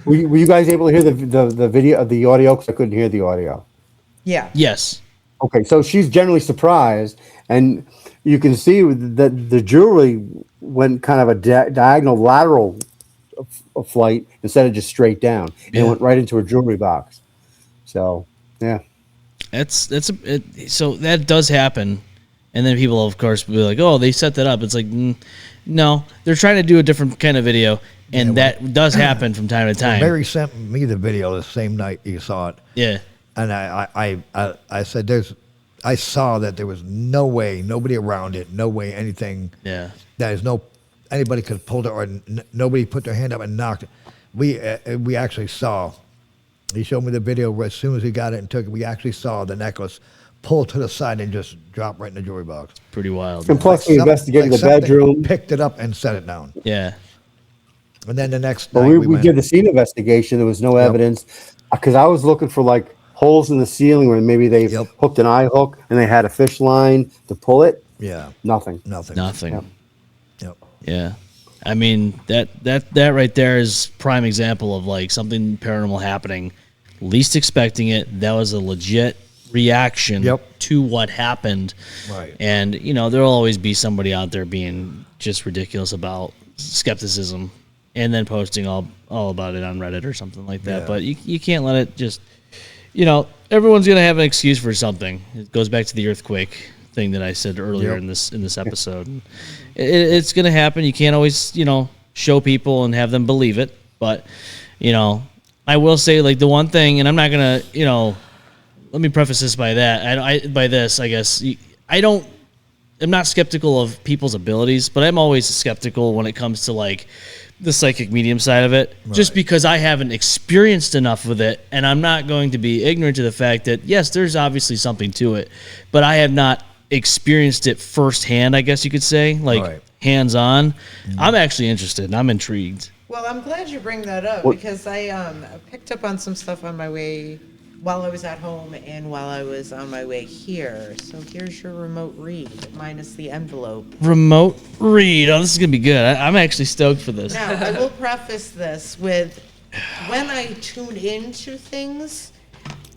were you guys able to hear the video of the audio? Because I couldn't hear the audio. Yeah. Yes. Okay, so she's generally surprised, and you can see that the jewelry went kind of a diagonal lateral flight instead of just straight down. And it went right into her jewelry box. So, yeah. So that does happen. And then people, of course, will be like, oh, they set that up. It's like, no, they're trying to do a different kind of video, and that does happen from time to time. Barry sent me the video the same night you saw it. Yeah. And I said, I saw that there was no way, nobody around it, no way anything. Yeah. Anybody could have pulled it, or nobody put their hand up and knocked it. We actually saw. He showed me the video as soon as he got it and took it. We actually saw the necklace pull to the side and just drop right in the jewelry box. Pretty wild. And plus, we investigated the bedroom. Picked it up and set it down. Yeah. And then the next night we did the scene investigation. There was no evidence because I was looking for like holes in the ceiling where maybe they hooked an eye hook and they had a fish line to pull it. Yeah. Nothing. Yep. Yeah. I mean, that right there is prime example of like something paranormal happening, least expecting it. That was a legit reaction to what happened. Right. And, there'll always be somebody out there being just ridiculous about skepticism and then posting all about it on Reddit or something like that. But you can't let it just, everyone's going to have an excuse for something. It goes back to the earthquake thing that I said earlier in this episode. It's going to happen. You can't always, show people and have them believe it. But, I will say, like, the one thing, and I'm not going to, let me preface this by that. I guess. I'm not skeptical of people's abilities, but I'm always skeptical when it comes to, like, the psychic medium side of it, just because I haven't experienced enough with it, and I'm not going to be ignorant to the fact that, yes, there's obviously something to it, but I have not experienced it firsthand, I guess you could say, like hands-on. I'm actually interested, and I'm intrigued. Well, I'm glad you bring that up because I picked up on some stuff on my way while I was at home and while I was on my way here. So here's your remote read, minus the envelope. Remote read. Oh, this is going to be good. I'm actually stoked for this. Now, I will preface this with, when I tune into things,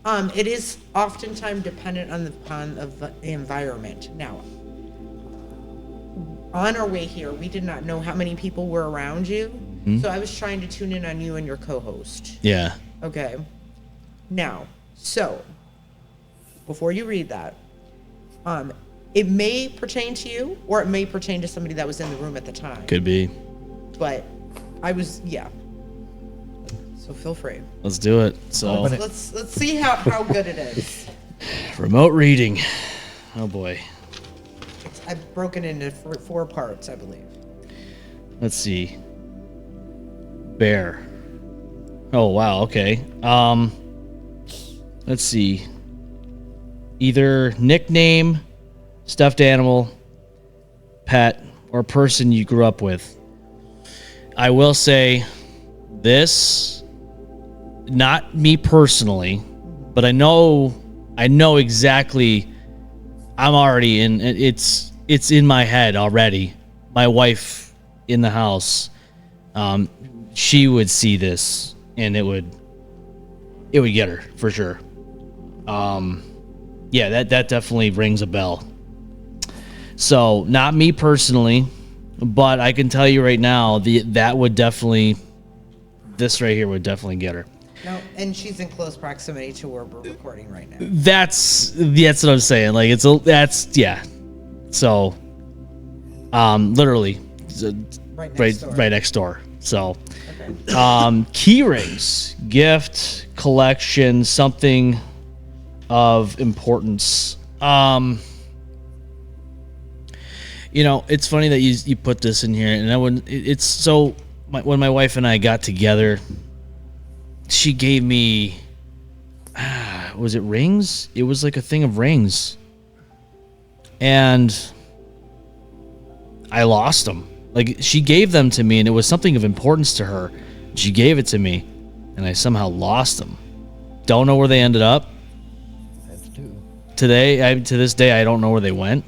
it is oftentimes dependent on the environment. Now, on our way here, we did not know how many people were around you, so I was trying to tune in on you and your co-host. Yeah. Okay. Now, so, before you read that, it may pertain to you, or it may pertain to somebody that was in the room at the time. Could be. But I was, So So feel free. Let's do it. So Open it. Let's see how good it is. remote reading. Oh boy. I've broken into 4 parts, I believe. Let's see. Bear. Oh wow, okay. Let's see. Either nickname, stuffed animal, pet, or person you grew up with. I will say this, not me personally, but I know exactly. I'm already in. It's in my head already. My wife in the house, she would see this and it would get her for sure. Yeah, that definitely rings a bell. So not me personally, but I can tell you right now, this right here would definitely get her. No, and she's in close proximity to where we're recording right now. That's what I'm saying. Like yeah. So, literally, right next door. So, key rings, gift, collection, something of importance. It's funny that you put this in here, and it's so. When my wife and I got together, she gave me, was it rings? It was like a thing of rings, and I lost them. Like, she gave them to me, and it was something of importance to her. She gave it to me, and I somehow lost them. Don't know where they ended up. That's 2. To this day, I don't know where they went,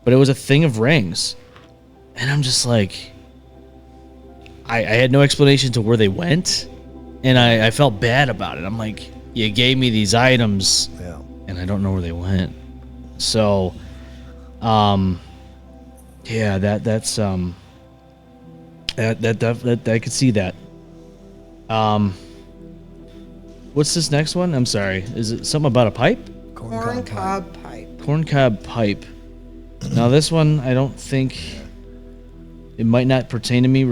but it was a thing of rings, and I'm just like, I had no explanation to where they went, and I felt bad about it. I'm like, you gave me these items, Yeah. and I don't know where they went. So, yeah, that's that I could see that. What's this next one? I'm sorry. Is it something about a pipe? Corn cob pipe. Corncob pipe. Now this one, I don't think it might not pertain to me.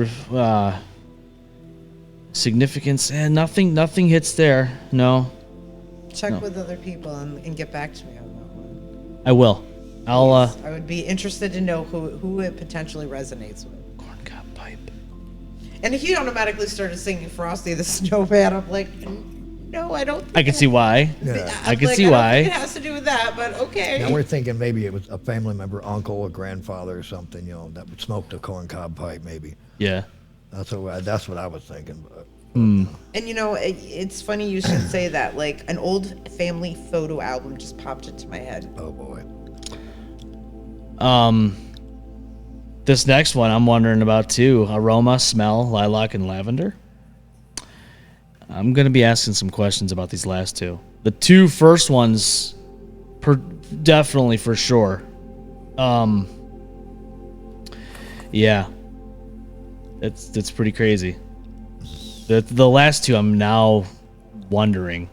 Significance, nothing hits there. No, Check with other people and get back to me on that one. I will. I'll I would be interested to know who it potentially resonates with. corncob pipe. And if you automatically started singing Frosty the Snowman, I'm like, no, I don't. I can see why. Yeah. I can see don't why. think it has to do with that, but okay. Now we're thinking maybe it was a family member, uncle or grandfather or something, that would smoke the corncob pipe. Maybe Yeah. that's what I was thinking. But And it's funny you should say that. Like, an old family photo album just popped into my head. oh boy, This next one I'm wondering about too. Aroma, smell, lilac, and lavender. I'm gonna be asking some questions about these last 2. The 2 first ones, definitely for sure. Yeah, that's pretty crazy. The last 2, I'm now wondering.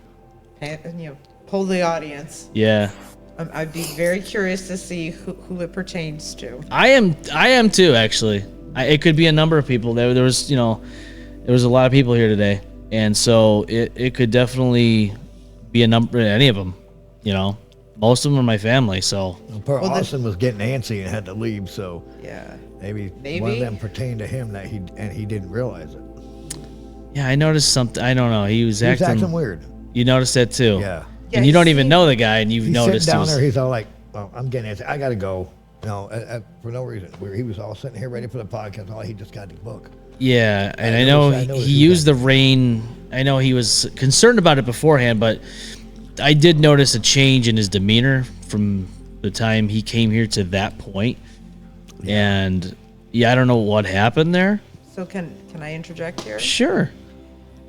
And, poll the audience. Yeah, I'd be very curious to see who it pertains to. I am too. Actually, it could be a number of people. There was a lot of people here today, and so it could definitely be a number. Any of them, most of them are my family. So poor Austin was getting antsy and had to leave. So Yeah. maybe one of them pertained to him that he didn't realize it. yeah, I noticed something. I don't know. He was He was acting acting weird. You noticed that too. Yeah. Yeah, And you don't he even seemed- know the guy, and you've He's noticed. sitting down there. He's all like, "Well, I'm getting antsy. I gotta go." For no reason. He was all sitting here ready for the podcast. He just got the book. Yeah, and I I know noticed he he used was the rain. I know he was concerned about it beforehand, but I did notice a change in his demeanor from the time he came here to that point. And yeah, I don't know what happened there. So can I interject here? Sure.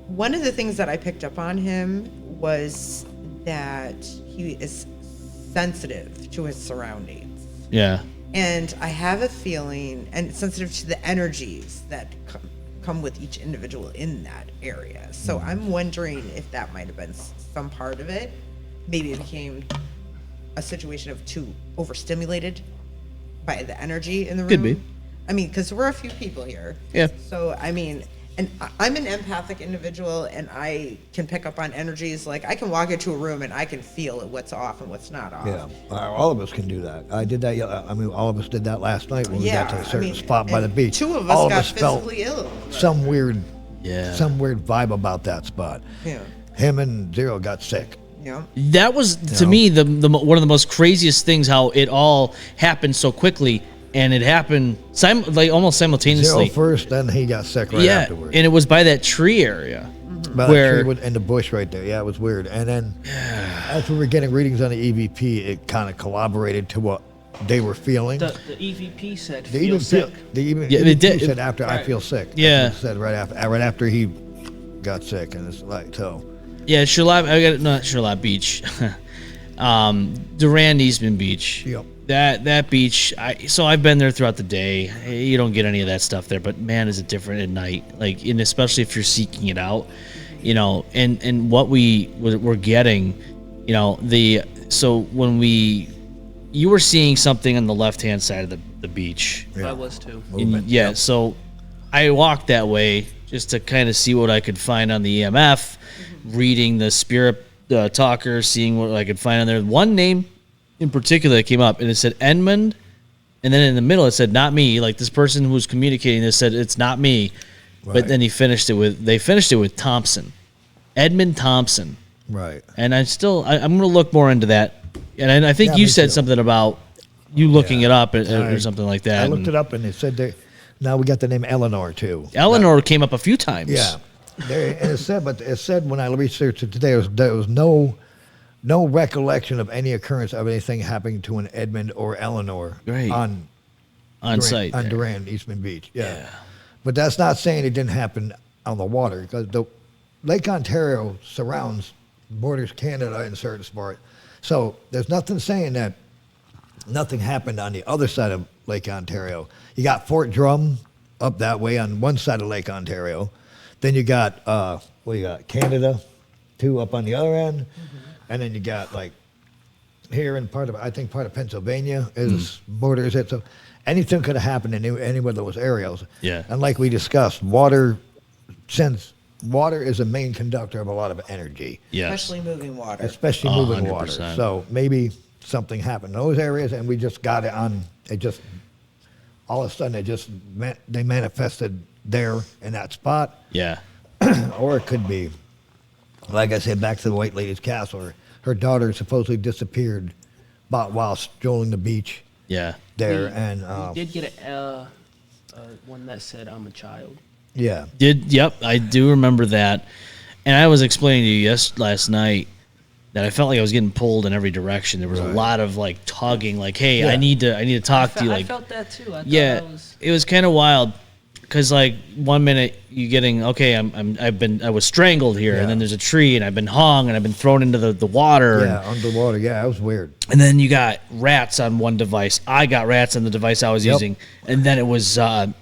One of the things that I picked up on him was that he is sensitive to his surroundings. Yeah. And I have a feeling, and sensitive to the energies that come with each individual in that area. So I'm wondering if that might have been some part of it. Maybe it became a situation of too overstimulated by the energy in the room. Could be. I mean, because we're a few people here. Yeah. So, I mean, and I'm an empathic individual, and I can pick up on energies. Like, I can walk into a room and I can feel what's off and what's not off. Yeah, all of us can do that. I did that. I mean, all of us did that last night when we got to a certain spot by the and beach. 2 of all us got felt physically ill. some weird, Yeah. some weird vibe about that spot. Yeah. Him and Zero got sick. Yeah. That was to me the one of the most craziest things. How it all happened so quickly, and it happened like almost simultaneously. Zero first, then he got sick right Yeah, afterwards. and it was by that tree area. By where- the tree in the bush right there. Yeah, it was weird. And then as we were getting readings on the EVP, it kind of corroborated to what they were feeling. The EVP said They feel even sick. Yeah, they did. said after I feel sick. Yeah. That's what he said right after he got sick, and it's like so. Yeah, not Charlotte Beach. Durand Eastman Beach. Yep. That beach. I've been there throughout the day. You don't get any of that stuff there, but man, is it different at night? Like, and especially if you're seeking it out, and what we're getting, so when you were seeing something on the left hand side of the beach. I was too. Movement, Yeah, yep. so I walked that way just to kind of see what I could find on the EMF, reading the spirit talker, seeing what I could find on there. One name in particular that came up, and it said Edmund, and then in the middle it said not me. Like, this person who was communicating this said it's not me, but Right. then they finished it with Thompson, Edmund Thompson, Right. and I'm going to look more into that. And I think Yeah, you me said too. something about you looking it up or I- something like that. I looked and it up, and it said now we got the name Eleanor too. Eleanor came up a few times. Yeah. And it said when I researched it today, there was no recollection of any occurrence of anything happening to an Edmund or Eleanor Right. on site. on there. Durand, Eastman Beach. Yeah. But that's not saying it didn't happen on the water, because the Lake Ontario borders Canada in certain part. So there's nothing saying that nothing happened on the other side of Lake Ontario. You got Fort Drum up that way on one side of Lake Ontario. Then you got Canada too up on the other end. And then you got like here in part of Pennsylvania is borders it. So anything could have happened in any one of those areas. Yeah. And like we discussed, since water is a main conductor of a lot of energy, Yes. Especially moving water. especially moving water. 100%. So maybe something happened in those areas, and we just got it on. It just all of a sudden they manifested there in that spot, Yeah. or it could be, like I said, back to the White Lady's Castle. Her daughter supposedly disappeared, while strolling the beach Yeah. there, We and did get one that said I'm a child. yeah, Yep, I do remember that. And I was explaining to you last night that I felt like I was getting pulled in every direction. There was a lot of like tugging, like, hey, Yeah. I need to talk to you. I Like, felt that too. I thought yeah, that was, it was kind of wild. Cause like one minute you getting okay, I was strangled here, Yeah. and then there's a tree, and I've been hung, and I've been thrown into the water, yeah, underwater. Yeah, that was weird. and then you got rats on one device. I got rats on the device I was Yep. using, and then it was the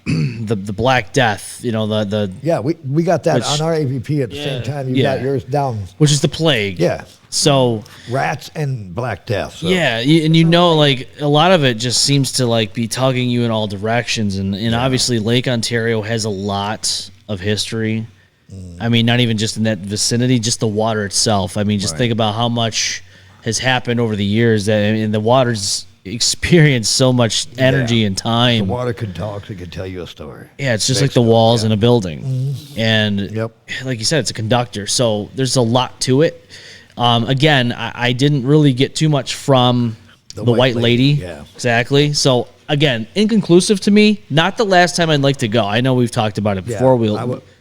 Black Death, the Yeah, we got that Which- on our AVP at the same time. You Yeah. got yours down. which is the plague. Yeah, So rats and Black Death. So. yeah, and like a lot of it just seems to like be tugging you in all directions, and obviously Lake Ontario has a lot of history. I mean, not even just in that vicinity, just the water itself. I mean, just Right. think about how much has happened over the years that the water's experienced so much energy Yeah. and time. The water could talk. It could tell you a story. Yeah, it's just like the Basically, walls yeah. in a building, and Yep. like you said, it's a conductor. So there's a lot to it. Again, I didn't really get too much from the White Lady. yeah. Exactly. So again, inconclusive to me. Not the last time I'd like to go. I know we've talked about it Yeah, before.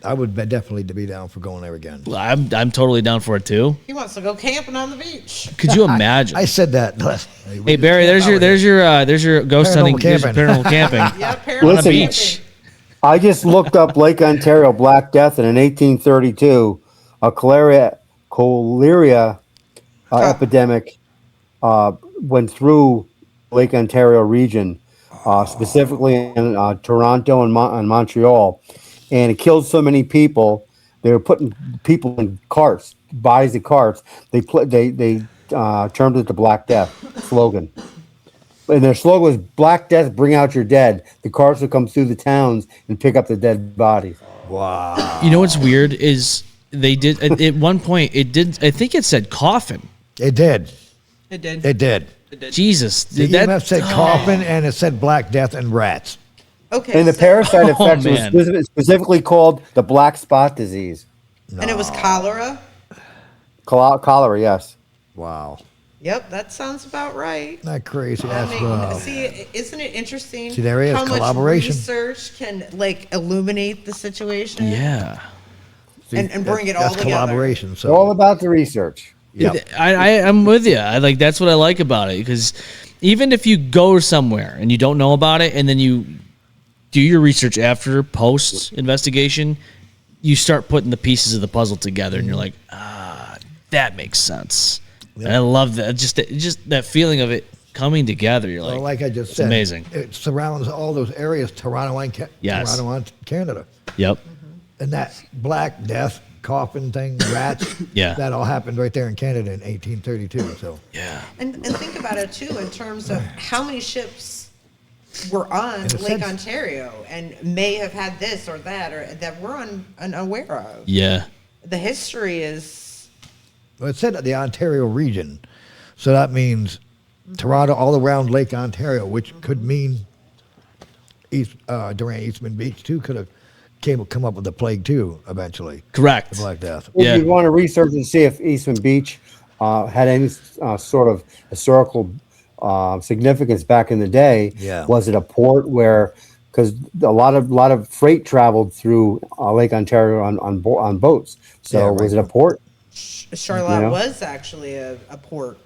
I would definitely be down for going there again. I'm totally down for it too. He wants to go camping on the beach. Could you imagine? I said that last. Hey Barry, there's your ghost Paranormal hunting, there's your camping. paranormal camping Yeah, on a Listen. beach. I just looked up Lake Ontario Black Death, and in 1832, a cholera epidemic went through Lake Ontario region, specifically in Toronto and Montreal, and it killed so many people. They were putting people in carts, bodies of carts. They termed it the Black Death slogan. And their slogan was Black Death, bring out your dead. The cars would come through the towns and pick up the dead bodies. Wow. You know what's weird is they did at one point. It did. I think it said coffin. It did. It did. It did. Jesus, The did EMF said coffin, and it said Black Death and rats. Okay. And the so- parasite Oh, effect was man. specifically called the black spot disease. And it was cholera. Cholera, yes. Wow. Yep, that sounds about right. Not crazy. I That's mean, see, isn't it interesting See, there is how much collaboration. research can like illuminate the situation? Yeah. and bring it all that's together. collaboration. It's all So about the research. yeah. I'm with you. I like that's what I like about it because even if you go somewhere and you don't know about it and then you do your research after post investigation, you start putting the pieces of the puzzle together and you're like, that makes sense. And I love that. Just that feeling of it coming together. You're like, Well, like I just it's said, amazing. It surrounds all those areas, Toronto and Yes. Toronto and Canada, Yep. and that Black Death coffin thing, rats. Yeah. That all happened right there in Canada in 1832. So Yeah. And think about it too in terms of how many ships were on In a Lake sense. Ontario and may have had this or that or that we're unaware of. Yeah. The history is well, it said the Ontario region, so that means Toronto all around Lake Ontario, which could mean Durant Eastman Beach too. Could have come up with the plague too eventually. Correct. The Black Death. If Yeah. you want to research and see if Eastman Beach had any sort of historical significance back in the day, Yeah. was it a port where, because a lot of freight traveled through Lake Ontario on boats. So Yeah, was right. it a port? Charlotte Yeah. was actually a port.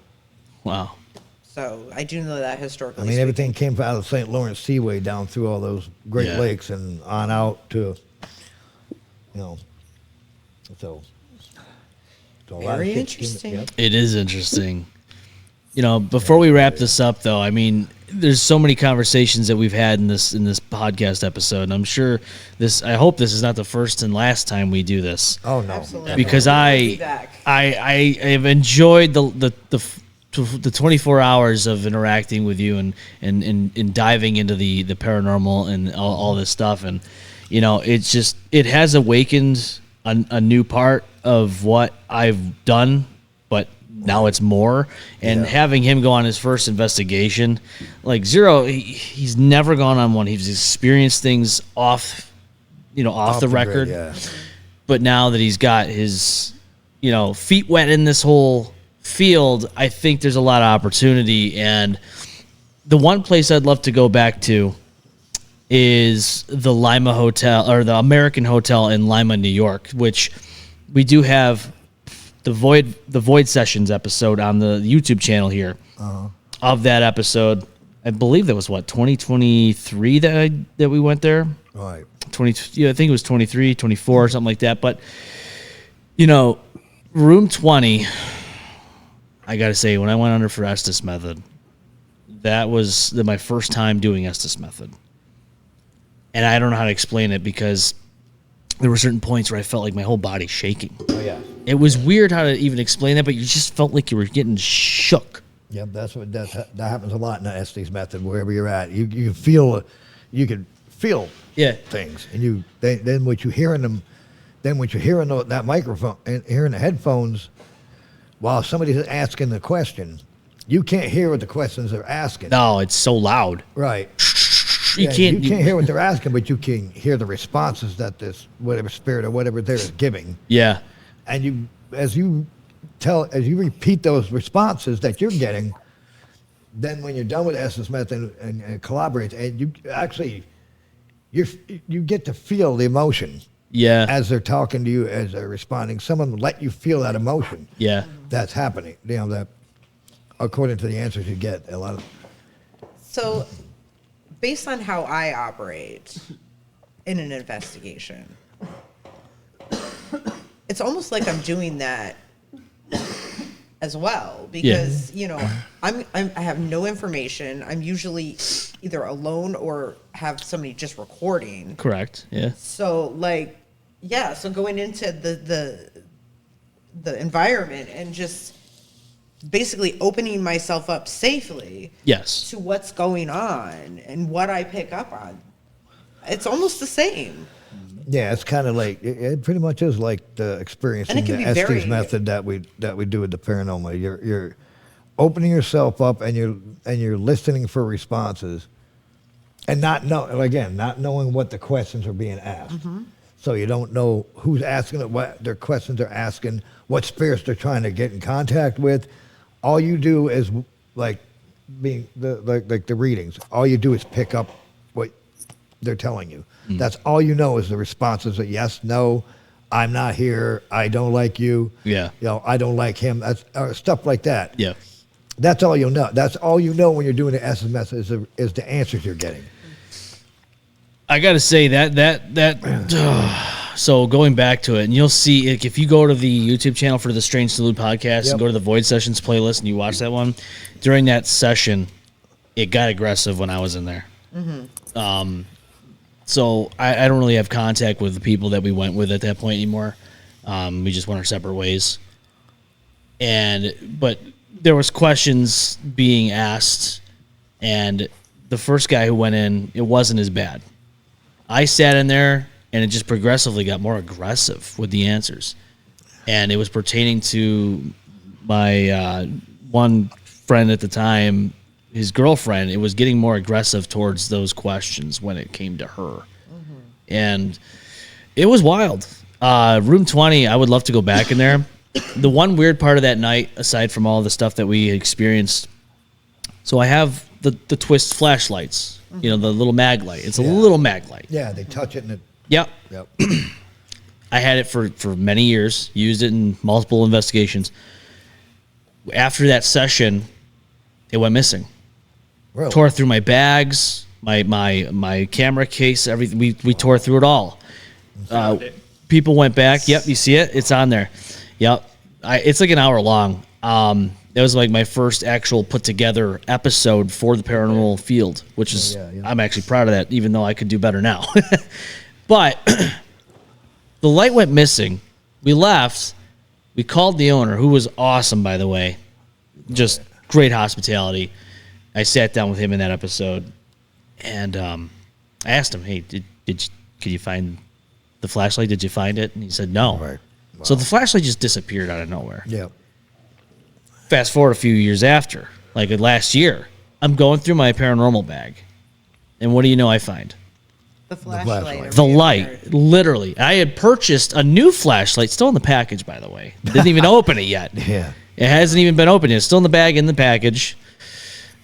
Wow. So I do know that historically. I mean, everything came out of the St. Lawrence Seaway down through all those Great Yeah. Lakes and on out to, so. a lot of Very shit came- interesting. yep. It is interesting. Before we wrap this up, though, I mean, there's so many conversations that we've had in this podcast episode, and I'm sure I hope this is not the first and last time we do this, Oh no. Absolutely. because Be I back. have enjoyed the 24 hours of interacting with you and diving into the paranormal and all this stuff, and it has awakened a new part of what I've done, but now it's more. And Yeah. having him go on his first investigation, like Zero, he's never gone on one. He's experienced things off the Off record. grid, yeah. But now that he's got his, feet wet in this whole field, I think there's a lot of opportunity. And the one place I'd love to go back to is the Lima Hotel, or the American Hotel in Lima, New York, which we do have the Void Sessions episode on the YouTube channel here. Of that episode, I believe that was 2023 that we went there. All right. 20, yeah, I think it was 23, 24 or something like that. But, room 20, I got to say, when I went under for Estes Method, that was my first time doing Estes Method. And I don't know how to explain it because there were certain points where I felt like my whole body shaking. Oh yeah. It was weird how to even explain that, but you just felt like you were getting shook. Yep. That happens a lot in the Estes Method. Wherever you're at, you can feel Yeah. things, and then what you hear in them, then what you hear in that microphone and hearing the headphones, while somebody's asking the question, you can't hear what the questions are asking. No, it's so loud. Right. You Yeah, can't. you can't hear what they're asking, but you can hear the responses that this whatever spirit or whatever they're giving. Yeah. And as you repeat those responses that you're getting, then when you're done with Estes Method and collaborate, and you get to feel the emotion Yeah. as they're talking to you, as they're responding. Someone let you feel that emotion Yeah. that's happening. That according to the answers you get, a lot of. So, based on how I operate in an investigation, it's almost like I'm doing that as well because I have no information. I'm usually either alone or have somebody just recording. Correct. Yeah. So so going into the environment and just basically opening myself up safely Yes. to what's going on and what I pick up on. It's almost the same. Yeah, it's kind of like it pretty much is like the experiencing And it the can be Estes very- method that we do with the paranormal. You're opening yourself up and you're listening for responses, and not knowing what the questions are being asked. So you don't know who's asking it, what their questions are asking, what spirits they're trying to get in contact with. All you do is like the readings. All you do is pick up what they're telling you. That's all you know is the responses of yes, no, I'm not here, I don't like you. Yeah. I don't like him. That's stuff like that. Yeah. That's all you'll know. That's all you know when you're doing the SMS is the answers you're getting. I got to say so going back to it, and you'll see if you go to the YouTube channel for the Strange Saloon podcast and go to the Void Sessions playlist and you watch that one, during that session, it got aggressive when I was in there. So I don't really have contact with the people that we went with at that point anymore. We just went our separate ways. But there was questions being asked, and the first guy who went in, it wasn't as bad. I sat in there, and it just progressively got more aggressive with the answers. And it was pertaining to my one friend at the time, his girlfriend. It was getting more aggressive towards those questions when it came to her. And it was wild. Room 20, I would love to go back in there. The one weird part of that night, aside from all the stuff that we experienced, so I have the twist flashlights, the little mag light. It's a little mag light. Yeah, they touch it and it. Yep. Yep. I had it for many years, used it in multiple investigations. After that session, it went missing. Really? Tore through my bags, my camera case, everything. We tore through it all. People went back. Yep, you see it? It's on there. Yep. It's like an hour long. That was like my first actual put together episode for the paranormal field, which is I'm actually proud of that, even though I could do better now. But the light went missing. We left. We called the owner, who was awesome, by the way. Just great hospitality. I sat down with him in that episode, and I asked him, "Hey, could you find the flashlight? Did you find it?" And he said, "No." Right. Wow. So the flashlight just disappeared out of nowhere. Yep. Fast forward a few years after, like last year, I'm going through my paranormal bag, and what do you know I find? The flashlight. The light, literally. I had purchased a new flashlight, still in the package, by the way. Didn't even open it yet. Yeah. It hasn't even been opened yet. It's still in the bag, in the package.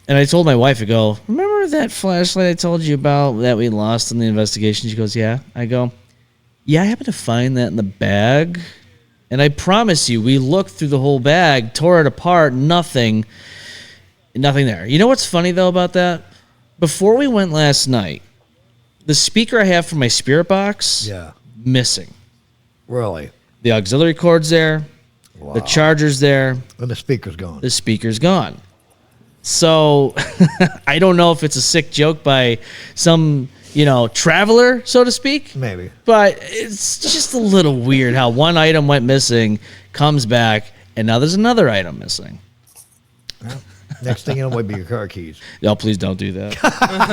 And I told my wife, I go, remember that flashlight I told you about that we lost in the investigation? She goes, yeah. I go, yeah, I happened to find that in the bag. And I promise you, we looked through the whole bag, tore it apart, nothing there. You know what's funny, though, about that? Before we went last night, the speaker I have for my spirit box, missing. Really? The auxiliary cord's there. Wow. The charger's there. And the speaker's gone. The speaker's gone. So I don't know if it's a sick joke by some, traveler, so to speak. Maybe. But it's just a little weird how one item went missing, comes back, and now there's another item missing. Well, next thing you know, might be your car keys. No, please don't do that.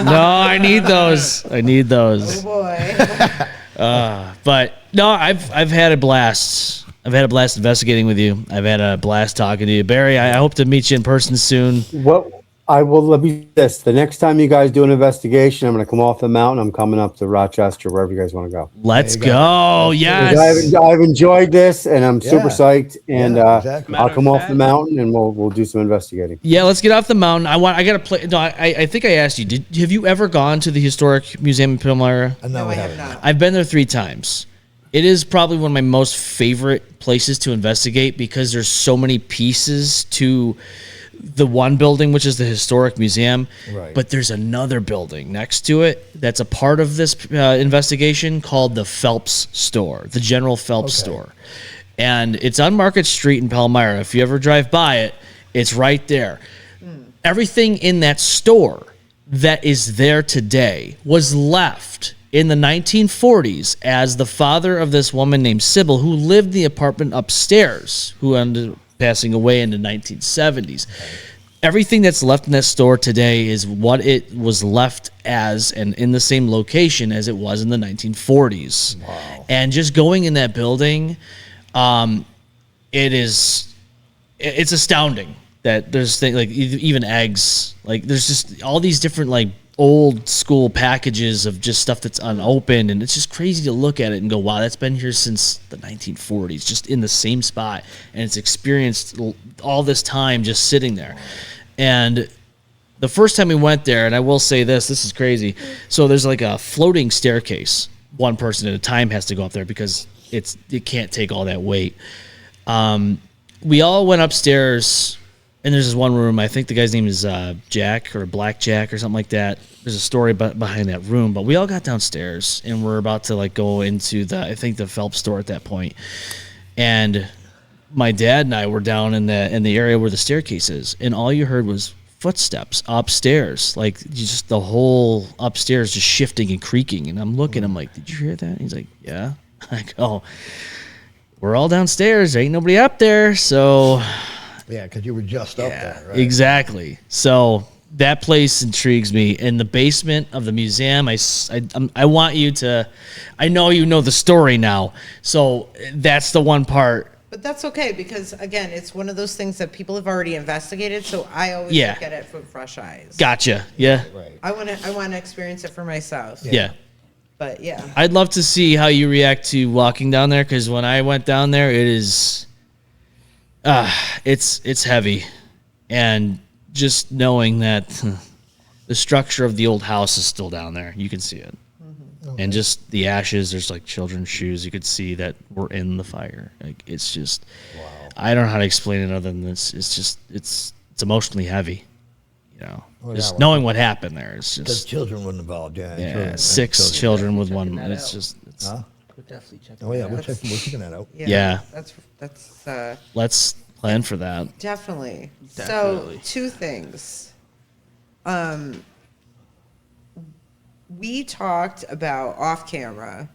No, I need those. Oh boy. But no, I've had a blast. I've had a blast investigating with you. I've had a blast talking to you, Barry. I hope to meet you in person soon. Let me this. The next time you guys do an investigation, I'm going to come off the mountain. I'm coming up to Rochester, wherever you guys want to go. Let's go. Yes. I've enjoyed this, and I'm super psyched. And exactly. I'll come off the mountain, and we'll do some investigating. Yeah, let's get off the mountain. I got to play. No, I think I asked you. Have you ever gone to the Historic Museum in Palmyra? No, I have not. I've been there 3 times. It is probably one of my most favorite places to investigate because there's so many pieces to the one building, which is the Historic Museum. Right. But there's another building next to it that's a part of this investigation called the Phelps Store, the General Phelps Store. And it's on Market Street in Palmyra. If you ever drive by it, it's right there. Everything in that store that is there today was left in the 1940s as the father of this woman named Sybil, who lived in the apartment upstairs, who ended up passing away in the 1970s. everything that's left in that store today is what it was left as and in the same location as it was in the 1940s. Wow. And just going in that building, it's astounding that there's things like even eggs, like there's just all these different like old school packages of just stuff that's unopened, and it's just crazy to look at it and go, wow, that's been here since the 1940s, just in the same spot, and it's experienced all this time just sitting there. And the first time we went there, and I will say this is crazy, so there's like a floating staircase. One person at a time has to go up there because it can't take all that weight. We all went upstairs, and there's this one room. I think the guy's name is Jack or Black Jack or something like that. There's a story behind that room, but we all got downstairs, and we're about to like go into the Phelps store at that point. And my dad and I were down in the area where the staircase is, and all you heard was footsteps upstairs, like just the whole upstairs just shifting and creaking. And I'm looking, I'm like, did you hear that? And he's like, yeah. I go, we're all downstairs. There ain't nobody up there, so. Yeah, because you were just up there, right? Exactly. So that place intrigues me. In the basement of the museum, I want you to, I know you know the story now, so that's the one part. But that's okay, because again, it's one of those things that people have already investigated, so I always look at it from fresh eyes. Gotcha. Yeah. Right. I want to experience it for myself. Yeah. But yeah. I'd love to see how you react to walking down there, because when I went down there, it is, it's heavy, and just knowing that the structure of the old house is still down there, you can see it. Okay. And just the ashes, there's like children's shoes you could see that were in the fire. Like, it's just, wow. I don't know how to explain it other than this. It's just, it's emotionally heavy, you know. Oh, just yeah, knowing what happened there. It's Because just, children were involved, yeah. yeah, six children with one. It's just, it's, Huh? We'll definitely check Oh, yeah, that we're out. checking that out. Yeah. That's let's plan for that. definitely. Definitely. So 2 things. We talked about off camera,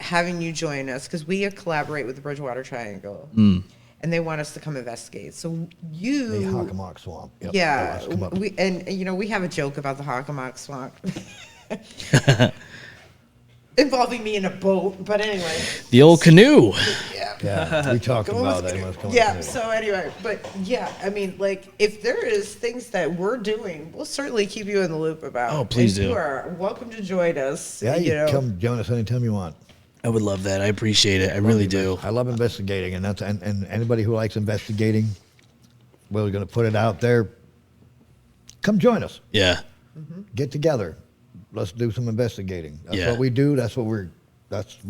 having you join us because we collaborate with the Bridgewater Triangle, and they want us to come investigate. So you, The Hockomock Swamp. Yep, yeah, that was come up. we have a joke about the Hockomock Swamp. Involving me in a boat, but anyway. The old canoe. Yeah, we talked about that. Yeah, so anyway, but yeah, I mean, like, if there is things that we're doing, we'll certainly keep you in the loop about. Oh, please and do. You are welcome to join us. Yeah, you can come join us anytime you want. I would love that. I appreciate it. I really do. I love investigating, and and anybody who likes investigating, we're going to put it out there. Come join us. Yeah. Get together. Let's do some investigating. That's Yeah. what we do. That's what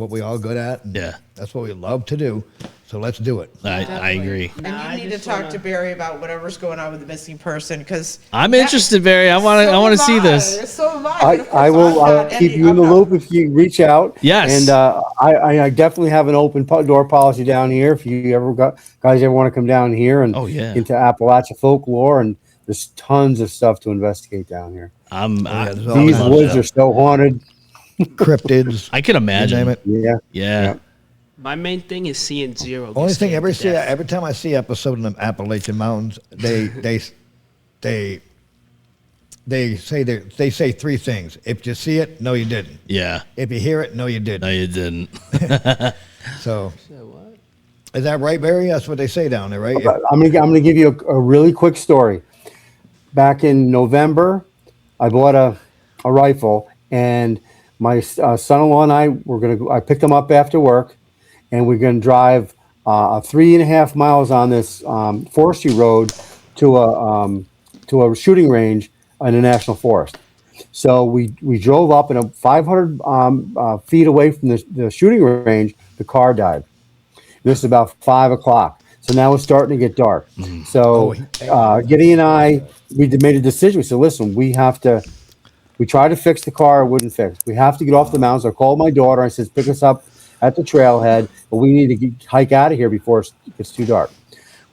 we all good at. And Yeah. that's what we love to do. So let's do it. I agree. And you need to talk to Barry about whatever's going on with the missing person, because I'm interested, Barry. I want to see this. So am I. I will keep you in the loop if you reach out. Yes. And I definitely have an open door policy down here. If you guys ever want to come down here and into Appalachia folklore, and there's tons of stuff to investigate down here. These woods are so haunted. Cryptids. I can imagine. You name it. Yeah. My main thing is seeing Zero. get Only thing scared to death. every time I see episode in the Appalachian Mountains, they say 3 things. If you see it, no, you didn't. Yeah. If you hear it, no, you didn't. No, you didn't. So, is that right, Barry? That's what they say down there, right? I'm gonna give you a really quick story. Back in November, I bought a rifle, and my son-in-law and I picked him up after work, and we're gonna drive 3.5 miles on this forestry road to a shooting range in a national forest. So we drove up, and 500 feet away from the shooting range, the car died. This is about 5 o'clock. So now it's starting to get dark. So Gideon and I, we made a decision. We said, listen, we tried to fix the car. It wouldn't fix. We have to get off the mountains. I called my daughter. I said, pick us up at the trailhead, but we need to hike out of here before it gets too dark.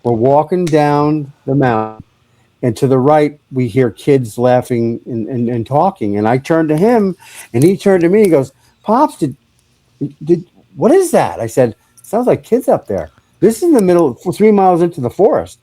We're walking down the mountain, and to the right, we hear kids laughing and talking. And I turned to him, and he turned to me. He goes, Pops, what is that? I said, sounds like kids up there. This is in the middle, 3 miles into the forest.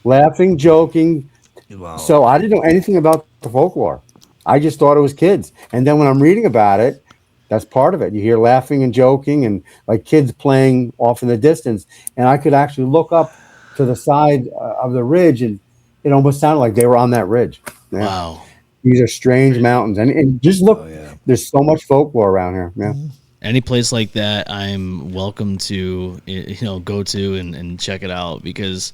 laughing, joking. Wow. So I didn't know anything about the folklore. I just thought it was kids. And then when I'm reading about it, that's part of it. You hear laughing and joking and like kids playing off in the distance. And I could actually look up to the side of the ridge, and it almost sounded like they were on that ridge. Yeah. Wow. These are strange mountains. And just look, yeah. there's so much folklore around here. Yeah. Any place like that, I'm welcome to, go to and check it out, because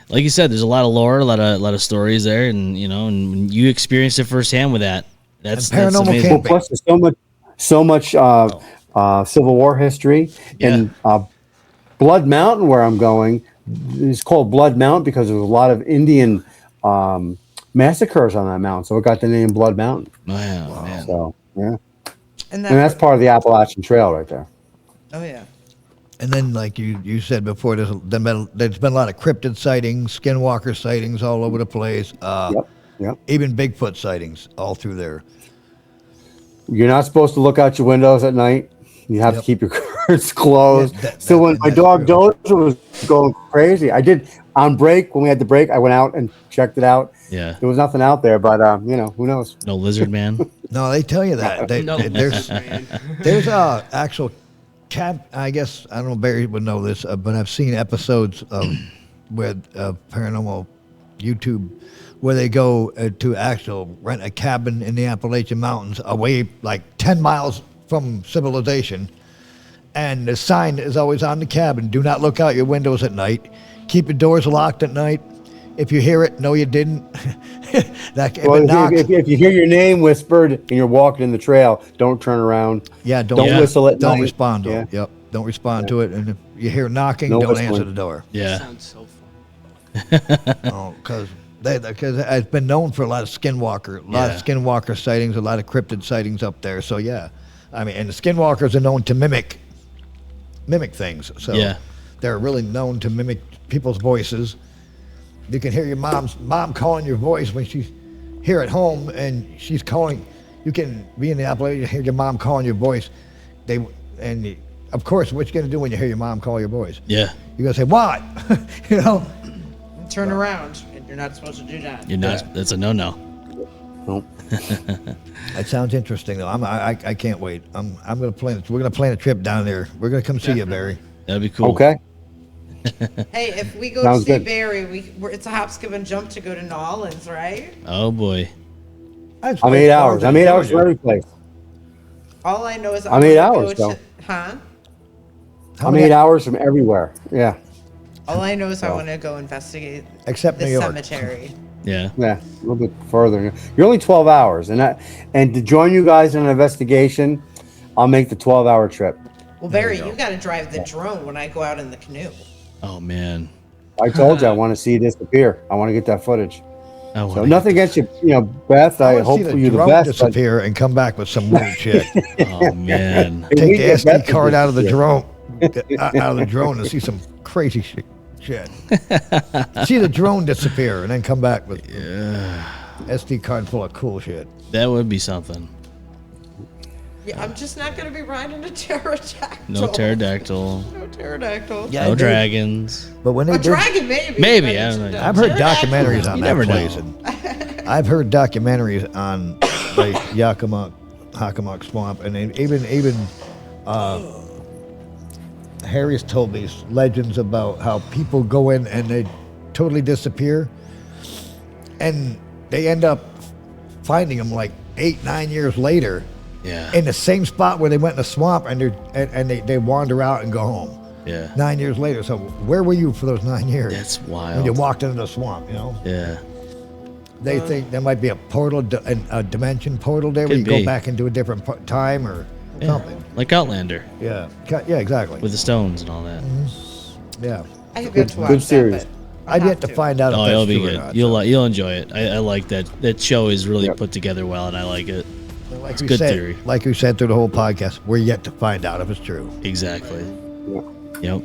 like you said, there's a lot of lore, a lot of stories there, and and when you experienced it firsthand with that, that's paranormal amazing. camping. Plus, there's so much Civil War history. Yeah. And Blood Mountain, where I'm going, is called Blood Mountain because there was a lot of Indian massacres on that mountain, so it got the name Blood Mountain. Wow, man. So yeah, And and that's part of the Appalachian Trail right there. Oh yeah. And then, like you said before, there's been a lot of cryptid sightings, skinwalker sightings all over the place. Yep. Even Bigfoot sightings all through there. You're not supposed to look out your windows at night. You have to keep your curtains closed. Yeah, So when my that's dog true. Doja was going crazy, I did on break, when we had the break, I went out and checked it out. Yeah. There was nothing out there, but who knows? No lizard man. No, they tell you that. There's a actual cab. I guess I don't know. Barry would know this, but I've seen episodes of with paranormal YouTube where they go to actual rent a cabin in the Appalachian Mountains, away like 10 miles from civilization, and the sign is always on the cabin: "Do not look out your windows at night. Keep your doors locked at night. If you hear it, no, you didn't." If you hear your name whispered and you're walking in the trail, don't turn around. Yeah, Don't whistle at Don't night. respond to Yeah. it. Yep, don't respond to it. And if you hear knocking, No don't whistling. answer the door. Yeah. Sounds so fun. Because it's been known for a lot of skinwalker, of skinwalker sightings, a lot of cryptid sightings up there. So yeah, I mean, and the skinwalkers are known to mimic things. So Yeah. they're really known to mimic people's voices. You can hear your mom calling your voice when she's here at home and she's calling. You can be in the Appalachian, hear your mom calling your voice. Of course, what you gonna do when you hear your mom call your voice? Yeah. You're gonna say what? Turn around. You're not supposed to do that. You're not. That's a no. Nope. That sounds interesting though. I can't wait. I'm gonna plan. We're gonna plan a trip down there. We're gonna come see you, Barry. That'd be cool. Okay. Hey, if we go Sounds to see good. Barry, it's a hop, skip, and jump to go to New Orleans, right? Oh boy. I'm 8 hours. I'm 8 hours from every place. All I know is I'm 8 hours, though. Huh? I'm 8 hours from everywhere. Yeah. All I know is I want to go investigate Except the New York. cemetery. Yeah. Yeah, a little bit further. You're only 12 hours, and to join you guys in an investigation, I'll make the 12-hour trip. Well, Barry, you got to drive the drone when I go out in the canoe. Oh man. I told you I want to see you disappear. I want to get that footage. I So wanna nothing against you, Beth. I wanna hope see for you the drone best. But disappear and come back with some weird shit. Oh man. if we Take the get Beth SD to card out of the disappear- drone, out of the drone, and see some crazy shit. See the drone disappear and then come back with SD card full of cool shit. That would be something. Yeah, I'm just not going to be riding a pterodactyl. No pterodactyl. No pterodactyl. Yeah, No I did. dragons. But when they A did, dragon, maybe. Maybe, but I it's don't know. a I've heard pterodactyl. documentaries on You that never place. know. And I've heard documentaries on like Hockomock Swamp, and then even Harry's told me legends about how people go in and they totally disappear, and they end up finding them like 8-9 years later Yeah. in the same spot where they went in the swamp, and they wander out and go home. Yeah. 9 years later. So where were you for those 9 years? That's When you wild. walked into the swamp, Yeah. They think there might be a portal, a dimension portal there where you Could be. go back into a different time or Yeah. something. Like Outlander Yeah, yeah, exactly. with the stones and all that. Yeah, I have yet to Good watch series. that, but I've have yet to find out if Oh, that's it'll be true or good. not. You'll enjoy it. I like that. That show is really Yep. put together well, and I like it. Like It's we good said, theory. Like we said through the whole podcast, we're yet to find out if it's true. Exactly. Yeah. Yep.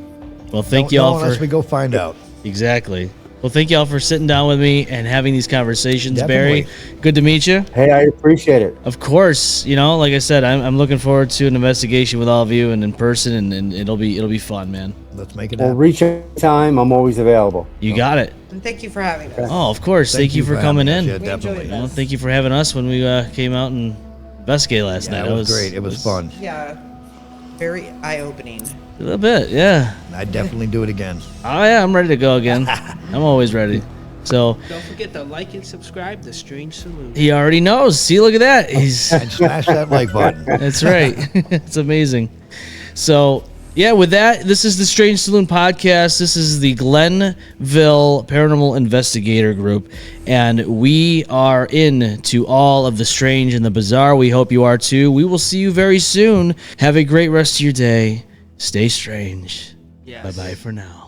Well, thank Don't you all know unless for we go find out. exactly. Well, thank y'all for sitting down with me and having these conversations, Barry. Definitely. Good to meet you. Hey, I appreciate it. Of course, like I said, I'm looking forward to an investigation with all of you and in person, and it'll be fun, man. Let's make it Well, happen. reach anytime. I'm always available. You got it. And thank you for having us. Oh, of course. Thank you for coming having us. in. Yeah, definitely. enjoyed Thank you for having us when we came out and investigated last night. It was great. It was fun. Yeah, very eye-opening. A little bit, yeah. I'd definitely do it again. Oh yeah, I'm ready to go again. I'm always ready. So Don't forget to like and subscribe to Strange Saloon. he already knows. See, look at that. He's And smash that like button. That's right. It's amazing. So, yeah, with that, this is the Strange Saloon podcast. This is the Glenville Paranormal Investigator Group, and we are into all of the strange and the bizarre. We hope you are too. We will see you very soon. Have a great rest of your day. Stay strange. Yes. Bye-bye for now.